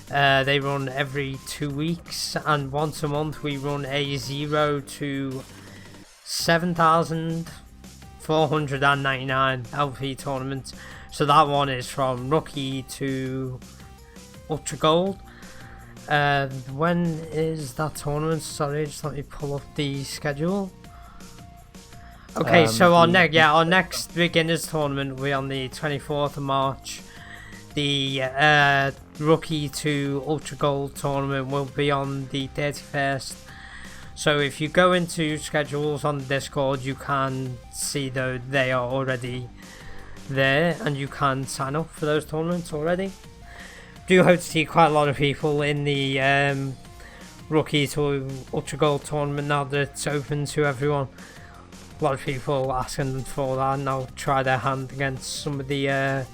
They run every 2 weeks, and once a month we run a 0 to 7,499 LP tournament. So that one is from rookie to ultra gold. When is that tournament? Sorry, just let me pull up the schedule. Okay, so our next beginners tournament will be on the 24th of March. The rookie to ultra gold tournament will be on the 31st. So if you go into schedules on the Discord, you can see that they are already there, and you can sign up for those tournaments already. Do hope to see quite a lot of people in the rookie to ultra gold tournament now that it's open to everyone. A lot of people asking for that, and I'll try their hand against some of the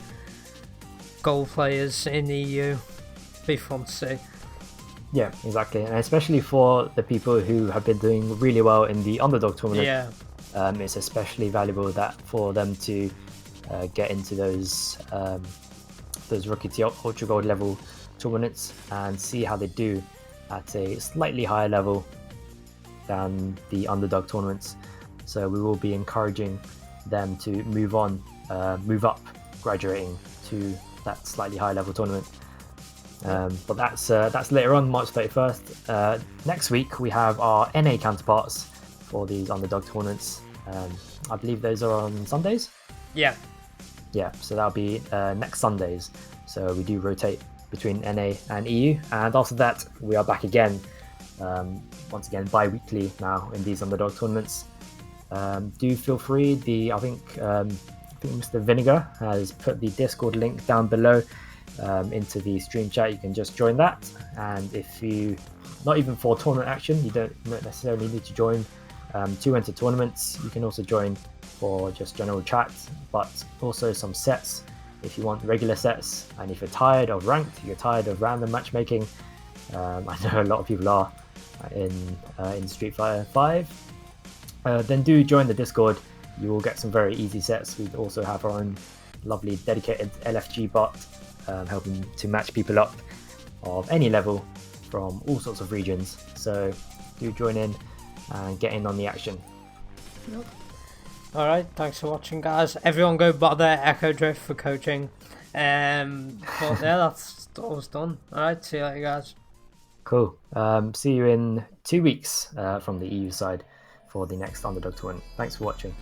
gold players in the EU. Be fun to see. Yeah, exactly, and especially for the people who have been doing really well in the Underdog tournament. Yeah. It's especially valuable that for them to get into those rookie to ultra gold level tournaments and see how they do at a slightly higher level than the Underdog tournaments. So we will be encouraging them to move up, graduating to that slightly higher level tournament. But that's later on, March 31st. Next week we have our NA counterparts for these Underdog tournaments. I believe those are on Sundays. Yeah, so that'll be next Sundays. So we do rotate between NA and EU, and after that we are back again, once again bi-weekly now in these Underdog tournaments. Do feel free. I think Mr. Vinegar has put the Discord link down below into the stream chat. You can just join that, and if you not even for tournament action, you don't necessarily need to join to enter tournaments. You can also join for just general chat, but also some sets if you want regular sets, and if you're tired of ranked, you're tired of random matchmaking. I know a lot of people are in Street Fighter 5. Then do join the Discord. You will get some very easy sets. We also have our own lovely dedicated LFG bot helping to match people up of any level from all sorts of regions. So do join in and get in on the action. Yep. Alright, thanks for watching, guys. Everyone go bother Echo Drift for coaching. But yeah, that's almost done. Alright, see you later, guys. Cool. See you in 2 weeks from the EU side for the next Underdog tournament. Thanks for watching.